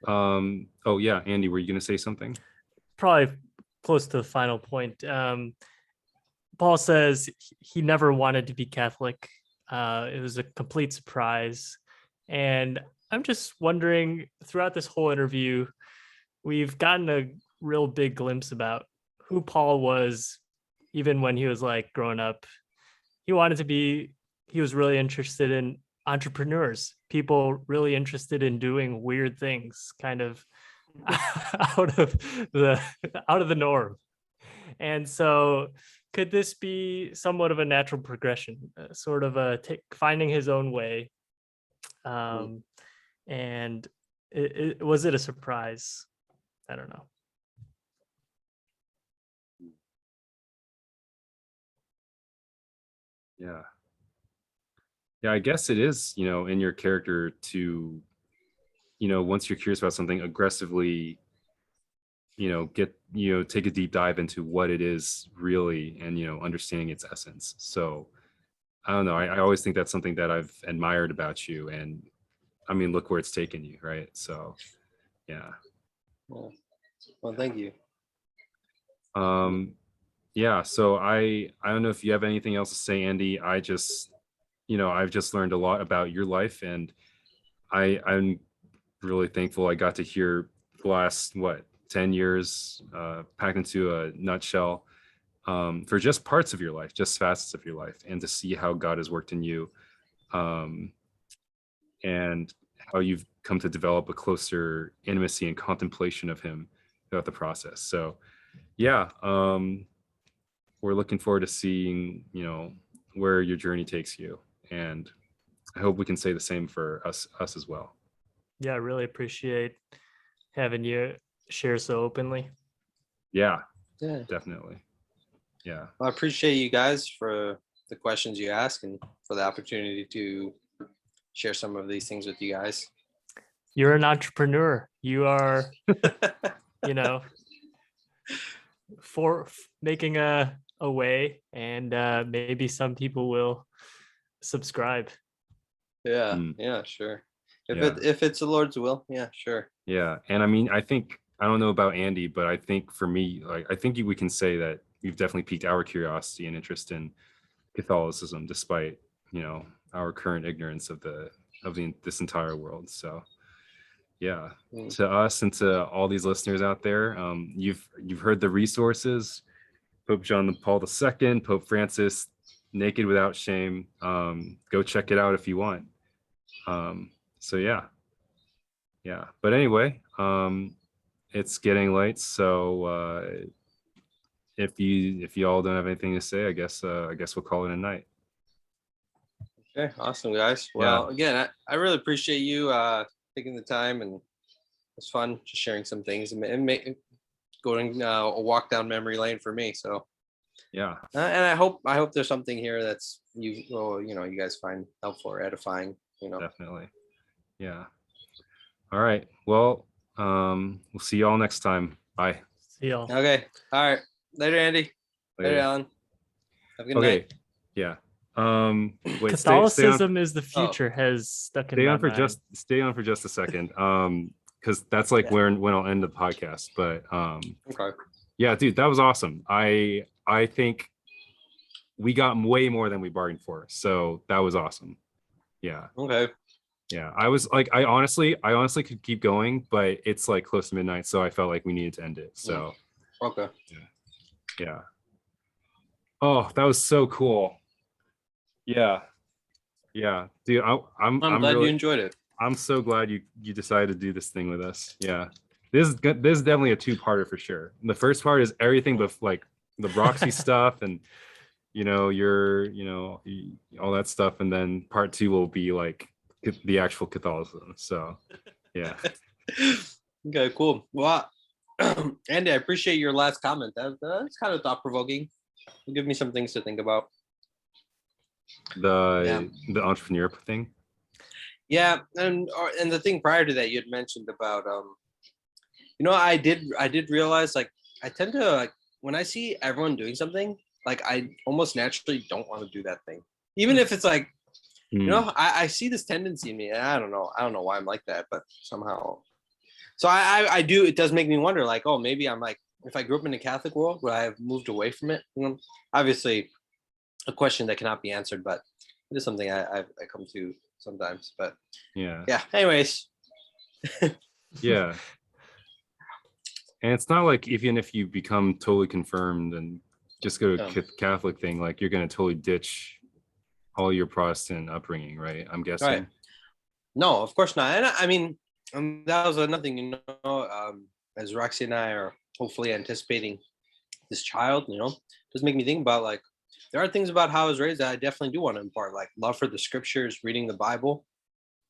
Oh yeah, Andy, were you going to say something? Probably close to the final point. Paul says he never wanted to be Catholic. It was a complete surprise. And I'm just wondering, throughout this whole interview, we've gotten a real big glimpse about who Paul was, even when he was like growing up. He was really interested in entrepreneurs, people really interested in doing weird things, kind of out of the norm. And so could this be somewhat of a natural progression, sort of finding his own way? And was it a surprise? I don't know. Yeah, I guess it is, in your character to, once you're curious about something, aggressively, take a deep dive into what it is really, and, understanding its essence. So I don't know. I always think that's something that I've admired about you. And I mean, look where it's taken you, right? So yeah. Well, thank you. Yeah, so I don't know if you have anything else to say, Andy. I've just learned a lot about your life, and I'm really thankful I got to hear the last 10 years packed into a nutshell, for just parts of your life, just facets of your life, and to see how God has worked in you, and how you've come to develop a closer intimacy and contemplation of him throughout the process. So yeah, we're looking forward to seeing, where your journey takes you. And I hope we can say the same for us as well. Yeah, I really appreciate having you share so openly. Yeah, definitely. Yeah. Well, I appreciate you guys for the questions you ask and for the opportunity to share some of these things with you guys. You're an entrepreneur. You are, for making a way, and maybe some people will subscribe. Yeah, sure. If it's the Lord's will, yeah, sure. Yeah, and I mean, I think I don't know about Andy, but I think for me, like I think we can say that you've definitely piqued our curiosity and interest in Catholicism, despite our current ignorance of this entire world. So yeah, Mm. to us and to all these listeners out there, you've heard the resources: Pope John Paul II, Pope Francis, Naked Without Shame. Go check it out if you want. So yeah. But anyway, it's getting late, so if you all don't have anything to say, I guess we'll call it a night. Okay, awesome, guys. Yeah. Well, again, I really appreciate you taking the time, and it's fun just sharing some things and going a walk down memory lane for me. So Yeah, and I hope there's something here that's you guys find helpful or edifying. definitely. Yeah. All right. Well, we'll see you all next time. Bye. See y'all. Okay. All right. Later, Andy. Later, Later. Alan. Have a good Okay. night. Yeah. Wait. Catholicism is the future has stuck in Stay my on for mind. stay on for just a second. Because that's like when I'll end the podcast. But Okay. yeah, dude, that was awesome. I think we got way more than we bargained for. So that was awesome. Yeah. Okay. Yeah. I was like, I honestly could keep going, but it's like close to midnight, so I felt like we needed to end it. So Okay. yeah. Oh, that was so cool. Yeah. Yeah. Dude, I'm I'm glad really, you enjoyed it. I'm so glad you decided to do this thing with us. Yeah. This is definitely a two-parter for sure. And the first part is everything but like the Roxy stuff and all that stuff, and then part two will be like the actual Catholicism. So yeah. Okay, cool. Well, Andy, I appreciate your last comment. That's kind of thought-provoking. It'll give me some things to think about. The entrepreneur thing. Yeah, and the thing prior to that, you had mentioned about I did realize, like, I tend to, like, when I see everyone doing something, like, I almost naturally don't want to do that thing, even if it's like, I see this tendency in me, and I don't know why I'm like that, but somehow. So I do. It does make me wonder, like, oh, maybe I'm like, if I grew up in the Catholic world, would I have moved away from it? Obviously, a question that cannot be answered, but it is something I come to sometimes. But Yeah. Anyways. Yeah. And it's not like even if you become totally confirmed and just go to Catholic thing, like you're going to totally ditch all your Protestant upbringing, right? I'm guessing. Right. No, of course not. And I mean, that was another thing, as Roxy and I are hopefully anticipating this child, does make me think about, like, there are things about how I was raised that I definitely do want to impart, like love for the scriptures, reading the Bible,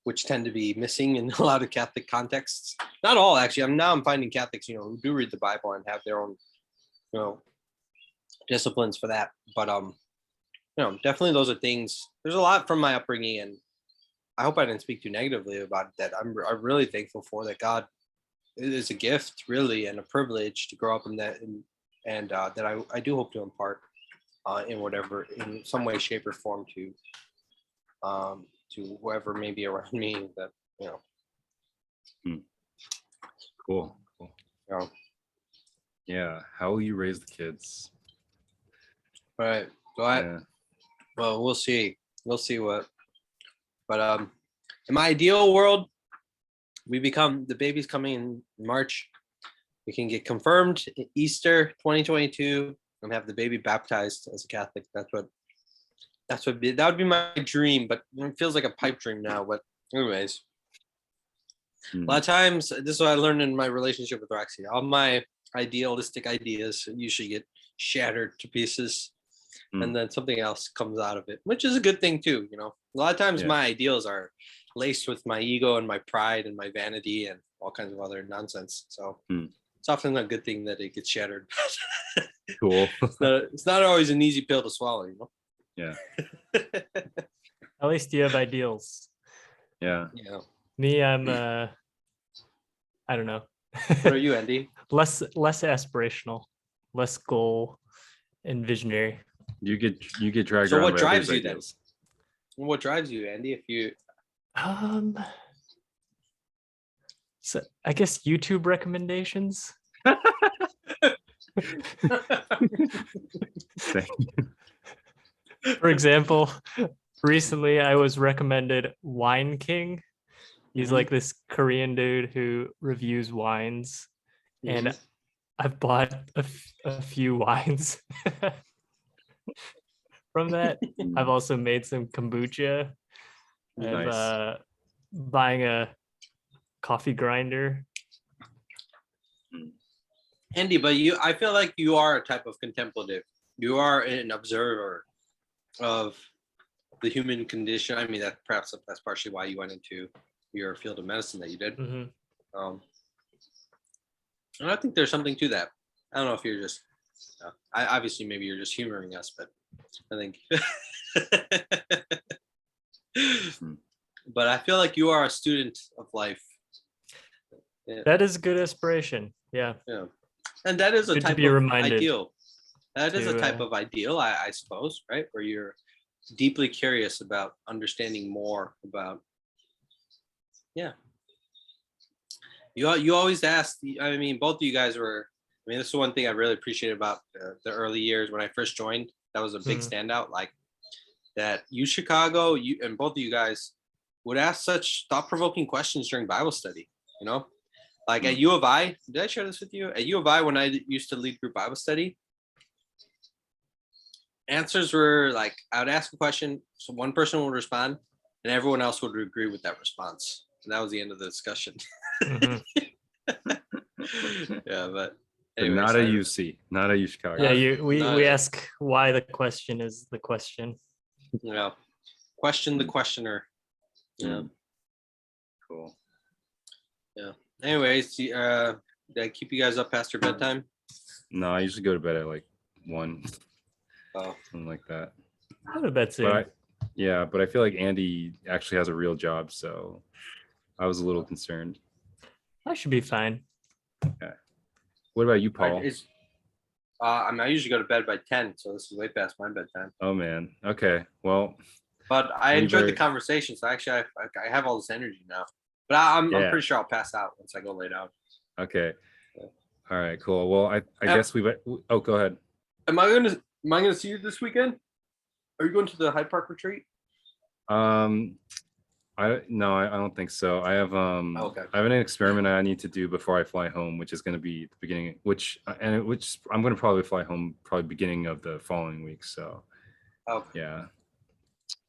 which tend to be missing in a lot of Catholic contexts. Not all, actually. I'm finding Catholics, who do read the Bible and have their own, disciplines for that. But definitely those are things. There's a lot from my upbringing, and I hope I didn't speak too negatively about it, that I'm really thankful for, that God is a gift, really, and a privilege to grow up in that, and that I do hope to impart in some way, shape, or form to whoever may be around me. That Cool. Yeah. How will you raise the kids? Right. So well, we'll see. We'll see what. But in my ideal world, the baby's coming in March. We can get confirmed Easter 2022 and have the baby baptized as a Catholic. That would be my dream, but it feels like a pipe dream now. But anyways, a lot of times, this is what I learned in my relationship with Roxy. All my idealistic ideas usually get shattered to pieces, and then something else comes out of it, which is a good thing too. A lot of times my ideals are laced with my ego and my pride and my vanity and all kinds of other nonsense. So it's often a good thing that it gets shattered. Cool. It's not always an easy pill to swallow, Yeah. At least you have ideals. Yeah. Me, I'm I don't know. What are you, Andy? less aspirational, less goal and visionary. You get dragged So around. what by drives others' you then? ideals. What drives you, Andy? If you So I guess YouTube recommendations. For example, recently I was recommended Wine King. He's Mhm. like this Korean dude who reviews wines, and Mhm. I've bought a few wines from that. I've also made some kombucha. I've Nice. buying a coffee grinder. Andy, but I feel like you are a type of contemplative. You are an observer of the human condition. I mean, that's partially why you went into your field of medicine that you did. Hmm. And I think there's something to that. I don't know if you're just, I obviously maybe you're just humoring us, but I think, but I feel like you are a student of life. Yeah. That is good inspiration. Yeah. Yeah. And that is a Good to type be of reminded ideal. That is a to, type of ideal, I suppose, right? Where you're deeply curious about understanding more about, yeah. You always ask. I mean, both of you guys were. I mean, this is one thing I really appreciate about the early years when I first joined. That was a big standout. Like that, Chicago, you and both of you guys would ask such thought-provoking questions during Bible study. You know, like at U of I. Did I share this with you? At U of I, when I used to lead group Bible study, answers were like I would ask a question, so one person would respond, and everyone else would agree with that response. And that was the end of the discussion. Mhm. Yeah, but But anyways, not a UC, not a U Chicago. Yeah, we Not- ask why the question is the question. Yeah, question the questioner. Yeah. Cool. Yeah. Anyways, did I keep you guys up past your bedtime? No, I usually go to bed at like 1, Oh, something like that. Go to bed soon. But I feel like Andy actually has a real job, so I was a little concerned. I should be fine. What about you, Paul? I mean, I usually go to bed by 10, so this is way past my bedtime. Oh man. Okay. Well, But I Maybe enjoyed the very- conversation, so actually, I have all this energy now. But I'm Yeah. pretty sure I'll pass out once I go lay down. okay. Yeah. All right, cool. Well, I Yeah. guess oh, go ahead. Am I gonna see you this weekend? Are you going to the Hyde Park retreat? I don't think so. I have Okay. I have an experiment I need to do before I fly home, which is going to be the beginning, which I'm going to probably fly home probably beginning of the following week. So Okay.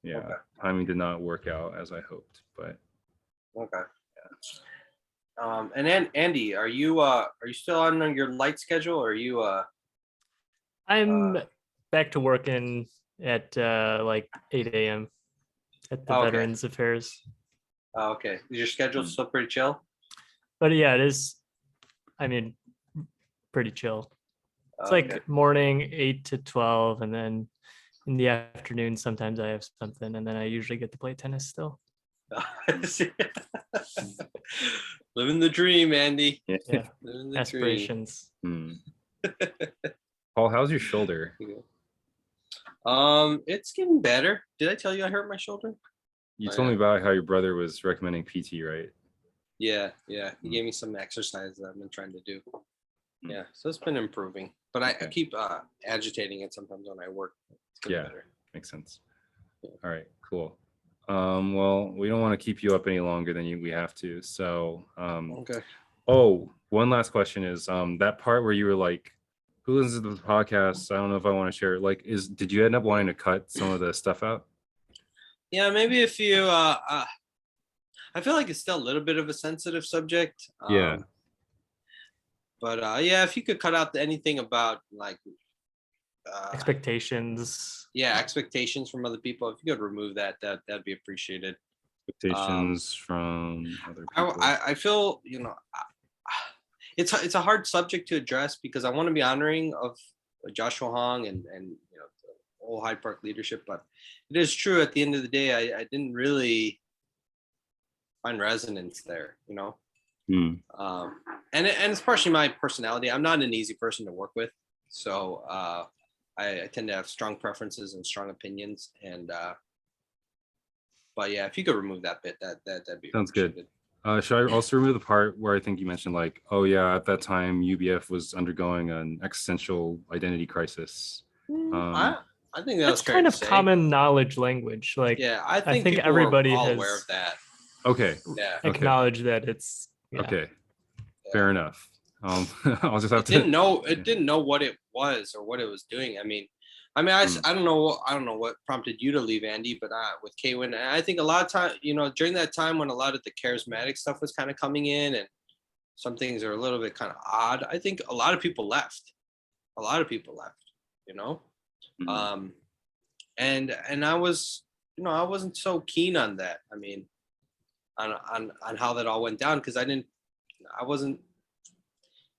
yeah, Okay. timing did not work out as I hoped, but Okay. And then Andy, are you still on your light schedule, or are you I'm back to working at like 8 a.m. at the Okay. Veterans Affairs. okay? Is your schedule still pretty chill? But yeah, it is. I mean, pretty chill. It's Okay. like morning 8 to 12, and then in the afternoon sometimes I have something, and then I usually get to play tennis still. Living the dream, Andy. Yeah, Living the aspirations. Paul, how's your shoulder? dream. It's getting better. Did I tell you I hurt my shoulder? You Oh, told me yeah. about how your brother was recommending PT, right? Yeah. He gave me some exercise that I've been trying to do. Yeah, so it's been improving, but I Okay. keep agitating it sometimes when I work. It's getting Yeah. better. Makes sense. Yeah. All right, cool. Well, we don't want to keep you up any longer than we have to. So, Okay. oh, one last question is that part where you were like, who listens to the podcast? I don't know if I want to share it. Like, did you end up wanting to cut some of the stuff out? Yeah, maybe if you I feel like it's still a little bit of a sensitive subject. Yeah. But yeah, if you could cut out anything about like Expectations. yeah, expectations from other people, if you could remove that'd be appreciated. Expectations from other people. I feel, it's a hard subject to address because I want to be honoring of Joshua Hong and the whole Hyde Park leadership, but it is true at the end of the day, I didn't really find resonance there, and it's partially my personality. I'm not an easy person to work with, so I tend to have strong preferences and strong opinions, and but yeah, if you could remove that bit, that'd be Sounds good. appreciated. Should I also remove the part where I think you mentioned like, oh yeah, at that time UBF was undergoing an existential identity crisis? Mm, Um, I think that That's was fair kind to of say. common knowledge language. Like Yeah, I I think think people were everybody all aware of has that. okay, Yeah. okay, acknowledged that it's yeah. okay, Yeah. fair enough. I'll just have It didn't to. know it didn't know what it was or what it was doing. Mm, I don't know. I don't know what prompted you to leave, Andy, but with Kwin, I think a lot of time, during that time when a lot of the charismatic stuff was kind of coming in, and some things are a little bit kind of odd. I think a lot of people left. A lot of people left. You know, mm, um, and I was, I wasn't so keen on that. I mean, on how that all went down because I wasn't.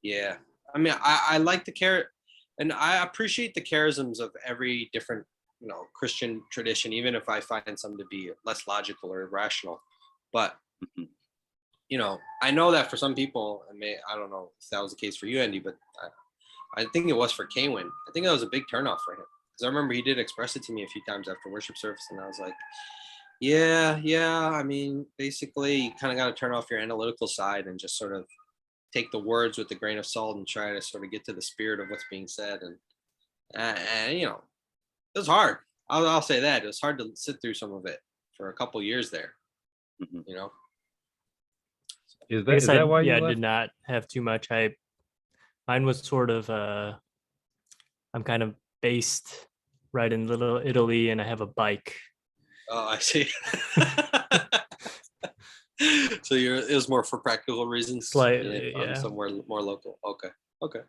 Yeah, I like the care, and I appreciate the charisms of every different, Christian tradition, even if I find some to be less logical or irrational. But mhm. I know that for some people, I don't know if that was the case for you, Andy, but I think it was for Kwin. I think that was a big turnoff for him because I remember he did express it to me a few times after worship service, and I was like, yeah, yeah. Basically, you kind of got to turn off your analytical side and just sort of take the words with a grain of salt and try to sort of get to the spirit of what's being said. And it was hard. I'll say that it was hard to sit through some of it for a couple years there. Mhm. You know. Is I that guess is that why you did left? not have too much. Mine was sort of I'm kind of based right in Little Italy and I have a bike. Oh, I see. So it was more for practical reasons. Yeah, Slightly, on yeah. somewhere more local. Okay. Okay.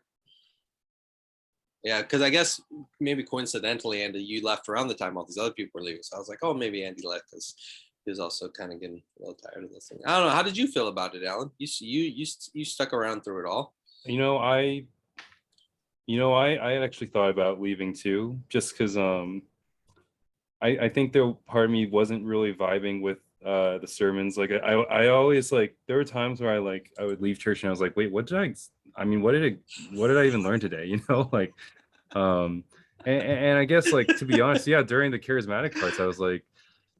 Yeah, because I guess maybe coincidentally, Andy, you left around the time all these other people were leaving. So I was like, oh, maybe Andy left because he was also kind of getting a little tired of this thing. I don't know. How did you feel about it, Alan? You stuck around through it all. You know, I had actually thought about leaving too, just because I think there part of me wasn't really vibing with the sermons. Like I always like there were times where I would leave church and I was like, wait, I mean, what did I even learn today? Like um and I guess like to be honest, yeah, during the charismatic parts, I was like,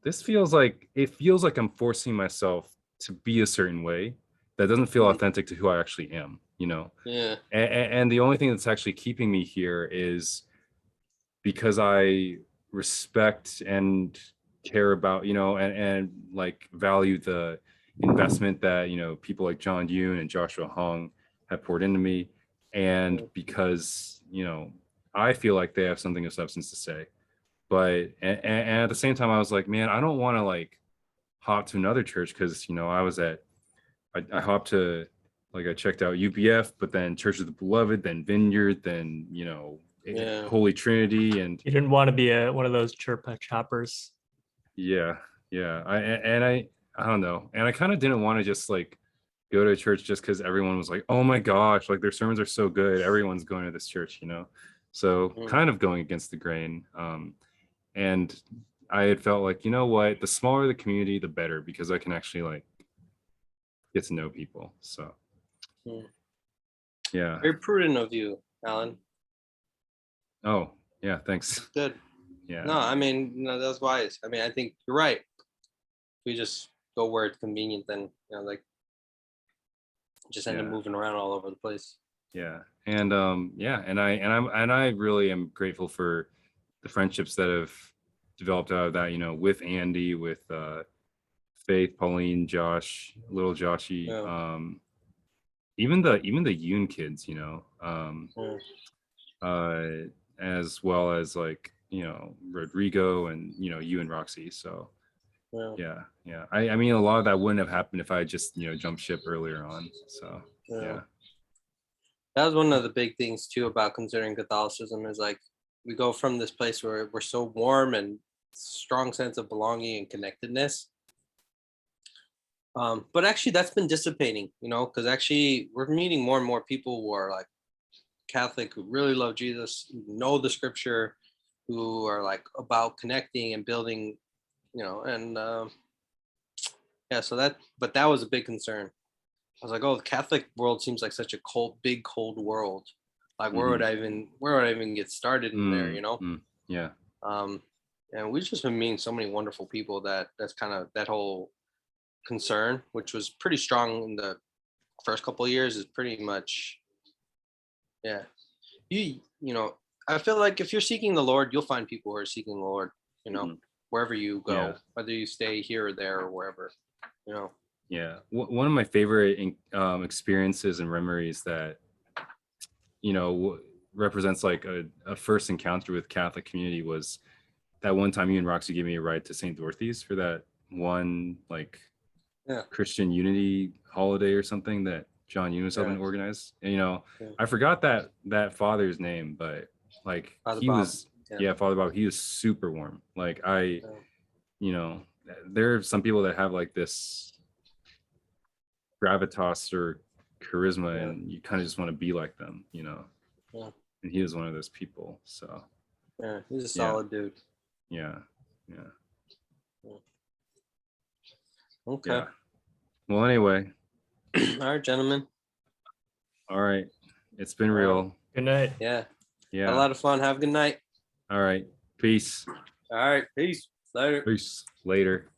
it feels like I'm forcing myself to be a certain way that doesn't feel Mm, authentic to who I actually am. yeah. And the only thing that's actually keeping me here is because I respect and care about, and like value the investment that, people like John Yoon and Joshua Hong have poured into me. And Mm, because, I feel like they have something of substance to say. But, and at the same time, I was like, man, I don't want to like hop to another church because, I hopped to, like, I checked out UBF, but then Church of the Beloved, then Vineyard, then, yeah. Holy Trinity. And You didn't want to be one of those chirpa choppers. yeah, yeah. I don't know. And I kind of didn't want to just like go to church just because everyone was like, oh my gosh, like their sermons are so good. Everyone's going to this church. So Mm, kind of going against the grain. And I had felt like, you know what, the smaller the community, the better, because I can actually like get to know people. So mm. yeah. Very prudent of you, Alan. Oh, yeah, thanks. That's good. Yeah. No, no, that's wise. I think you're right. We just go where it's convenient, then like just end up Yeah. moving around all over the place. Yeah. And yeah, and I really am grateful for the friendships that have developed out of that, with Andy, with Faith, Pauline, Josh, little Joshy, Yeah. even the Yoon kids, Mm, as well as like, Rodrigo and you and Roxy. So yeah. yeah, yeah. I mean a lot of that wouldn't have happened if I just, jumped ship earlier on. So Yeah. yeah. That was one of the big things too about considering Catholicism is like we go from this place where we're so warm and strong sense of belonging and connectedness. But actually that's been dissipating, because actually we're meeting more and more people who are like Catholic, who really love Jesus, who know the scripture, who are like about connecting and building, and yeah, but that was a big concern. I was like, oh, the Catholic world seems like such a big cold world. Like, Mhm. where would I even get started in there? Yeah. Um, and we've just been meeting so many wonderful people that's kind of that whole concern, which was pretty strong in the first couple of years, is pretty much, yeah. You know, I feel like if you're seeking the Lord, you'll find people who are seeking the Lord, you know, Mhm. wherever you go, Yeah. whether you stay here or there or wherever, you know. Yeah. One of my favorite experiences and memories that, you know, represents like a first encounter with Catholic community was that one time you and Roxy gave me a ride to St. Dorothy's for that one like Yeah. Christian unity holiday or something that John Eunice helped Yeah. organize. And, you know, Yeah. I forgot that father's name, but like Father he Bob. was, Yeah. Father Bob, he was super warm. Like Yeah. you know, there are some people that have like this gravitas or charisma, Yeah. and you kind of just want to be like them, you know. Yeah. And he was one of those people. So Yeah, he's a Yeah. solid dude. yeah. Okay. Yeah. Well, anyway, All right, gentlemen. all right. It's been All right. real. Good night. Yeah. Had a Yeah. lot of fun. Have a good night. All right. Peace. All right. Peace. Later. Peace. Later.